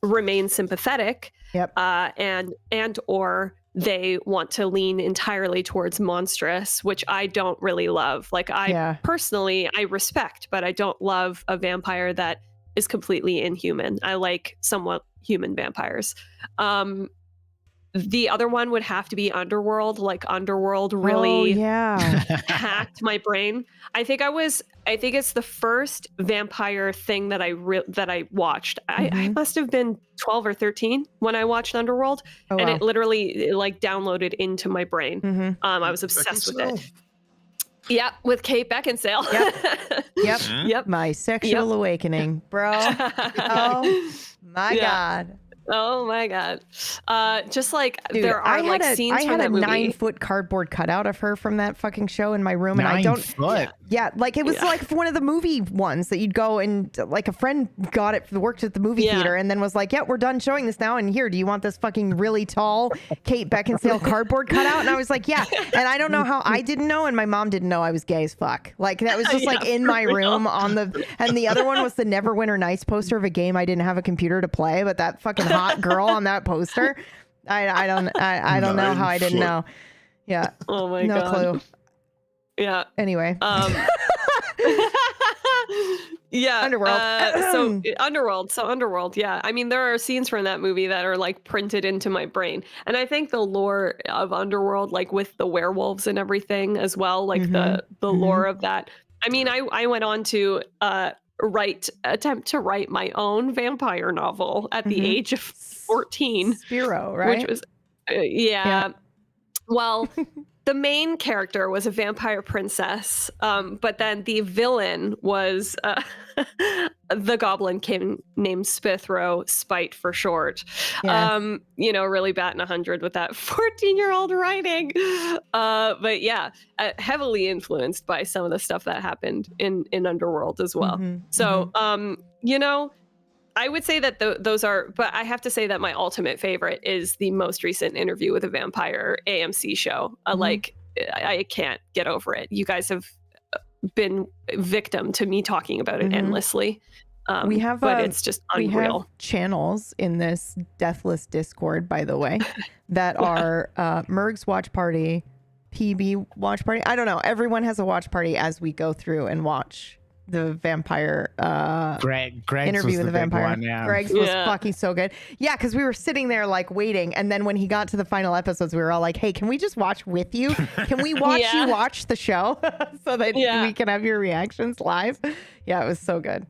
remain sympathetic, and or they want to lean entirely towards monstrous, which I don't really love. Like personally, I respect, but I don't love a vampire that is completely inhuman. I like somewhat human vampires. the other one would have to be Underworld. Like Underworld really hacked my brain. I think it's the first vampire thing that I watched. I must have been 12 or 13 when I watched Underworld, and it literally like downloaded into my brain. I was obsessed with it. Yep, with Kate Beckinsale. Yep. My sexual awakening, bro. Oh my God. Oh my God. Just like dude, there are like scenes from that movie. I had a 9-foot cardboard cutout of her from that fucking show in my room. And 9 foot? Yeah, like it was like one of the movie ones that you'd go and like a friend got it, worked at the movie theater and then was like, yeah, we're done showing this now. And here, do you want this fucking really tall Kate Beckinsale cardboard cutout? And I was like, yeah. And I don't know how I didn't know. And my mom didn't know I was gay as fuck. Like that was just like in my room and the other one was the Neverwinter Nights poster of a game I didn't have a computer to play, but that fucking hot girl on that poster. I don't know how I didn't know. Yeah. Oh my God. No clue. Yeah. Anyway. Yeah. Underworld. So Underworld. Yeah. I mean, there are scenes from that movie that are like printed into my brain. And I think the lore of Underworld, like with the werewolves and everything as well, like the lore of that. I mean, I went on to attempt to write my own vampire novel at the age of 14. Spiro, right? Which was, yeah. Well, the main character was a vampire princess, but then the villain was the Goblin King named Spithro, Spite for short. Yeah. Really batting 100 with that 14-year-old writing. But yeah, heavily influenced by some of the stuff that happened in Underworld as well. So, I would say that those are, but I have to say that my ultimate favorite is the most recent Interview with a Vampire AMC show. Like, I can't get over it. You guys have been victim to me talking about it endlessly. But it's just unreal. We have channels in this Deathless Discord, by the way, that are Merg's Watch Party, PB Watch Party. I don't know. Everyone has a watch party as we go through and watch the vampire Greg's Interview with the Vampire one, yeah. Greg's was fucking so good. Yeah, because we were sitting there like waiting, and then when he got to the final episodes, we were all like, hey, can we just watch with you? Can we watch you watch the show so that we can have your reactions live? Yeah, it was so good.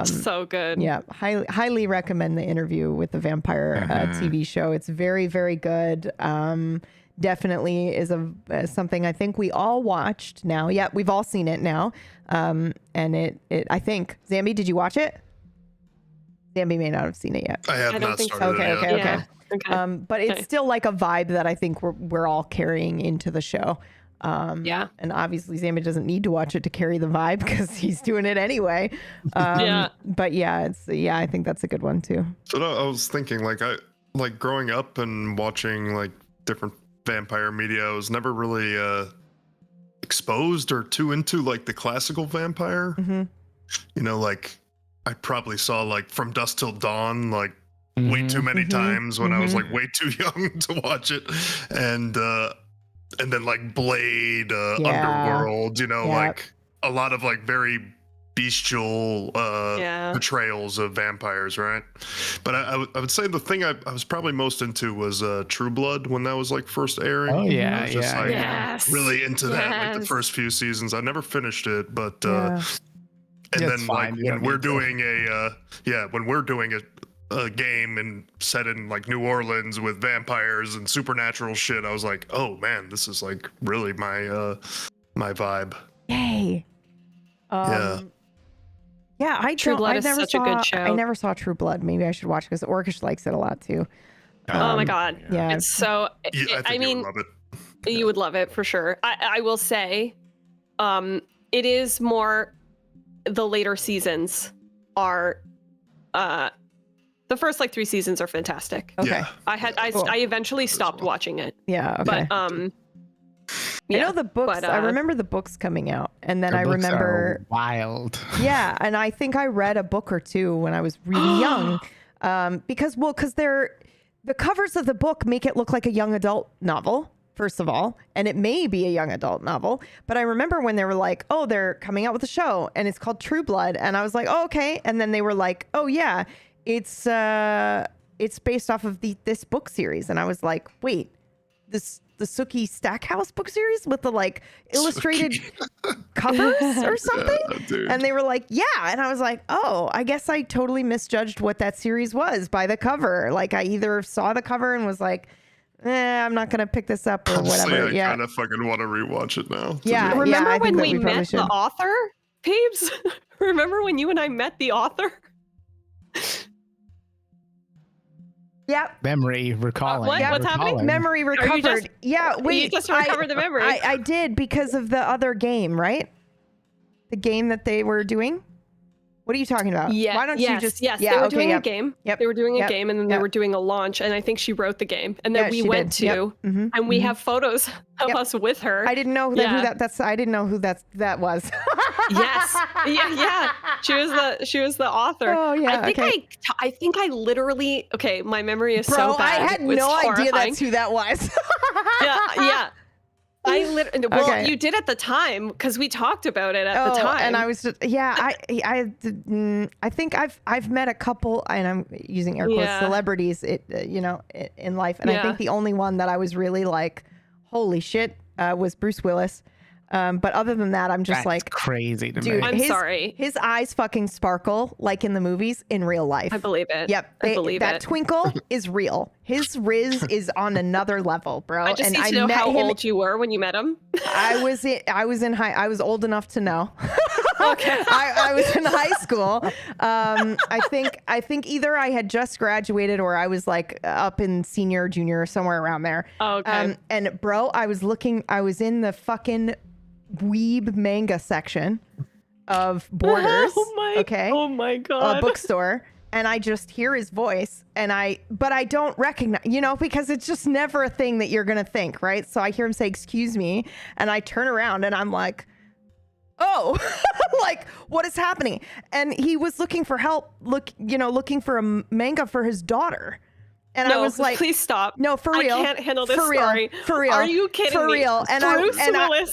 So good. Yeah, highly recommend the Interview with the Vampire TV show. It's very, very good. Definitely is something I think we all watched now. Yeah, we've all seen it now. And it I think, Zambi, did you watch it? Zambi may not have seen it yet. I have not started it yet. Okay. But it's still like a vibe that I think we're all carrying into the show. And obviously Zambi doesn't need to watch it to carry the vibe because he's doing it anyway. But I think that's a good one too. So I was thinking like growing up and watching like different vampire media, I was never really exposed or too into like the classical vampire. Like I probably saw like From Dusk Till Dawn like way too many times when I was like way too young to watch it, and then like Blade, Underworld, like a lot of like very bestial portrayals of vampires, right? But I would say the thing I was probably most into was True Blood when that was like first airing. Oh I was just really into that, like the first few seasons. I never finished it, but and then like when we're doing a game and set in like New Orleans with vampires and supernatural shit, I was like, oh man, this is like really my vibe. Yay. True Blood is such a good show. I never saw True Blood. Maybe I should watch it because Orcish likes it a lot too. Oh my God. Yeah. It's so, I mean, you would love it. You would love it for sure. I will say, it is more, the later seasons are, the first like 3 seasons are fantastic. Okay. I eventually stopped watching it. Yeah. Okay. But, I know the books. I remember the books coming out, and then I remember wild. Yeah, and I think I read a book or two when I was really young, because the covers of the book make it look like a young adult novel. First of all, and it may be a young adult novel, but I remember when they were like, "Oh, they're coming out with a show, and it's called True Blood," and I was like, "Oh, okay," and then they were like, "Oh yeah, it's it's based off of this book series. And I was like, wait, the Sookie Stackhouse book series with the like illustrated covers or something? Yeah, and they were like, yeah. And I was like, oh, I guess I totally misjudged what that series was by the cover. Like I either saw the cover and was like, I'm not going to pick this up or whatever. I kind of fucking want to rewatch it now. Yeah. Remember when we met the author, Peeps? Remember when you and I met the author? Yep. Memory recalling. What's happening? Memory recovered. You just recovered the memory. I did because of the other game, right? The game that they were doing. What are you talking about? Yeah. Why don't you just? Yes. They were doing a game. Yep. They were doing a game, and then they were doing a launch. And I think she wrote the game, and then we went to, and we have photos of us with her. I didn't know who I didn't know who that was. Yes. Yeah. She was the author. Oh yeah. I think I literally. Okay, my memory is so bad. I had no idea that's who that was. Yeah. You did at the time because we talked about it at the time. And I was just, I think I've met a couple, and I'm using air quotes, celebrities, in life, and I think the only one that I was really like, holy shit, was Bruce Willis. But other than that, I'm just That's crazy to dude, me. I'm sorry. His eyes fucking sparkle like in the movies in real life. I believe it. Yep. I believe that it. twinkle is real. His riz is on another level, bro. I just need to know how old you were when you met him. I was old enough to know. Okay. I was in high school. I think either I had just graduated or I was like up in senior, junior, somewhere around there. Oh, okay. And bro, I was in the fucking weeb manga section of Borders. Oh my god. A bookstore. And I just hear his voice, but I don't recognize, because it's just never a thing that you're going to think, right? So I hear him say, excuse me. And I turn around and I'm like, oh, like, what is happening? And he was looking for help, looking for a manga for his daughter. And I was like, please stop. No, for real. I can't handle this for real, story. For real. Are you kidding for me? real. And Willis.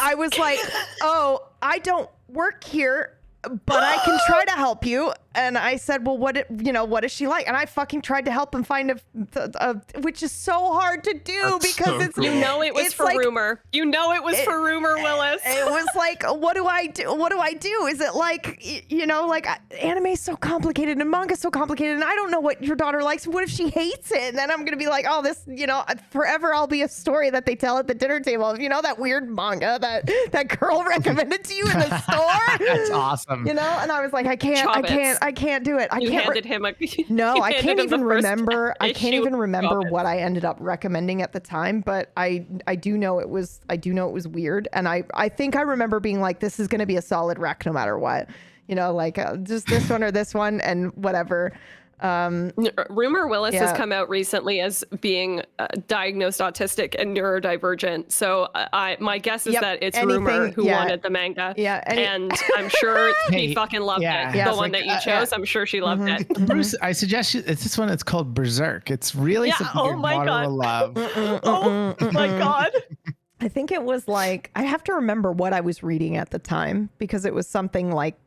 I was like, oh, I don't work here, but I can try to help you. And I said, well, what is she like? And I fucking tried to help him find which is so hard to do because it's, you know, it was for rumor. You know, it was for rumor, Willis. It was like, what do I do? What do I do? Is it like, anime is so complicated and manga is so complicated and I don't know what your daughter likes. What if she hates it? And then I'm going to be like, oh, this, forever I'll be a story that they tell at the dinner table. That weird manga that girl recommended to you in the store. That's awesome. And I was like, I can't do it. I handed him a. No, I can't even remember. I can't even remember Chop It. what I ended up recommending at the time, but I do know it was weird, and I think I remember being like, this is going to be a solid rec no matter what, just this one or this one and whatever. Rumor Willis has come out recently as being diagnosed autistic and neurodivergent. So my guess is that it's Rumor who wanted the manga. Yeah, and I'm sure he fucking loved it. The one that you chose, I'm sure she loved it. Bruce, I suggest it's this one. It's called Berserk. It's really something your daughter will love. Oh my god. I think it was like, I have to remember what I was reading at the time because it was something like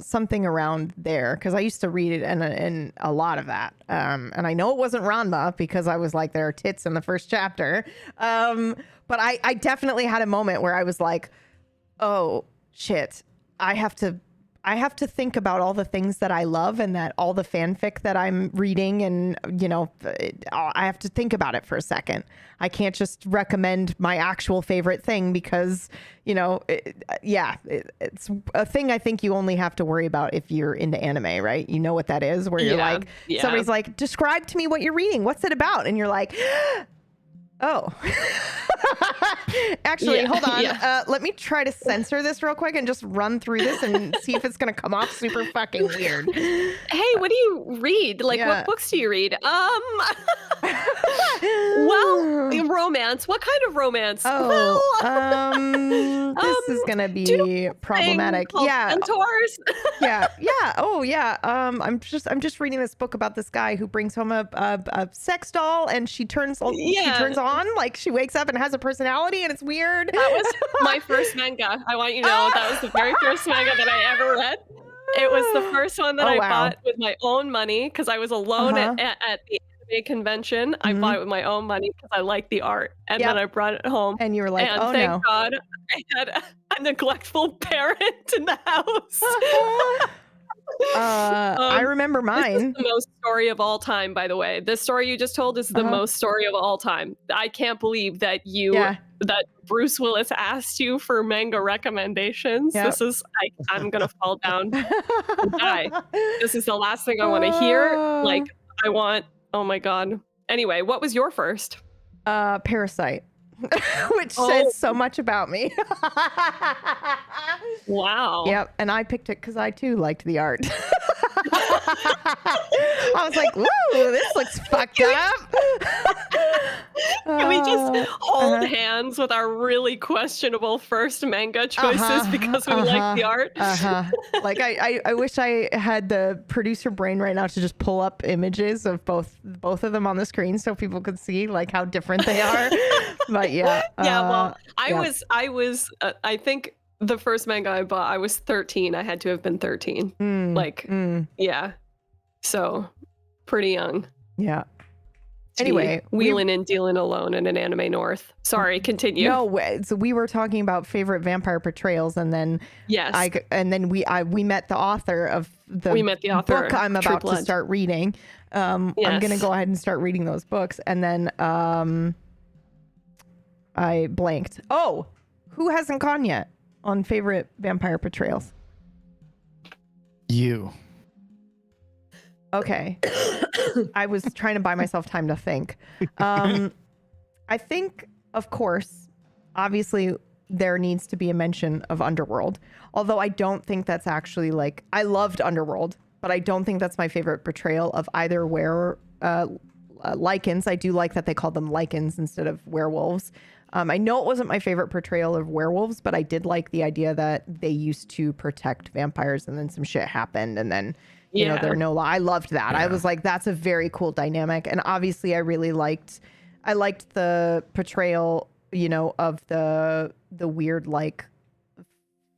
something around there because I used to read it and a lot of that and I know it wasn't Ranma because I was like, there are tits in the first chapter, but I definitely had a moment where I was like, oh shit, I have to think about all the things that I love and that all the fanfic that I'm reading and I have to think about it for a second. I can't just recommend my actual favorite thing because it's a thing I think you only have to worry about if you're into anime, right? You know what that is, where you're like, somebody's like, describe to me what you're reading, what's it about? And you're like, oh. Actually, hold on. Let me try to censor this real quick and just run through this and see if it's going to come off super fucking weird. Hey, what do you read? Like, what books do you read? Well, romance. What kind of romance? Oh, this is going to be problematic. Yeah. Mentors. Yeah. Oh, yeah. I'm just reading this book about this guy who brings home a sex doll and she turns on, like she wakes up and has a personality and it's weird. That was my first manga. I want you to know that was the very first manga that I ever read. It was the first one that I bought with my own money because I was alone at the anime convention. I bought it with my own money because I liked the art, and then I brought it home. And you were like, and "Oh thank no!" God I had a neglectful parent in the house. I remember mine. This is the most story of all time, by the way. This story you just told is the most story of all time. I can't believe that that Bruce Willis asked you for manga recommendations. This is I'm gonna fall down and die. This is the last thing I want to hear. Like oh my God. Anyway, what was your first? Parasite. Which says so much about me. Wow. Yep. And I picked it because I too liked the art. I was like, "Ooh, this looks fucked up." Can we just hold hands with our really questionable first manga choices because we like the art? Like I wish I had the producer brain right now to just pull up images of both of them on the screen so people could see like how different they are. But yeah. Well, I was I think the first manga I bought, I was 13. I had to have been 13. Yeah. So pretty young. Yeah. Anyway, wheeling and dealing alone in an anime north. Sorry, continue. No, so we were talking about favorite vampire portrayals, and then we met the author of the book I'm about to start reading. I'm gonna go ahead and start reading those books, and then I blanked. Oh, who hasn't gone yet on favorite vampire portrayals? You. Okay. I was trying to buy myself time to think. I think, of course, obviously there needs to be a mention of Underworld. Although I don't think that's actually like, I loved Underworld, but I don't think that's my favorite portrayal of either lycans. I do like that they called them lycans instead of werewolves. I know it wasn't my favorite portrayal of werewolves, but I did like the idea that they used to protect vampires and then some shit happened and then you know, they're no law. I loved that. I was like, that's a very cool dynamic. And obviously I liked the portrayal, you know, of the weird like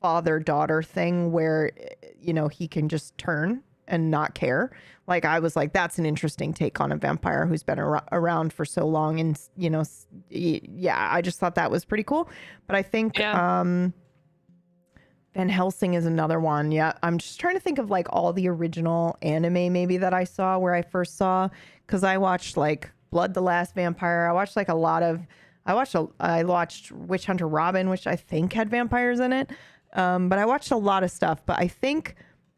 father-daughter thing where, you know, he can just turn and not care. Like I was like, that's an interesting take on a vampire who's been around for so long. And, you know, I just thought that was pretty cool. But I think, Van Helsing is another one. Yeah. I'm just trying to think of like all the original anime maybe that I saw where I first saw, because I watched like Blood the Last Vampire. I watched like I watched Witch Hunter Robin, which I think had vampires in it. But I watched a lot of stuff, but I think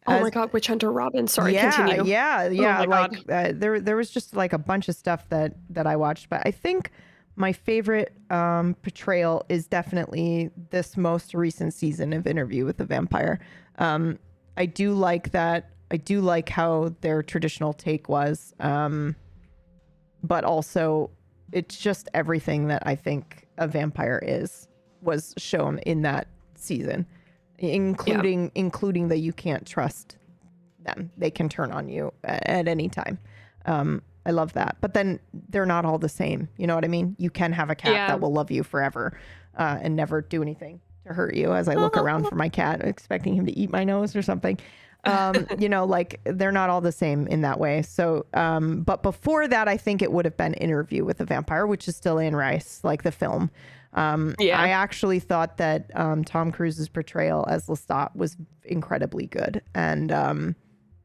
oh my God, Witch Hunter Robin. Sorry, continue. Yeah. Oh my like there was just like a bunch of stuff that I watched, but I think my favorite portrayal is definitely this most recent season of Interview with the Vampire. I do like that. I do like how their traditional take was, but also it's just everything that I think a vampire was shown in that season, including that you can't trust them. They can turn on you at any time. I love that. But then they're not all the same. You know what I mean? You can have a cat that will love you forever and never do anything to hurt you, as I look around for my cat, expecting him to eat my nose or something. You know, like they're not all the same in that way. So, but before that, I think it would have been Interview with a Vampire, which is still Anne Rice, like the film. I actually thought that Tom Cruise's portrayal as Lestat was incredibly good. And,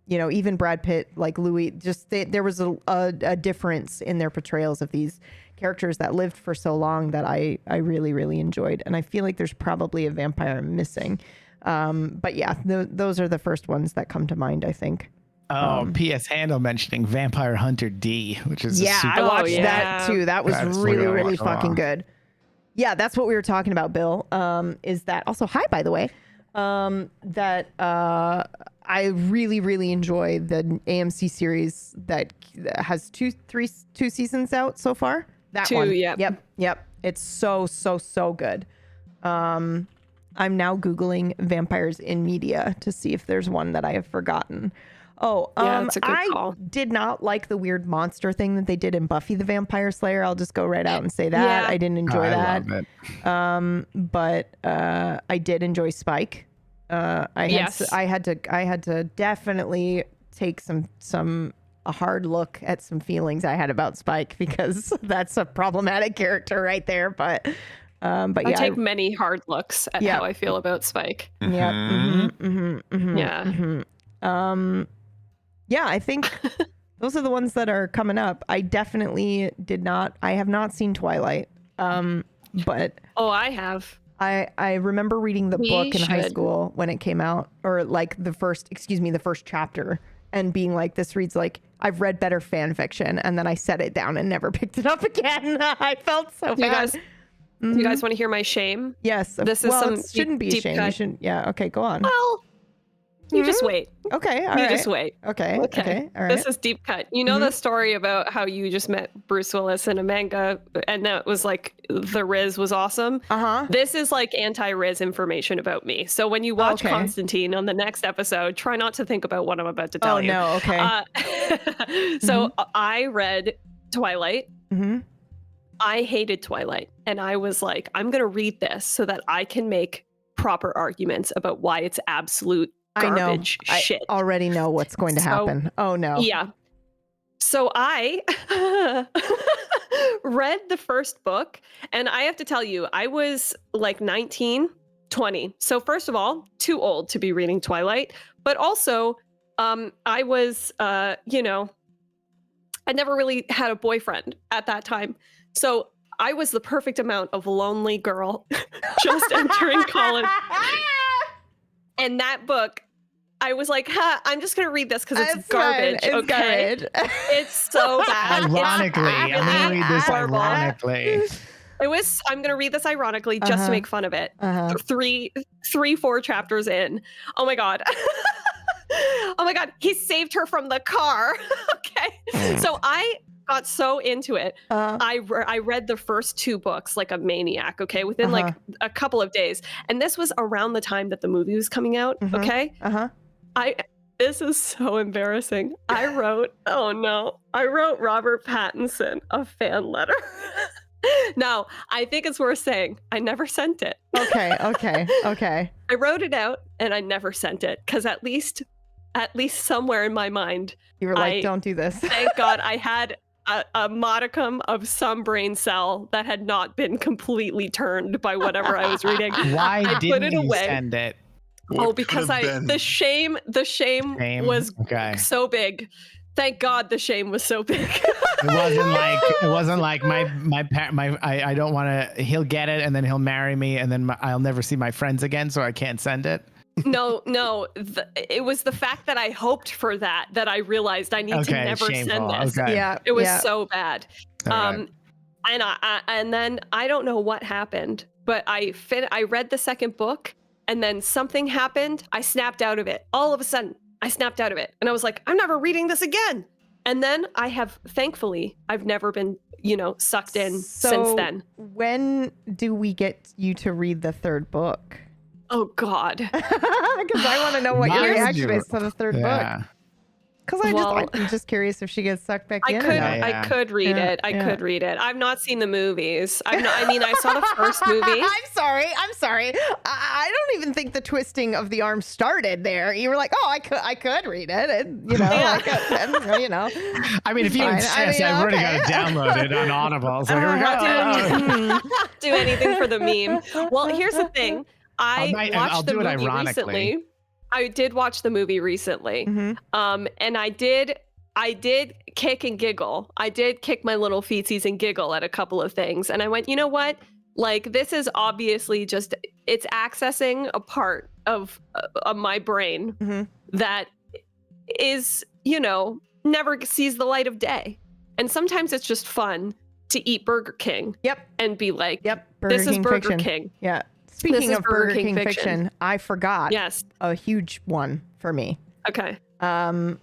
you know, even Brad Pitt, like Louis, just there was a difference in their portrayals of these characters that lived for so long that I really, really enjoyed. And I feel like there's probably a vampire missing. But yeah, those are the first ones that come to mind, I think. P.S. Handel mentioning Vampire Hunter D, which is I watched that too. That was really fucking good. Yeah, that's what we were talking about, Bill. Is that also hi, by the way? That I really, really enjoy the AMC series that has two seasons out so far. That one. Yep. It's so good. I'm now Googling vampires in media to see if there's one that I have forgotten. It's a good call. Did not like the weird monster thing that they did in Buffy the Vampire Slayer. I'll just go right out and say that. I didn't enjoy that. Love it. But I did enjoy Spike. I had to definitely take some a hard look at some feelings I had about Spike, because that's a problematic character right there. But yeah, I take many hard looks at how I feel about Spike. Yeah. Yeah, I think those are the ones that are coming up. I definitely I have not seen Twilight. But I have. I remember reading the book in high school when it came out, or like the first chapter, and being like, this reads like I've read better fan fiction, and then I set it down and never picked it up again. I felt so bad. Do you guys want to hear my shame? Yes. This is it shouldn't be a shame. You shouldn't. Yeah. Okay. Go on. Well, you just wait. Okay. All right. You just wait. Okay. Okay. All right. This is deep cut. You know the story about how you just met Bruce Willis in a manga, and that was like the Riz was awesome. This is like anti-Riz information about me. So when you watch Constantine on the next episode, try not to think about what I'm about to tell you. Oh no. Okay. So I read Twilight. I hated Twilight, and I was like, I'm gonna read this so that I can make proper arguments about why it's absolute garbage shit. I already know what's going to happen. Oh no. Yeah. So I read the first book, and I have to tell you, I was like 19, 20. So first of all, too old to be reading Twilight, but also I was, I never really had a boyfriend at that time. So I was the perfect amount of lonely girl just entering college. And that book, I was like, I'm just going to read this because it's garbage. It's okay. It's so bad. Ironically. I'm going to read this ironically. I'm going to read this ironically just to make fun of it. 4 chapters in. Oh my God. Oh my God. He saved her from the car. Okay. So I got so into it. I read the first 2 books like a maniac, okay, within like a couple of days. And this was around the time that the movie was coming out, okay? This is so embarrassing. I wrote Robert Pattinson a fan letter. Now, I think it's worth saying I never sent it. Okay. I wrote it out and I never sent it because at least somewhere in my mind, you were like, don't do this. Thank God I had a modicum of some brain cell that had not been completely turned by whatever I was reading. Why didn't you send it? Because the shame was so big. Thank God the shame was so big. It wasn't like I don't want to. He'll get it and then he'll marry me and then I'll never see my friends again, so I can't send it. No. It was the fact that I hoped for that I realized I need to never send this. Okay. Yeah, it was so bad. And then I don't know what happened, but I read the second book, and then something happened. I snapped out of it. All of a sudden, I snapped out of it, and I was like, I'm never reading this again. And then thankfully, I've never been, sucked in since then. When do we get you to read the third book? Oh God. Because I want to know what your reaction is to the third book. Because I'm just curious if she gets sucked back in. I could read it. I could read it. I've not seen the movies. I saw the first movie. I'm sorry. I don't even think the twisting of the arm started there. You were like, oh, I could read it. And, I mean, if you insist, I've already got to download it on Audible. So here we go. Do anything for the meme. Well, here's the thing. I watched the movie recently. I did watch the movie recently. And I did kick and giggle. I did kick my little feetsies and giggle at a couple of things. And I went, you know what? Like, this is obviously it's accessing a part of my brain that is, never sees the light of day. And sometimes it's just fun to eat Burger King. Yep. And be like, Burger King is Burger fiction. King. Yeah. Speaking of Burger King fiction, I forgot. Yes. A huge one for me. Okay. And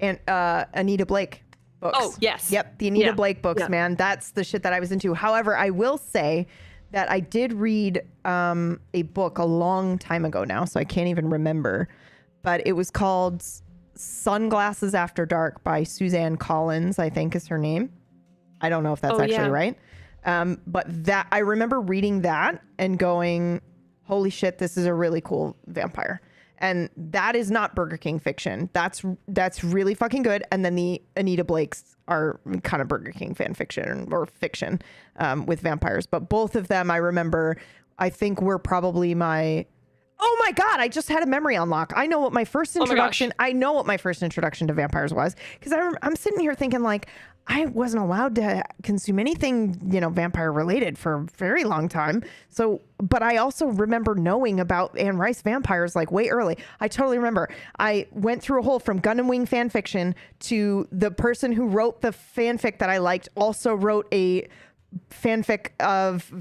Anita Blake books. Oh, yes. Yep. The Anita Blake books, man. That's the shit that I was into. However, I will say that I did read a book a long time ago now, so I can't even remember. But it was called Sunglasses After Dark by Suzanne Collins, I think is her name. I don't know if that's actually right. But that I remember reading that and going, holy shit, this is a really cool vampire. And that is not Burger King fiction. That's really fucking good. And then the Anita Blakes are kind of Burger King fan fiction or fiction with vampires. But both of them, I remember, I think were probably oh my God, I just had a memory unlock. I know what my first introduction, to vampires was, because I'm sitting here thinking like, I wasn't allowed to consume anything, vampire related for a very long time. So, but I also remember knowing about Anne Rice vampires like way early. I totally remember. I went through a whole from Gun and Wing fan fiction to the person who wrote the fanfic that I liked also wrote a fanfic of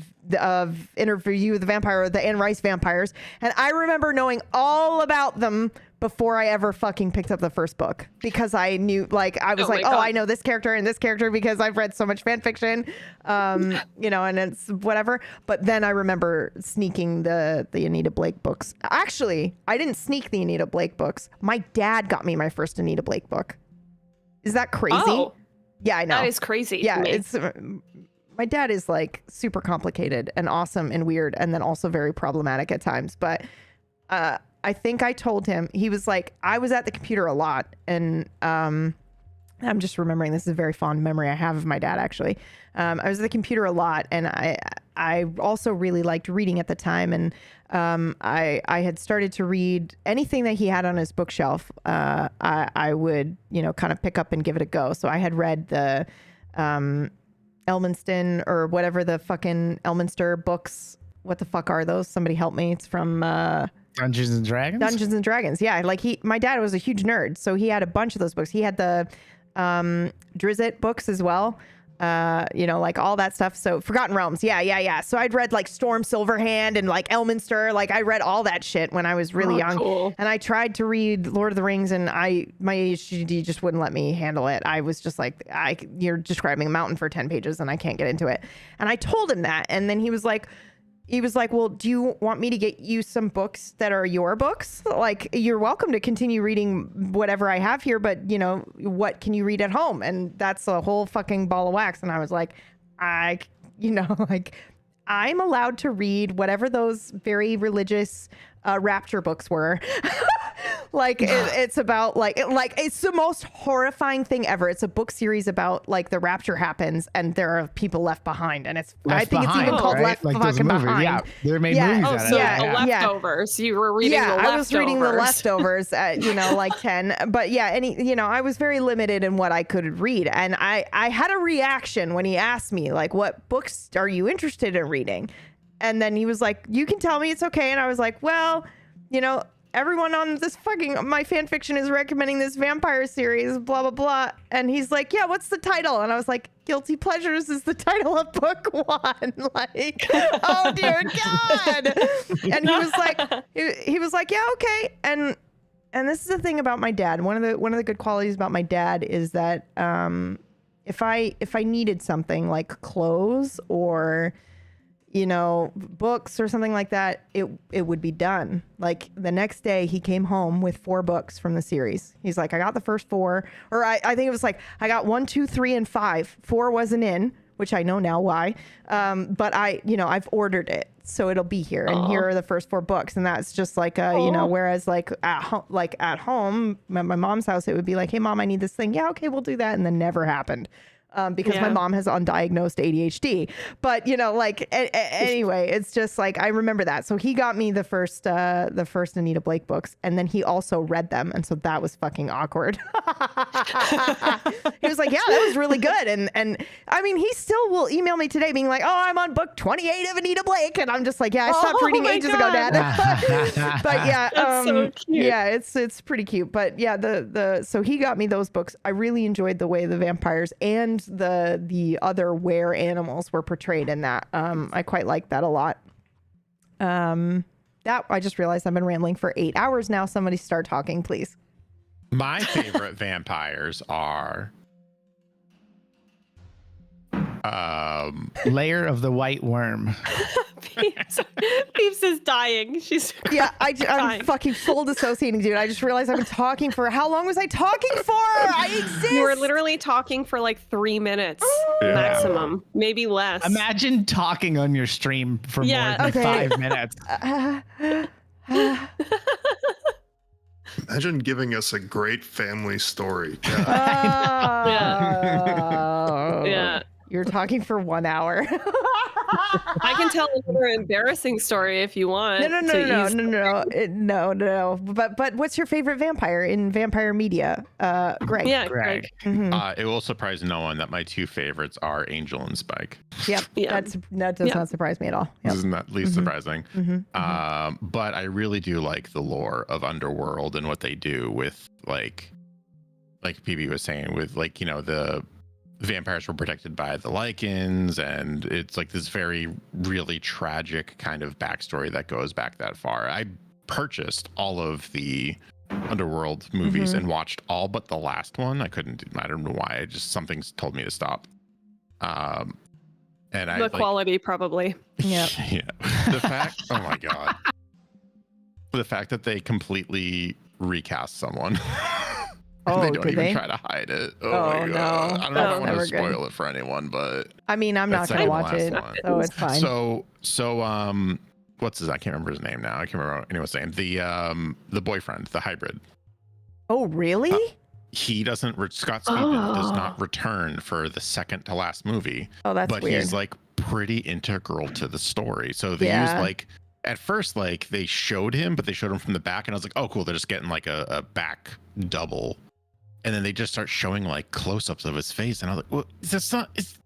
Interview with the Vampire, the Anne Rice vampires. And I remember knowing all about them before I ever fucking picked up the first book, because I knew, like, I was I know this character and this character because I've read so much fan fiction, and it's whatever. But then I remember sneaking the Anita Blake books. Actually, I didn't sneak the Anita Blake books. My dad got me my first Anita Blake book. Is that crazy? Oh, yeah, I know. That is crazy. Yeah, to me. it's my dad is like super complicated and awesome and weird, and then also very problematic at times. But I think I told him, he was like, I was at the computer a lot, and I'm just remembering, this is a very fond memory I have of my dad, actually. I was at the computer a lot, and I also really liked reading at the time, and I had started to read anything that he had on his bookshelf. I would, kind of pick up and give it a go. So I had read the Elminston or whatever the fucking Elminster books. What the fuck are those? Somebody help me. It's from Dungeons and Dragons. Dungeons and Dragons. Yeah, like my dad was a huge nerd, so he had a bunch of those books. He had the Drizzt books as well. Like all that stuff. So Forgotten Realms. Yeah. So I'd read like Storm Silverhand and like Elminster. Like I read all that shit when I was really young. Cool. And I tried to read Lord of the Rings, and my ADHD just wouldn't let me handle it. I was just like, you're describing a mountain for 10 pages and I can't get into it. And I told him that. And then he was like, well, do you want me to get you some books that are your books? Like, you're welcome to continue reading whatever I have here, but what can you read at home? And that's a whole fucking ball of wax. And I was like, I'm allowed to read whatever those very religious rapture books were. Like it's about like it's the most horrifying thing ever. It's a book series about like the rapture happens and there are people left behind, and it's Left I think Behind, it's even called right? Left Like fucking Behind. Yeah, they made movies out of So that. the Yeah. leftovers. You were reading the leftovers. I was reading the leftovers at, like 10. But yeah, I was very limited in what I could read. And I had a reaction when he asked me, like, what books are you interested in reading? And then he was like, you can tell me, it's okay. And I was like, well, everyone on this my fan fiction is recommending this vampire series, blah, blah, blah. And he's like, yeah, what's the title? And I was like, Guilty Pleasures is the title of book 1. Like, oh dear God. And he was like, yeah, okay. And this is the thing about my dad. One of the good qualities about my dad is that if I needed something like clothes or books or something like that, it would be done. Like the next day he came home with 4 books from the series. He's like, I got the first 4, or I think it was like, I got 1, 2, 3, and 5. 4 wasn't in, which I know now why. But I've ordered it, so it'll be here. And here are the first 4 books. And that's just like, whereas like at home, at my mom's house, it would be like, hey mom, I need this thing. Yeah, okay, we'll do that. And then never happened. Because my mom has undiagnosed ADHD, but anyway, it's just like, I remember that. So he got me the first Anita Blake books, and then he also read them. And so that was fucking awkward. He was like, yeah, that was really good. And I mean, he still will email me today being like, oh, I'm on book 28 of Anita Blake. And I'm just like, yeah, I stopped reading ages ago, Dad. But yeah, that's so cute. Yeah, it's pretty cute. But yeah, so he got me those books. I really enjoyed the way the vampires and the other were animals were portrayed in that. I quite like that a lot. That I just realized I've been rambling for 8 hours now. Somebody start talking, please. My favorite vampires are Lair of the White Worm. Peeps is dying. She's I'm fucking full dissociating, dude. I just realized I've been talking for how long was I talking for? I exist. You were literally talking for like 3 minutes maximum, maybe less. Imagine talking on your stream for more than 5 minutes. Imagine giving us a great family story. Yeah. You're talking for 1 hour. I can tell another embarrassing story if you want. No. But what's your favorite vampire in vampire media? Greg. Yeah, Greg. Mm-hmm. It will surprise no one that my two favorites are Angel and Spike. Yep. Yeah. That does not surprise me at all. Yep. This is not least surprising. Mm-hmm. But I really do like the lore of Underworld and what they do with like PB was saying, with like, you know, the vampires were protected by the Lycans, and it's like this very really tragic kind of backstory that goes back that far. I purchased all of the Underworld movies and watched all but the last one. I don't know why. Something told me to stop. And the quality probably. Yeah. Yeah. The fact, oh my God. The fact that they completely recast someone. Oh, they don't did even they? try to hide it. Oh, my God. no. I don't know if I want never to spoil good. it for anyone, but I mean, I'm not that's going to like watch the it, last one. so it's fine. So what's his, I can't remember his name now. I can't remember anyone's name. The boyfriend, the hybrid. Oh, really? He doesn't, Scott Speedman does not return for the second to last movie. Oh, that's but weird. He's like pretty integral to the story. So they use like, at first, like they showed him, but they showed him from the back, and I was like, oh, cool. They're just getting like a back double. And then they just start showing like close-ups of his face, and I was like, "Well, this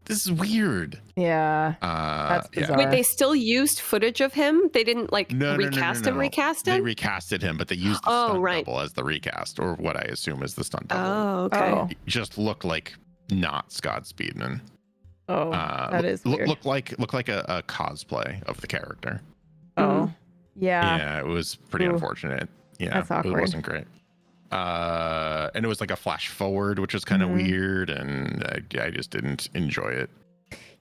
is weird." Yeah, that's bizarre. Wait, they still used footage of him? They didn't like recast him? They recasted him, but they used the stunt double as the recast, or what I assume is the stunt double. Oh, okay. He just looked like not Scott Speedman. Oh, that is weird. Looked like a cosplay of the character. Oh, yeah. Yeah, it was pretty unfortunate. Yeah, that's awkward. It wasn't great. And it was like a flash forward, which was kind of weird, and I just didn't enjoy it.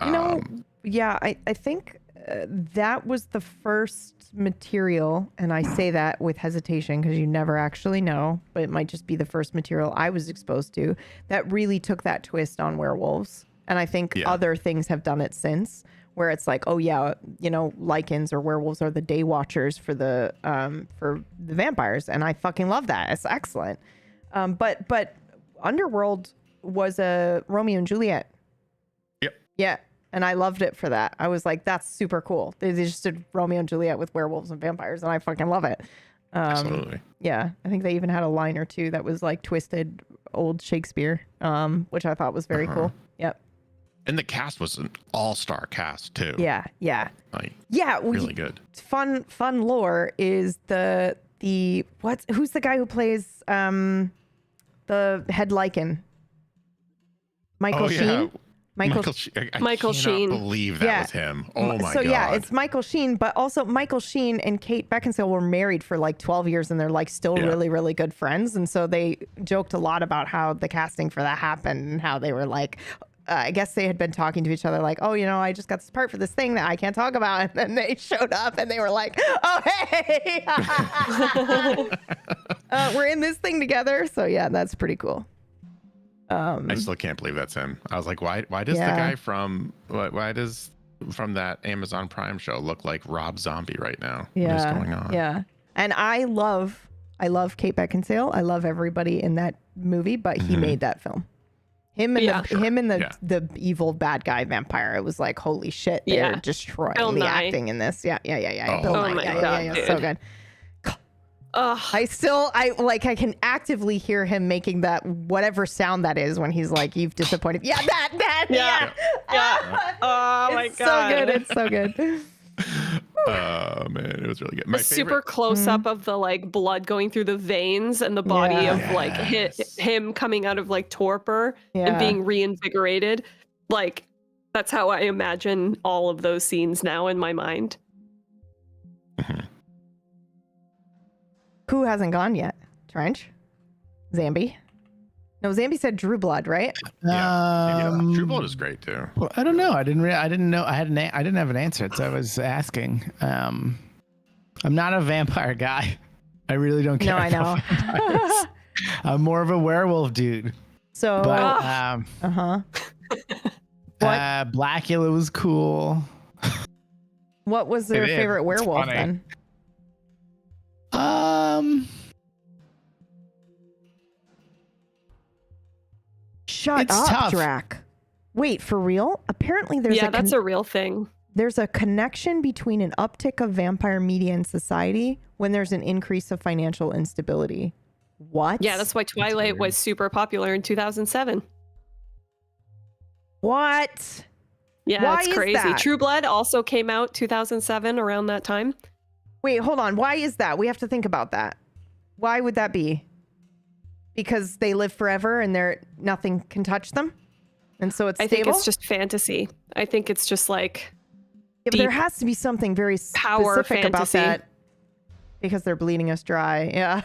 You know, yeah, I think that was the first material, and I say that with hesitation because you never actually know, but it might just be the first material I was exposed to that really took that twist on werewolves. And I think other things have done it since, where it's like, oh yeah, you know, Lycans or werewolves are the day watchers for the vampires, and I fucking love that. It's excellent. But Underworld was a Romeo and Juliet. Yep. Yeah, and I loved it for that. I was like, that's super cool. They just did Romeo and Juliet with werewolves and vampires, and I fucking love it. Absolutely. Yeah, I think they even had a line or two that was like twisted old Shakespeare, which I thought was very cool. Yep. And the cast was an all-star cast too. Yeah. Like, yeah. Really good. Fun lore is who's the guy who plays the head Lycan? Michael Sheen. Michael Sheen. I believe that was him. Oh my God. So yeah, it's Michael Sheen, but also Michael Sheen and Kate Beckinsale were married for like 12 years, and they're like still really, really good friends. And so they joked a lot about how the casting for that happened and how they were like, I guess they had been talking to each other like, oh, you know, I just got this part for this thing that I can't talk about. And then they showed up and they were like, oh, hey, we're in this thing together. So yeah, that's pretty cool. I still can't believe that's him. I was like, why does the guy from that Amazon Prime show look like Rob Zombie right now? Yeah. What is going on? Yeah. And I love Kate Beckinsale. I love everybody in that movie, but he made that film. Him and the evil bad guy vampire. It was like, holy shit, they're destroying the acting in this. Yeah. Oh my God, dude. So good. I can actively hear him making that whatever sound that is when he's like, you've disappointed. Yeah, that. Yeah. Oh my God. It's so good. Oh man, it was really good. Super close up of the like blood going through the veins and the body of like him coming out of like torpor and being reinvigorated. Like that's how I imagine all of those scenes now in my mind. Who hasn't gone yet? Trench? Zambi? No, Zambi said Drew Blood, right? True Blood is great too. Well, I don't know. I didn't know. I didn't have an answer, so I was asking. I'm not a vampire guy. I really don't care. No, I know. Vampires. I'm more of a werewolf dude. So, but, Blackula was cool. What was their favorite werewolf then? Shut up, tough. Drac. Wait, for real? Apparently there's that's a real thing. There's a connection between an uptick of vampire media in society when there's an increase of financial instability. What? Yeah, that's why Twilight was super popular in 2007. What? Yeah, Why it's is crazy. that? True Blood also came out 2007 around that time. Wait, hold on. Why is that? We have to think about that. Why would that be? Because they live forever and nothing can touch them? And so it's stable? I think it's just fantasy. I think it's just like yeah, but there has to be something very power specific about fantasy. that. Because they're bleeding us dry. Yeah.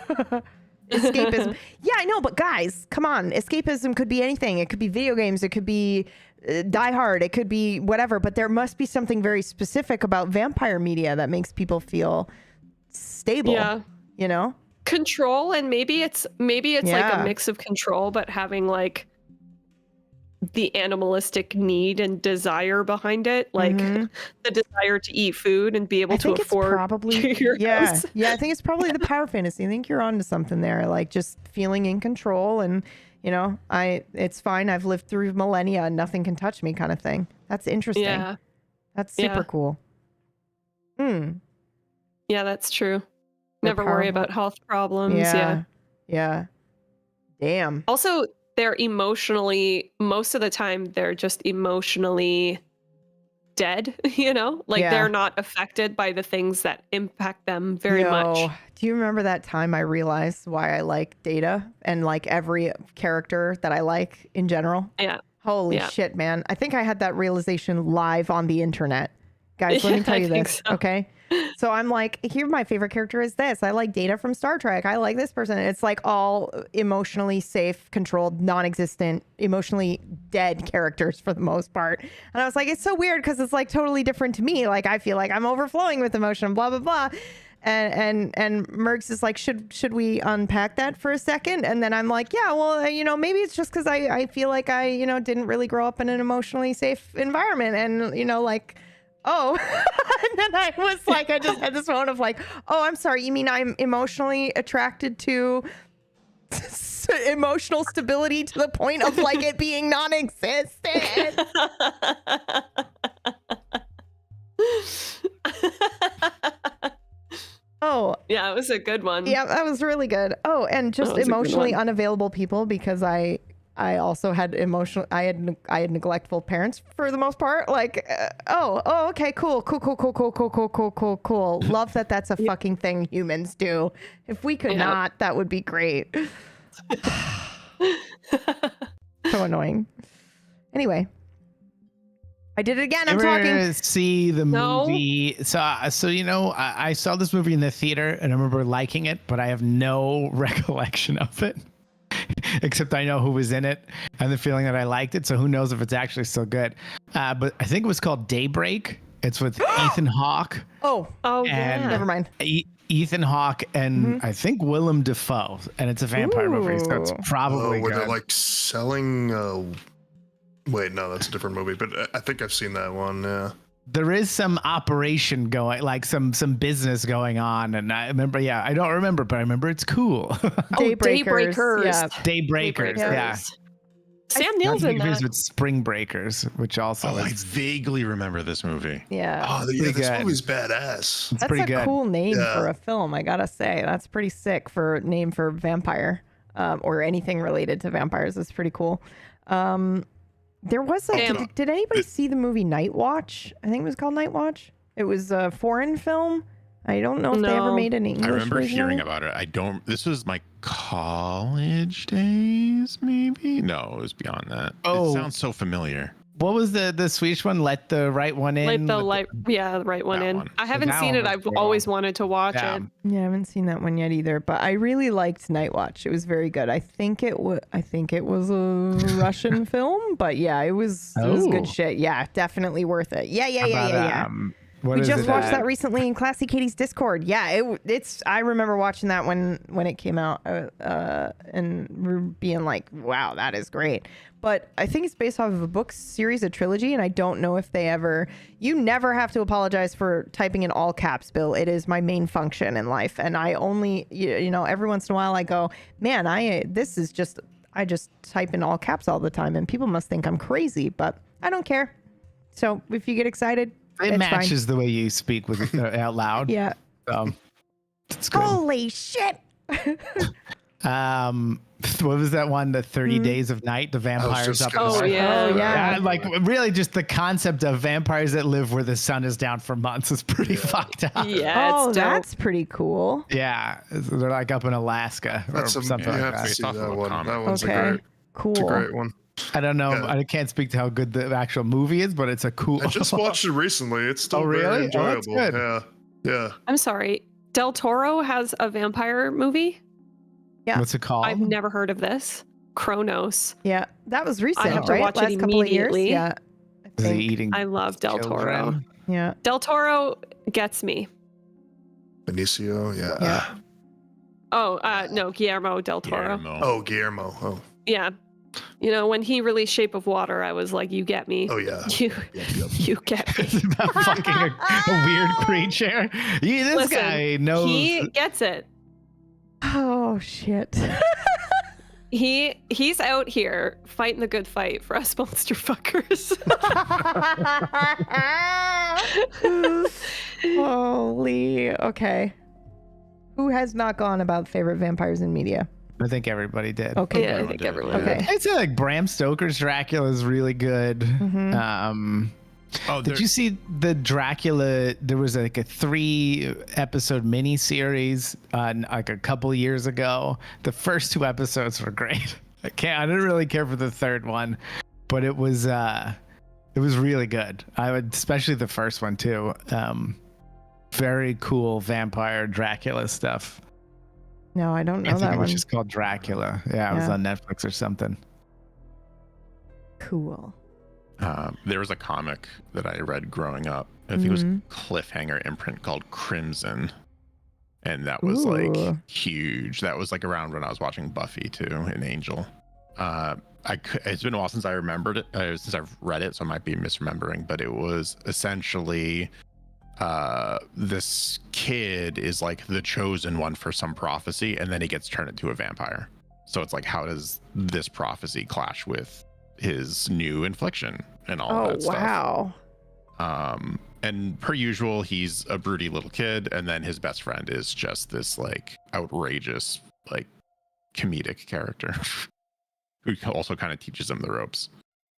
Escapism. Yeah, I know, but guys, come on. Escapism could be anything. It could be video games. It could be Die Hard. It could be whatever. But there must be something very specific about vampire media that makes people feel stable. Yeah. You know? Control, and maybe it's like Yeah. a mix of control, but having like the animalistic need and desire behind it, like the desire to eat food and be able to afford your house. Yeah, I think it's probably the power fantasy. I think you're onto something there, like just feeling in control and, you know, it's fine. I've lived through millennia and nothing can touch me kind of thing. That's interesting. Yeah. That's super cool. Yeah, that's true. Never worry about health problems. Yeah. Damn. Also, they're emotionally, most of the time, they're just emotionally dead, you know? Like, they're not affected by the things that impact them very much. Do you remember that time I realized why I like Data and like every character that I like in general? Yeah. Holy shit, man. I think I had that realization live on the internet. Guys, let me tell you this, okay? So I'm like, here, my favorite character is this. I like Data from Star Trek. I like this person. It's like all emotionally safe, controlled, non-existent, emotionally dead characters for the most part. And I was like, it's so weird because it's like totally different to me. Like, I feel like I'm overflowing with emotion, blah, blah, blah. And Mergs is like, should we unpack that for a second? And then I'm like, yeah, well, you know, maybe it's just because I feel like I, you know, didn't really grow up in an emotionally safe environment. And, you know, like, oh, and then I was like, I just had this moment of like, oh, I'm sorry. You mean I'm emotionally attracted to emotional stability to the point of like it being non-existent? Oh, yeah, it was a good one. Yeah, that was really good. Oh, and just emotionally unavailable people because I also had I had neglectful parents for the most part. Like, okay, cool. Love that that's a fucking thing humans do. If we could not, that would be great. So annoying. Anyway, I did it again. I'm talking. See the movie. So you know, I saw this movie in the theater and I remember liking it, but I have no recollection of it. Except I know who was in it and the feeling that I liked it. So who knows if it's actually still good. But I think it was called Daybreak. It's with Ethan Hawke. Oh, yeah. Never mind. Ethan Hawke and I think Willem Dafoe. And it's a vampire movie. So it's probably where good. they're like selling... Wait, no, that's a different movie. But I think I've seen that one, yeah. There is some operation going, like some business going on, and I remember, I don't remember, but I remember it's cool. Daybreakers. Yeah. Daybreakers, yeah. Sam Neill's in that. With Spring Breakers, which also I vaguely remember this movie. Yeah. Oh, yeah, this movie's badass. That's a cool name for a film, I gotta say. That's pretty sick for a name for vampire, or anything related to vampires. It's pretty cool. There was did anybody see the movie Night Watch? I think it was called Night Watch. It was a foreign film. I don't know if they ever made an English I remember version hearing of it. about it. This was my college days, maybe? No, it was beyond that. Oh. It sounds so familiar. What was the Swedish one? Let the right one in. The right one in. I haven't seen it. I've always wanted to watch it. Yeah, I haven't seen that one yet either. But I really liked Night Watch. It was very good. I think it was a Russian film, but yeah, it was good shit. Yeah, definitely worth it. Yeah. We just watched that recently in Classy Katie's Discord. Yeah, I remember watching that when it came out and being like, wow, that is great. But I think it's based off of a book series, a trilogy, and I don't know if you never have to apologize for typing in all caps, Bill. It is my main function in life. And I only, every once in a while I go, man, this is just I just type in all caps all the time, and people must think I'm crazy, but I don't care. So if you get excited, it it's matches fine. the way you speak with out loud. Yeah. It's good. Holy shit. What was that one? The 30 Days of Night, the vampires up. Oh yeah. Like really just the concept of vampires that live where the sun is down for months is pretty fucked up. Yeah, Oh, it's dope. that's pretty cool. Yeah. They're like up in Alaska or something you like have to that. see Based off that of a one. comic. That one's Okay. Cool. it's a great one. I don't know. Yeah. I can't speak to how good the actual movie is, but it's a cool. I just watched it recently. It's still really? very Oh, that's enjoyable. good. Yeah. I'm sorry. Del Toro has a vampire movie. Yeah. What's it called? I've never heard of this. Kronos. Yeah, that was recent, I have to right? watch it Last couple of years. immediately. Yeah. I Is he think. eating I love Del Toro. children? Yeah. Del Toro gets me. Benicio. Yeah. Yeah. Oh, no, Guillermo del Toro. Guillermo. Oh, Guillermo. Oh. Yeah. You know, when he released Shape of Water, I was like, you get me. Oh yeah. You, Yep. you get me. It's about fucking a weird creature. This Listen, guy knows. He gets it. Oh shit. He's out here fighting the good fight for us monster fuckers. Holy. Okay. Who has not gone about favorite vampires in media? I think everybody did. Okay. Yeah, I good. think did, everyone. yeah. Okay. I'd say like Bram Stoker's Dracula is really good. Mhm. Did you see the Dracula? There was like a 3-episode mini series like a couple years ago. The first 2 episodes were great. I didn't really care for the third one, but it was really good. I would, especially the first one too. Very cool vampire Dracula stuff. No, I don't I know think that it one. was just called Dracula. Yeah, it was Yeah. on Netflix or something. Cool. There was a comic that I read growing up. I think it was Mhm. Cliffhanger imprint called Crimson. And that was Ooh. like huge. That was like around when I was watching Buffy too, and Angel. It's been a while since I remembered it, since I've read it, so I might be misremembering, but it was essentially this kid is like the chosen one for some prophecy, and then he gets turned into a vampire. So it's like, how does this prophecy clash with his new infliction and all Oh that stuff? wow. And per usual, he's a broody little kid, and then his best friend is just this like outrageous, like comedic character who also kind of teaches him the ropes.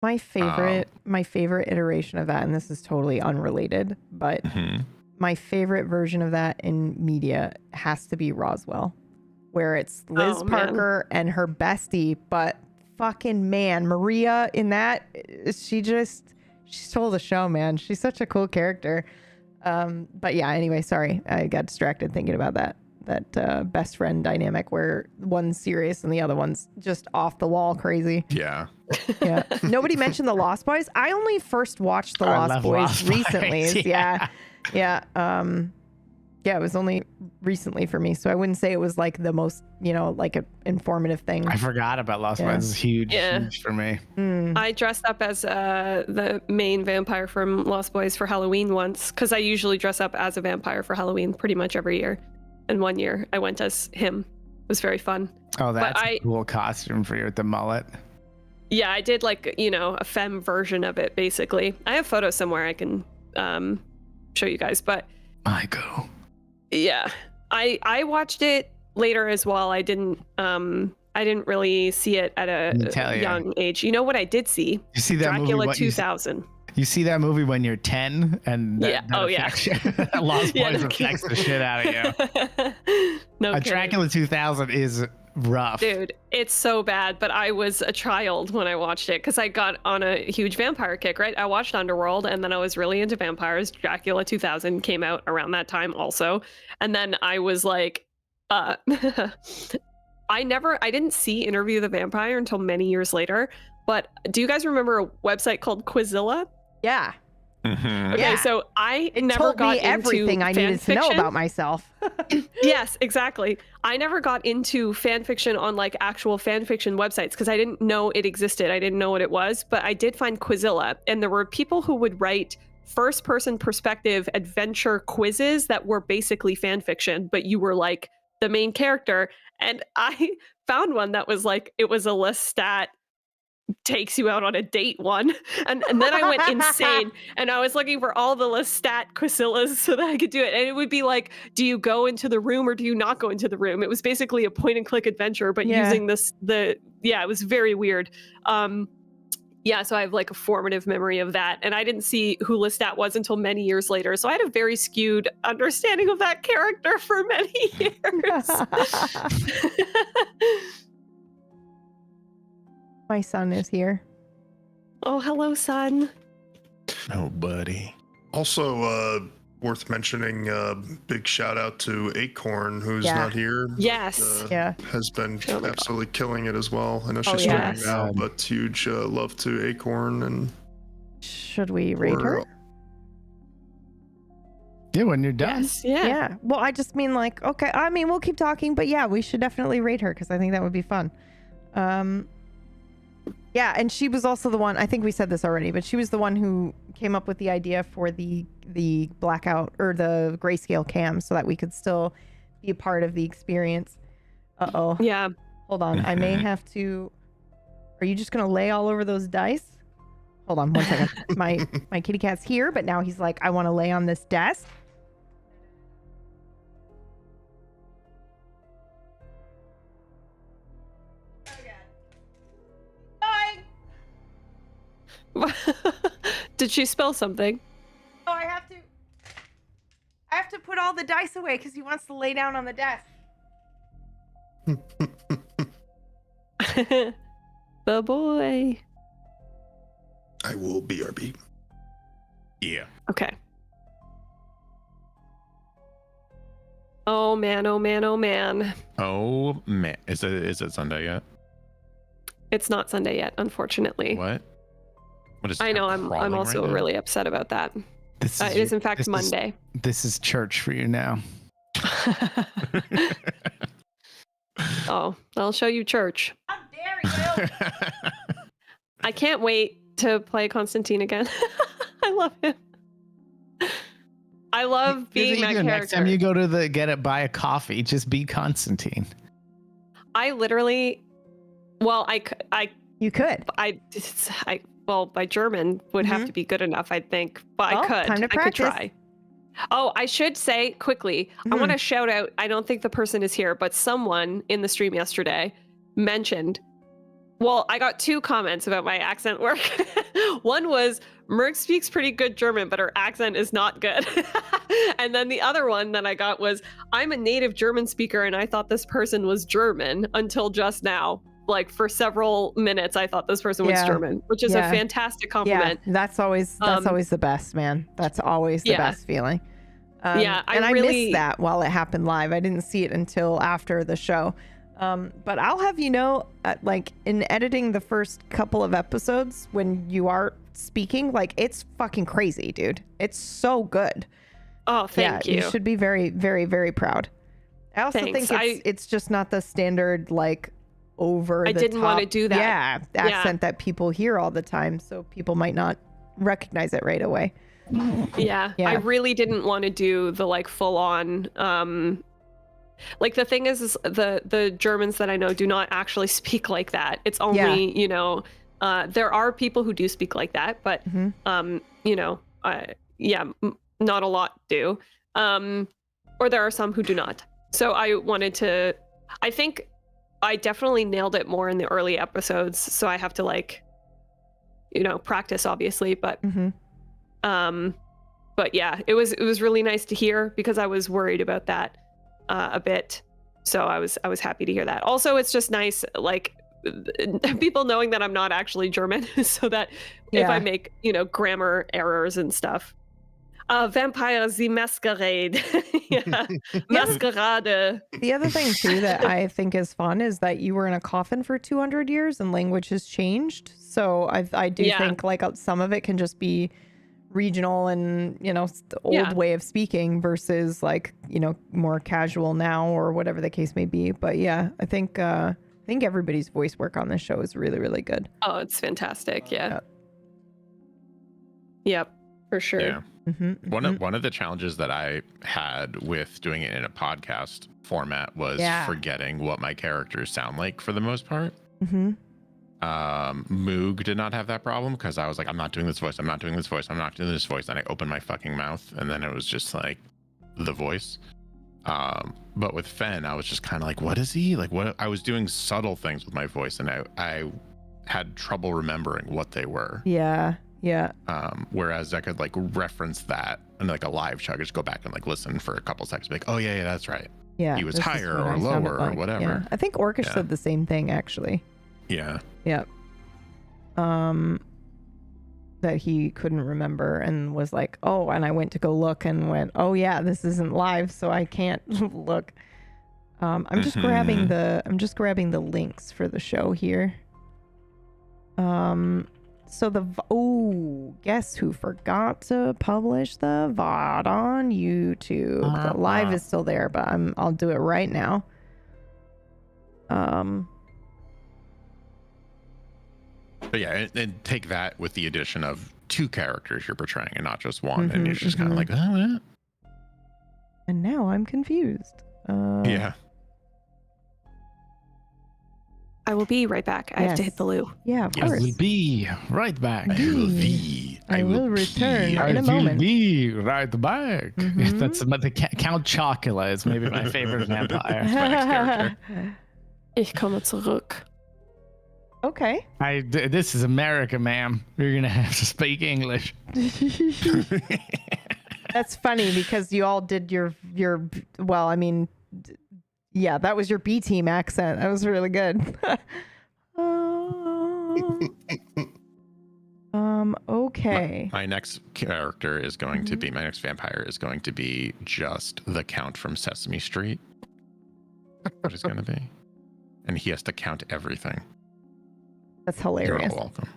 My favorite iteration of that, and this is totally unrelated, but my favorite version of that in media has to be Roswell, where it's Liz Parker and her bestie, but fucking man, Maria in that, she stole the show, man. She's such a cool character. But yeah, anyway, sorry, I got distracted thinking about that best friend dynamic where one's serious and the other one's just off the wall crazy. Yeah. Yeah. Nobody mentioned the Lost Boys. I only first watched the Lost Boys Lost recently. Boys, Yeah. Yeah, it was only recently for me, so I wouldn't say it was like the most, like an informative thing. I forgot about Lost Yeah. Boys. It's huge for me. I dressed up as the main vampire from Lost Boys for Halloween once, because I usually dress up as a vampire for Halloween pretty much every year. And one year I went as him. It was very fun. Oh, that's a cool costume for you with the mullet. Yeah, I did like, a femme version of it, basically. I have photos somewhere I can show you guys, but Michael. yeah, I watched it later as well. I didn't really see it at a young age. You know what I did see? You see that Dracula movie? 2000. You see that movie when you're 10, and that yeah. affects you. Lost Boys affects the shit out of you. No kidding. Dracula 2000 is rough. Dude, it's so bad, but I was a child when I watched it because I got on a huge vampire kick, right? I watched Underworld and then I was really into vampires. Dracula 2000 came out around that time also. And then I was like, I didn't see Interview the Vampire until many years later. But do you guys remember a website called Quizilla? Yeah. Okay, Yeah. so I It never told got me into everything I needed to know fanfiction. about myself. Yes, exactly. I never got into fan fiction on like actual fan fiction websites because I didn't know it existed. I didn't know what it was, but I did find Quizilla, and there were people who would write first person perspective adventure quizzes that were basically fan fiction, but you were like the main character, and I found one that was like, it was a Lestat takes you out on a date one, and then I went insane, and I was looking for all the Lestat Quillas so that I could do it, and it would be like, do you go into the room or do you not go into the room? It was basically a point and click adventure, but using it was very weird. So I have like a formative memory of that, and I didn't see who Lestat was until many years later, so I had a very skewed understanding of that character for many years. My son is here. Oh, hello, son. Oh, buddy. Also, worth mentioning, big shout out to Acorn, who's not here. Yes. Has been absolutely killing it as well. I know she's streaming now, but huge love to Acorn. And should we rate her? Yeah, when you're done. Yes, yeah. Well, I just mean like, okay, I mean, we'll keep talking, but yeah, we should definitely rate her because I think that would be fun. Yeah, and she was also the one, I think we said this already, but she was the one who came up with the idea for the blackout or the grayscale cam so that we could still be a part of the experience. Uh-oh. Yeah. Hold on. I may have to... Are you just going to lay all over those dice? Hold on 1 second. My kitty cat's here, but now he's like, I want to lay on this desk. Did she spell something? Oh, I have to put all the dice away because he wants to lay down on the desk. The boy. I will BRB. Yeah. Okay. Oh man, oh man, oh man. Oh man. Is it Sunday yet? It's not Sunday yet, unfortunately. What is I know, I'm also really upset about that. It is in fact Monday. This is church for you now. Oh, I'll show you church. How dare you? I can't wait to play Constantine again. I love him. I love being that character. Next time you go to buy a coffee, just be Constantine. I literally, well, you could. Well, my German would have to be good enough, I think, but I could. Time to practice. I could try. Oh, I should say quickly, I want to shout out, I don't think the person is here, but someone in the stream yesterday mentioned, well, I got 2 comments about my accent work. One was, Merc speaks pretty good German, but her accent is not good. And then the other one that I got was, I'm a native German speaker and I thought this person was German until just now. Like for several minutes, I thought this person was German, which is a fantastic compliment. Yeah, that's always the best, man. That's always the best feeling. I missed that while it happened live. I didn't see it until after the show. But I'll have you know, like in editing the first couple of episodes, when you are speaking, like it's fucking crazy, dude. It's so good. Oh, thank you. You should be very, very, very proud. I also think it's just not the standard like over. I didn't want to do that. Accent that people hear all the time, so people might not recognize it right away. Yeah. I really didn't want to do the like full on. Like the thing is the Germans that I know do not actually speak like that. It's only there are people who do speak like that, but not a lot do. Or there are some who do not. So I think I definitely nailed it more in the early episodes. So I have to practice obviously, but yeah, it was really nice to hear because I was worried about that a bit. So I was happy to hear that. Also, it's just nice, like people knowing that I'm not actually German so that if I make, grammar errors and stuff. Vampire the Masquerade. Masquerade. The other thing too that I think is fun is that you were in a coffin for 200 years and language has changed. So I do think like some of it can just be regional and the old way of speaking versus like more casual now or whatever the case may be. But yeah, I think everybody's voice work on this show is really, really good. Oh, it's fantastic. Yep, for sure. One of the challenges that I had with doing it in a podcast format was forgetting what my characters sound like for the most part. Moog did not have that problem because I was like, I'm not doing this voice, I'm not doing this voice, I'm not doing this voice, and I opened my fucking mouth, and then it was just like the voice. But with Fen, I was just kind of like, what is he like? What I was doing subtle things with my voice, and I had trouble remembering what they were. Yeah. Whereas I could like reference that and like a live show, I could just go back and like listen for a couple seconds, be like, oh yeah, that's right. Yeah, he was higher or lower or whatever. Yeah. I think Orcish said the same thing actually. Yeah. Yep. That he couldn't remember and was like, oh, and I went to go look and went, oh yeah, this isn't live, so I can't look. I'm just grabbing the links for the show here. So guess who forgot to publish the VOD on YouTube? The live is still there, but I'll do it right now. But yeah, and take that with the addition of 2 characters you're portraying and not just one, and you're just kind of like, oh, yeah. And now I'm confused. Yeah. I will be right back. I have to hit the loo. Yeah, of course. I will be right back. I will return in a moment. I will be right back. That's the Count Chocula is maybe my favorite vampire. That's my next character. Ich komme zurück. Okay. This is America, ma'am. You're gonna have to speak English. That's funny because you all did your well, I mean, yeah, that was your B team accent. That was really good. Okay. My next character is going to be, my next vampire is going to be just the Count from Sesame Street. What is going to be? And he has to count everything. That's hilarious. You're all welcome.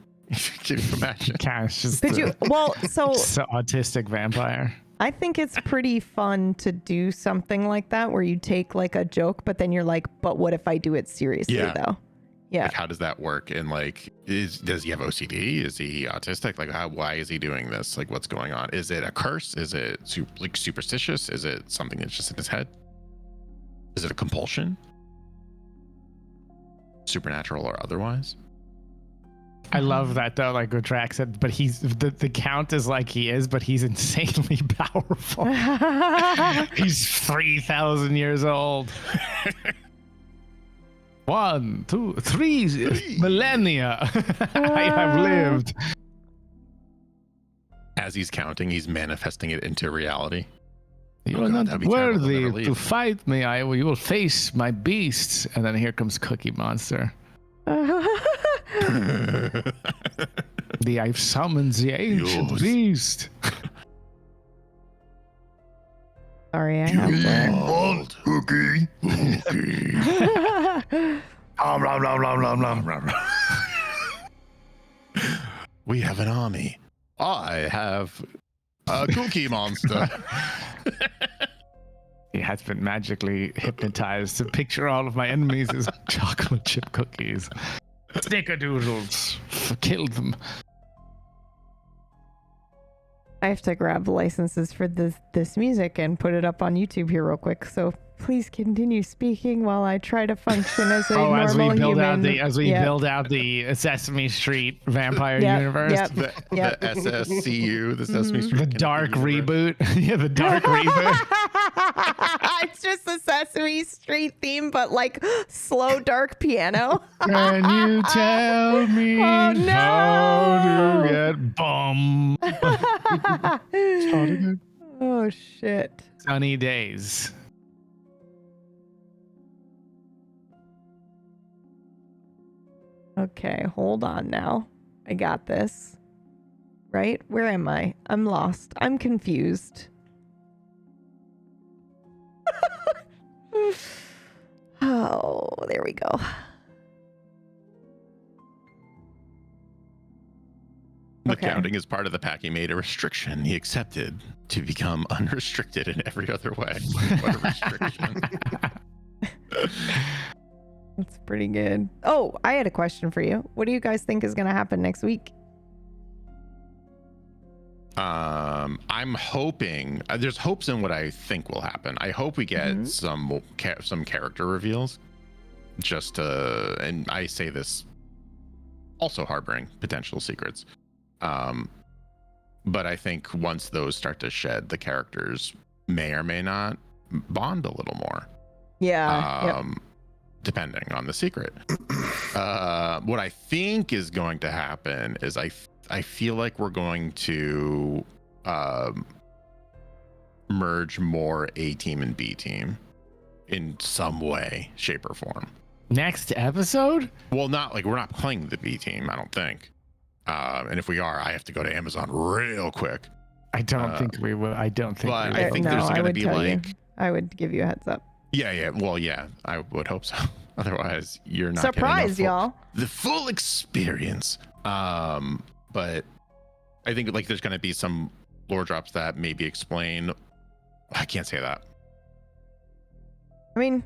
Can you imagine? Gosh, just so autistic vampire. I think it's pretty fun to do something like that where you take like a joke, but then you're like, but what if I do it seriously though? Yeah. Like, how does that work? And like, does he have OCD? Is he autistic? Like, why is he doing this? Like, what's going on? Is it a curse? Is it superstitious? Is it something that's just in his head? Is it a compulsion? Supernatural or otherwise? I love that though, like what Drax said, but he's the Count is like he is, but he's insanely powerful. He's 3,000 years old. 1, 2, 3 millennia I have lived. As he's counting, he's manifesting it into reality. You are not worthy to fight me. You will face my beasts. And then here comes Cookie Monster. I've summoned the ancient beast. Sorry, I have to. Cookie. We have an army. I have a Cookie Monster. He has been magically hypnotized to picture all of my enemies as chocolate chip cookies. Snickerdoodles. Killed them. I have to grab the licenses for this music and put it up on YouTube here real quick. So please continue speaking while I try to function as a normal human. As we build out the Sesame Street vampire universe. The SSCU, the Sesame Street. The dark reboot. Yeah, the dark reboot. It's just the Sesame Street theme, but like slow dark piano. Can you tell me how to get bum? Oh shit. Sunny days. Okay, hold on now. I got this. Right? Where am I? I'm lost. I'm confused. Oh, there we go. The counting is part of the pack. He made a restriction. He accepted to become unrestricted in every other way. What a restriction. That's pretty good. Oh, I had a question for you. What do you guys think is going to happen next week? I'm hoping there's hopes in what I think will happen. I hope we get some character reveals, just to, and I say this also harboring potential secrets. But I think once those start to shed, the characters may or may not bond a little more. Yeah. Depending on the secret. What I think is going to happen is I feel like we're going to merge more A team and B team in some way, shape, or form. Next episode? Well, not like we're not playing the B team, I don't think. And if we are, I have to go to Amazon real quick. I don't think we will. I don't think. But we will. I think there's going to be like. I would give you a heads up. Yeah. Well, yeah, I would hope so. Otherwise, you're not surprise, y'all. The full experience. But I think like there's going to be some lore drops that maybe explain. I can't say that. I mean,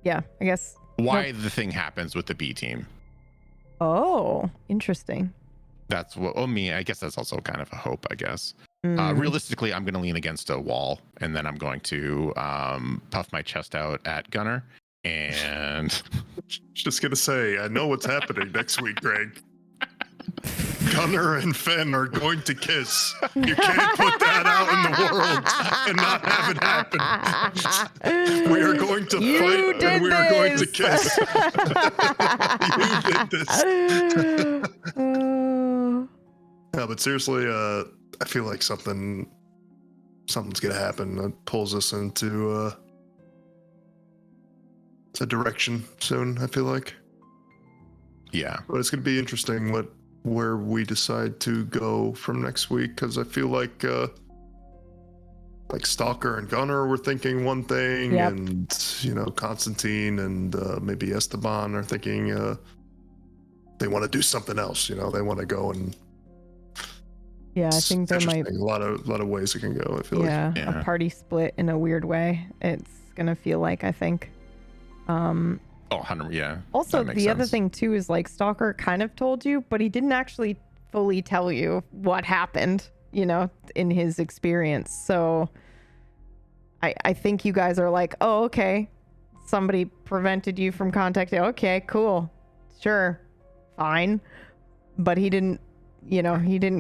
yeah, I guess. Why the thing happens with the B team. Oh, interesting. That's what. Oh, me. I guess that's also kind of a hope. I guess. Realistically, I'm going to lean against a wall, and then I'm going to puff my chest out at Gunner. And just going to say, I know what's happening next week, Greg. Gunner and Fenn are going to kiss. You can't put that out in the world and not have it happen. We are going to fight and we are going to kiss. You did this. No, but seriously, I feel like something's gonna happen that pulls us into a direction soon. I feel like. Yeah. But it's gonna be interesting where we decide to go from next week, because I feel like Stalker and Gunner were thinking one thing, and Constantine and maybe Esteban are thinking they want to do something else. They want to go and. Yeah, I think there might a lot of ways it can go. I feel like a party split in a weird way. It's gonna feel like, I think. 100, yeah. Also, the other thing too is like Stalker kind of told you, but he didn't actually fully tell you what happened, in his experience. So I think you guys are like, oh, okay, somebody prevented you from contacting. Okay, cool, sure, fine. But he didn't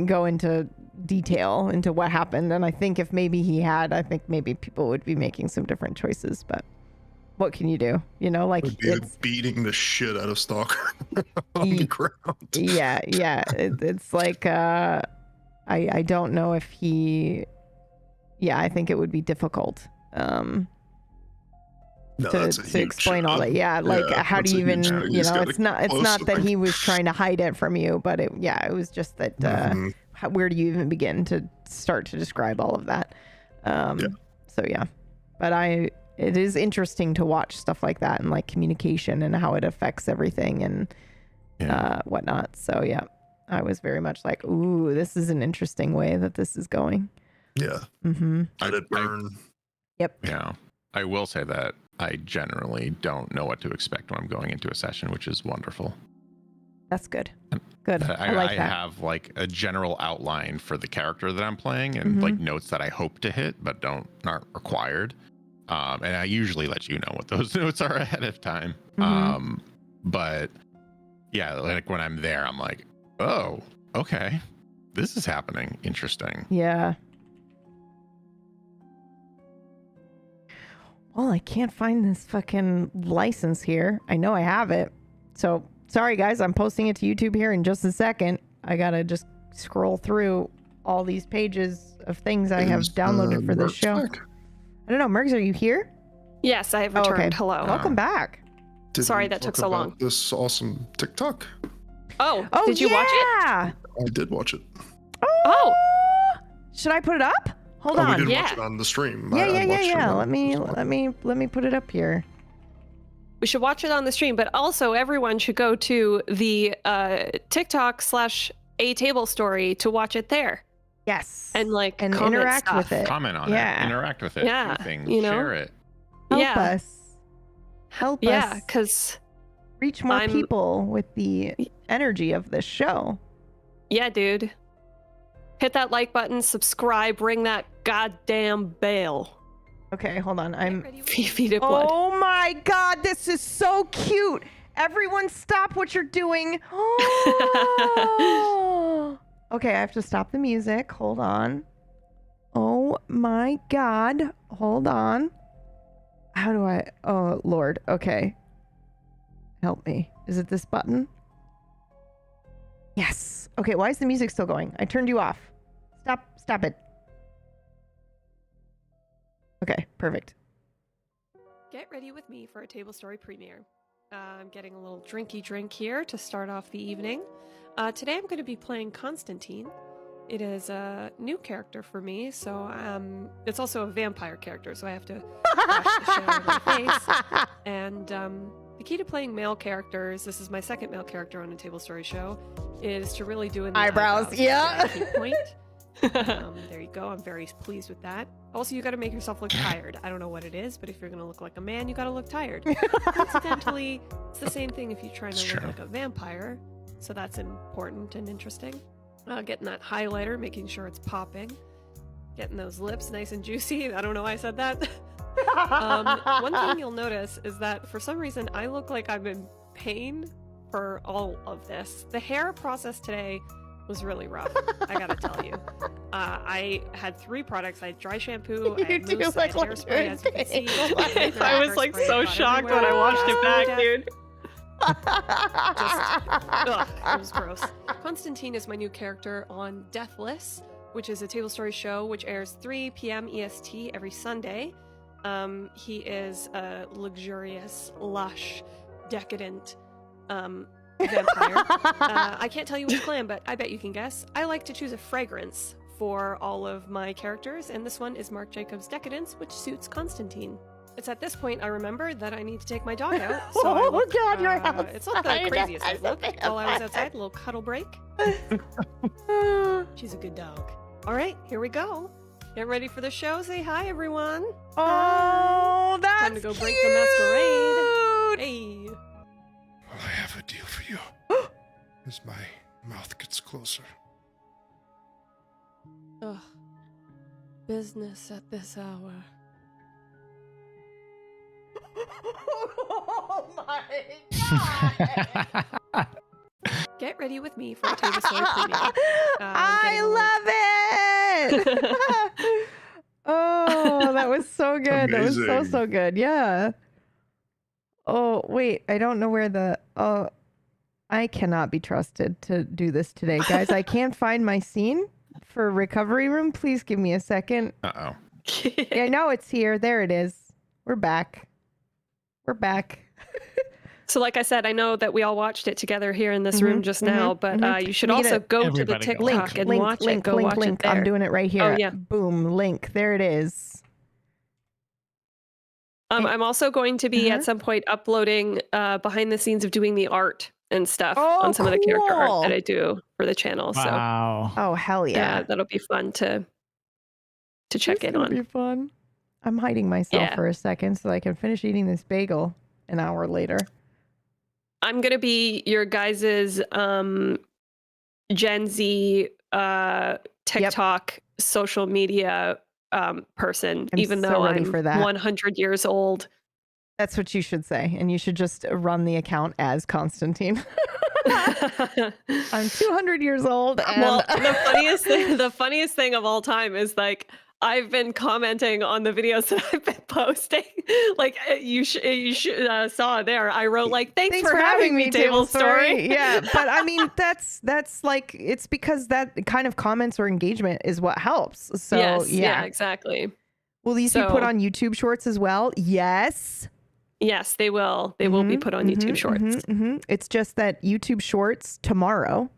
go into detail into what happened. And I think if maybe he had, I think maybe people would be making some different choices. But what can you do? It's beating the shit out of Stalker on the ground. Yeah. It's like, I don't know if he, I think it would be difficult. To explain all that. How do you even, it's not that he was trying to hide it from you, but it was just that, where do you even begin to start to describe all of that? So yeah, but it is interesting to watch stuff like that and like communication and how it affects everything and whatnot. So yeah, I was very much like, ooh, this is an interesting way that this is going. Yeah. Let it burn. Yep. Yeah. I will say that I generally don't know what to expect when I'm going into a session, which is wonderful. That's good. Good. I like that. I have like a general outline for the character that I'm playing and like notes that I hope to hit, but aren't required. And I usually let you know what those notes are ahead of time. But yeah, like when I'm there, I'm like, oh, okay, this is happening. Interesting. Yeah. Well, I can't find this fucking license here. I know I have it. So sorry, guys. I'm posting it to YouTube here in just a second. I gotta just scroll through all these pages of things I have downloaded for this show. I don't know. Mergs, are you here? Yes, I have returned. Okay. Hello. Welcome back. Sorry that took so long. This awesome TikTok. Oh, did you watch it? I did watch it. Oh. Should I put it up? Hold on. We did watch it on the stream. Yeah. Let me put it up here. We should watch it on the stream, but also everyone should go to the TikTok/A Table Story to watch it there. Yes. And interact stuff. with it. Comment on it. Interact with it. Yeah. Share it. Help us. Help us. Yeah, because reach more people with the energy of this show. Yeah, dude. Hit that like button, subscribe, ring that goddamn bell. Okay, hold on. I'm feet of blood. Oh my god, this is so cute. Everyone stop what you're doing. Oh. Okay, I have to stop the music. Hold on. Oh my god. Hold on. How do I... Oh, Lord. Okay. Help me. Is it this button? Yes. Okay, why is the music still going? I turned you off. Stop it. Okay, perfect. Get ready with me for a table story premiere. I'm getting a little drinky drink here to start off the evening. Today I'm going to be playing Constantine. It is a new character for me, so it's also a vampire character, so I have to wash the shit out of my face. And the key to playing male characters, this is my second male character on a table story show, is to really do in the eyebrows. Yeah. Key point. There you go. I'm very pleased with that. Also, you got to make yourself look tired. I don't know what it is, but if you're going to look like a man, you got to look tired. Coincidentally, it's the same thing if you're trying to look like a vampire. So that's important and interesting. Getting that highlighter, making sure it's popping. Getting those lips nice and juicy. I don't know why I said that. One thing you'll notice is that for some reason, I look like I'm in pain for all of this. The hair process today was really rough, I gotta tell you. I had 3 products. I had dry shampoo, I had mousse, I had hairspray, as you can see. I was like so shocked when I watched it back, dude. It was gross. Constantine is my new character on Deathless, which is a table story show which airs 3 p.m. EST every Sunday. He is a luxurious, lush, decadent vampire. I can't tell you which glam, but I bet you can guess. I like to choose a fragrance for all of my characters, and this one is Marc Jacobs Decadence, which suits Constantine. It's at this point I remember that I need to take my dog out. So God, you're outside. It's not the craziest I look. While I was outside, a little cuddle break. She's a good dog. All right, here we go. Get ready for the show. Say hi, everyone. Oh, that's time to go break the masquerade. Hey. Well, I have a deal for you. As my mouth gets closer. Ugh. Business at this hour. Oh my god! Get ready with me for a table story premiere. I love it! Oh, that was so good. Amazing. That was so good. Yeah. Oh, wait. I don't know where the... Oh, I cannot be trusted to do this today. Guys, I can't find my scene for recovery room. Please give me a second. Uh-oh. Yeah, no, it's here. There it is. We're back. We're back. So like I said, I know that we all watched it together here in this room just now, but you should also go to the TikTok and watch it. Go watch it there. I'm doing it right here. Oh, yeah. Boom, link. There it is. I'm also going to be at some point uploading behind the scenes of doing the art and stuff on some of the character art that I do for the channel. Wow. So, oh, hell yeah. That'll be fun to check in on. It'll be fun. I'm hiding myself for a second so I can finish eating this bagel an hour later. I'm going to be your guys's Gen Z TikTok social media person, even though I'm 100 years old. That's what you should say. And you should just run the account as Constantine. I'm 200 years old. And... Well, the funniest thing of all time is like, I've been commenting on the videos that I've been posting. Like you saw there, I wrote like, thanks for having me, table story. Yeah, but I mean, that's like, it's because that kind of comments or engagement is what helps. So yeah, exactly. Will these be put on YouTube Shorts as well? Yes. Yes, they will. They will be put on YouTube Shorts. It's just that YouTube Shorts tomorrow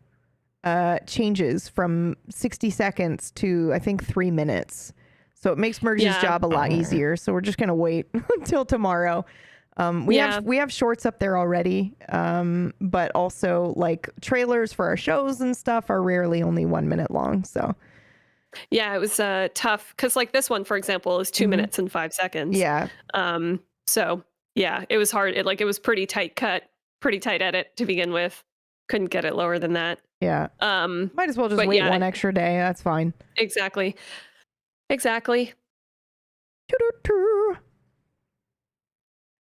changes from 60 seconds to I think 3 minutes. So it makes Merge's job a lot easier. So we're just gonna wait until tomorrow. We have shorts up there already, but also like trailers for our shows and stuff are rarely only 1 minute long. So yeah, it was tough because like this one, for example, is 2 minutes and 5 seconds. Yeah. So yeah, it was hard. It was pretty tight cut, pretty tight edit to begin with. Couldn't get it lower than that. Yeah. Might as well just wait one extra day. That's fine. Exactly.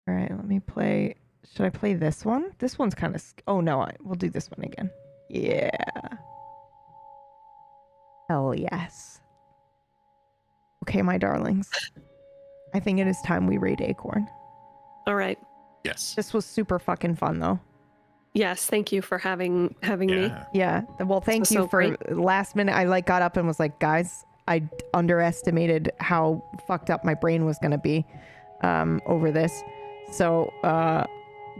All right, let me play. Should I play this one? This one's kind of... Oh, no. We'll do this one again. Yeah. Hell yes. Okay, my darlings. I think it is time we raid Acorn. All right. Yes. This was super fucking fun, though. Yes, thank you for having me. Yeah. Well, thank you for great. Last minute. I got up and was like, guys, I underestimated how fucked up my brain was going to be over this. So,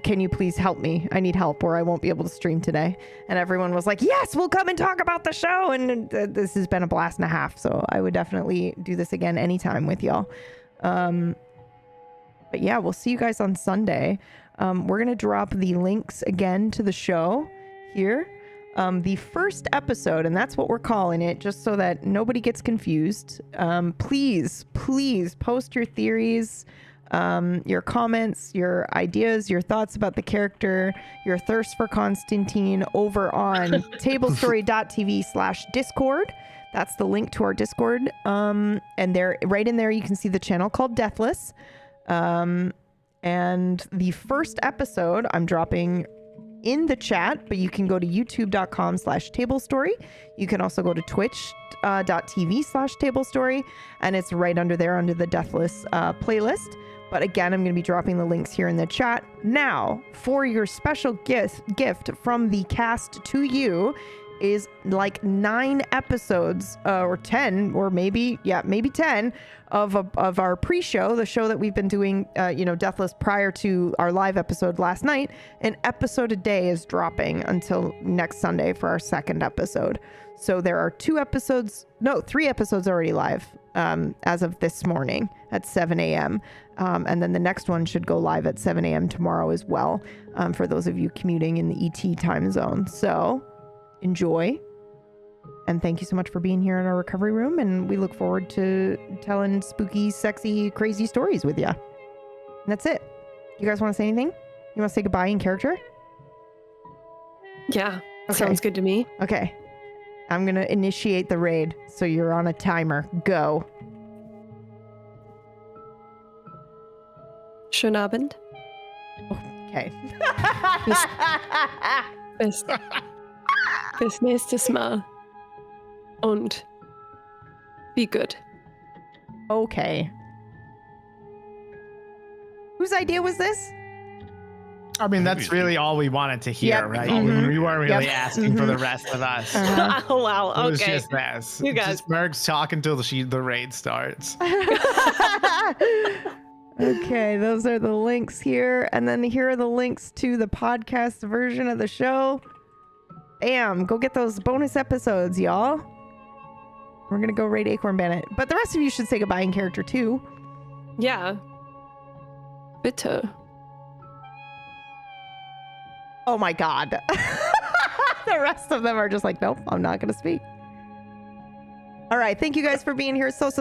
can you please help me? I need help or I won't be able to stream today. And everyone was like, yes, we'll come and talk about the show. And this has been a blast and a half. So I would definitely do this again anytime with y'all. But yeah, we'll see you guys on Sunday. We're going to drop the links again to the show here. The first episode, and that's what we're calling it, just so that nobody gets confused. Please post your theories, your comments, your ideas, your thoughts about the character, your thirst for Constantine over on tablestory.tv/Discord. That's the link to our Discord. And there, right in there, you can see the channel called Deathless. And the first episode I'm dropping in the chat, but you can go to youtube.com/tablestory. You can also go to twitch.tv/tablestory, and it's right under there under the Deathless playlist. But again, I'm going to be dropping the links here in the chat. Now, for your special gift from the cast to you is like 9 episodes or 10 or maybe 10 of our pre-show, the show that we've been doing, Deathless prior to our live episode last night. An episode a day is dropping until next Sunday for our second episode. So there are 3 episodes already live as of this morning at 7 a.m. And then the next one should go live at 7 a.m. tomorrow as well, for those of you commuting in the ET time zone. So enjoy. And thank you so much for being here in our recovery room. And we look forward to telling spooky, sexy, crazy stories with you. And that's it. You guys want to say anything? You want to say goodbye in character? Yeah. Okay. Sounds good to me. Okay. I'm going to initiate the raid. So you're on a timer. Go. Schönen Abend. Okay. Bis nächstes Mal. Und be good. Okay. Whose idea was this? I mean, that's really all we wanted to hear, right? Mm-hmm. We weren't really asking for the rest of us. Oh, wow. Okay. It was just this. You guys. Just Merg's talking until the raid starts. Okay, those are the links here. And then here are the links to the podcast version of the show. Bam, go get those bonus episodes, y'all. We're going to go raid Acorn Bandit. But the rest of you should say goodbye in character too. Yeah. Bitte. Oh my God. The rest of them are just like, nope, I'm not going to speak. All right, thank you guys for being here so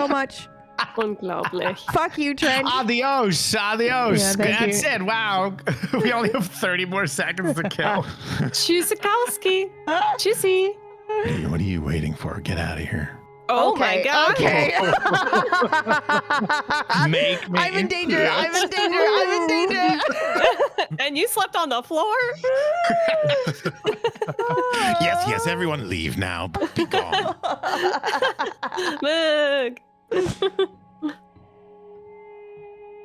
much. Unglaublich. Fuck you, Trent. Adios. Yeah, That's it. Wow. We only have 30 more seconds to kill. Tschüssikowski. Tschüssi. Hey, what are you waiting for? Get out of here. Oh my God. Okay. Make me. I'm in danger. And you slept on the floor? Yes, everyone leave now. Be gone. Look.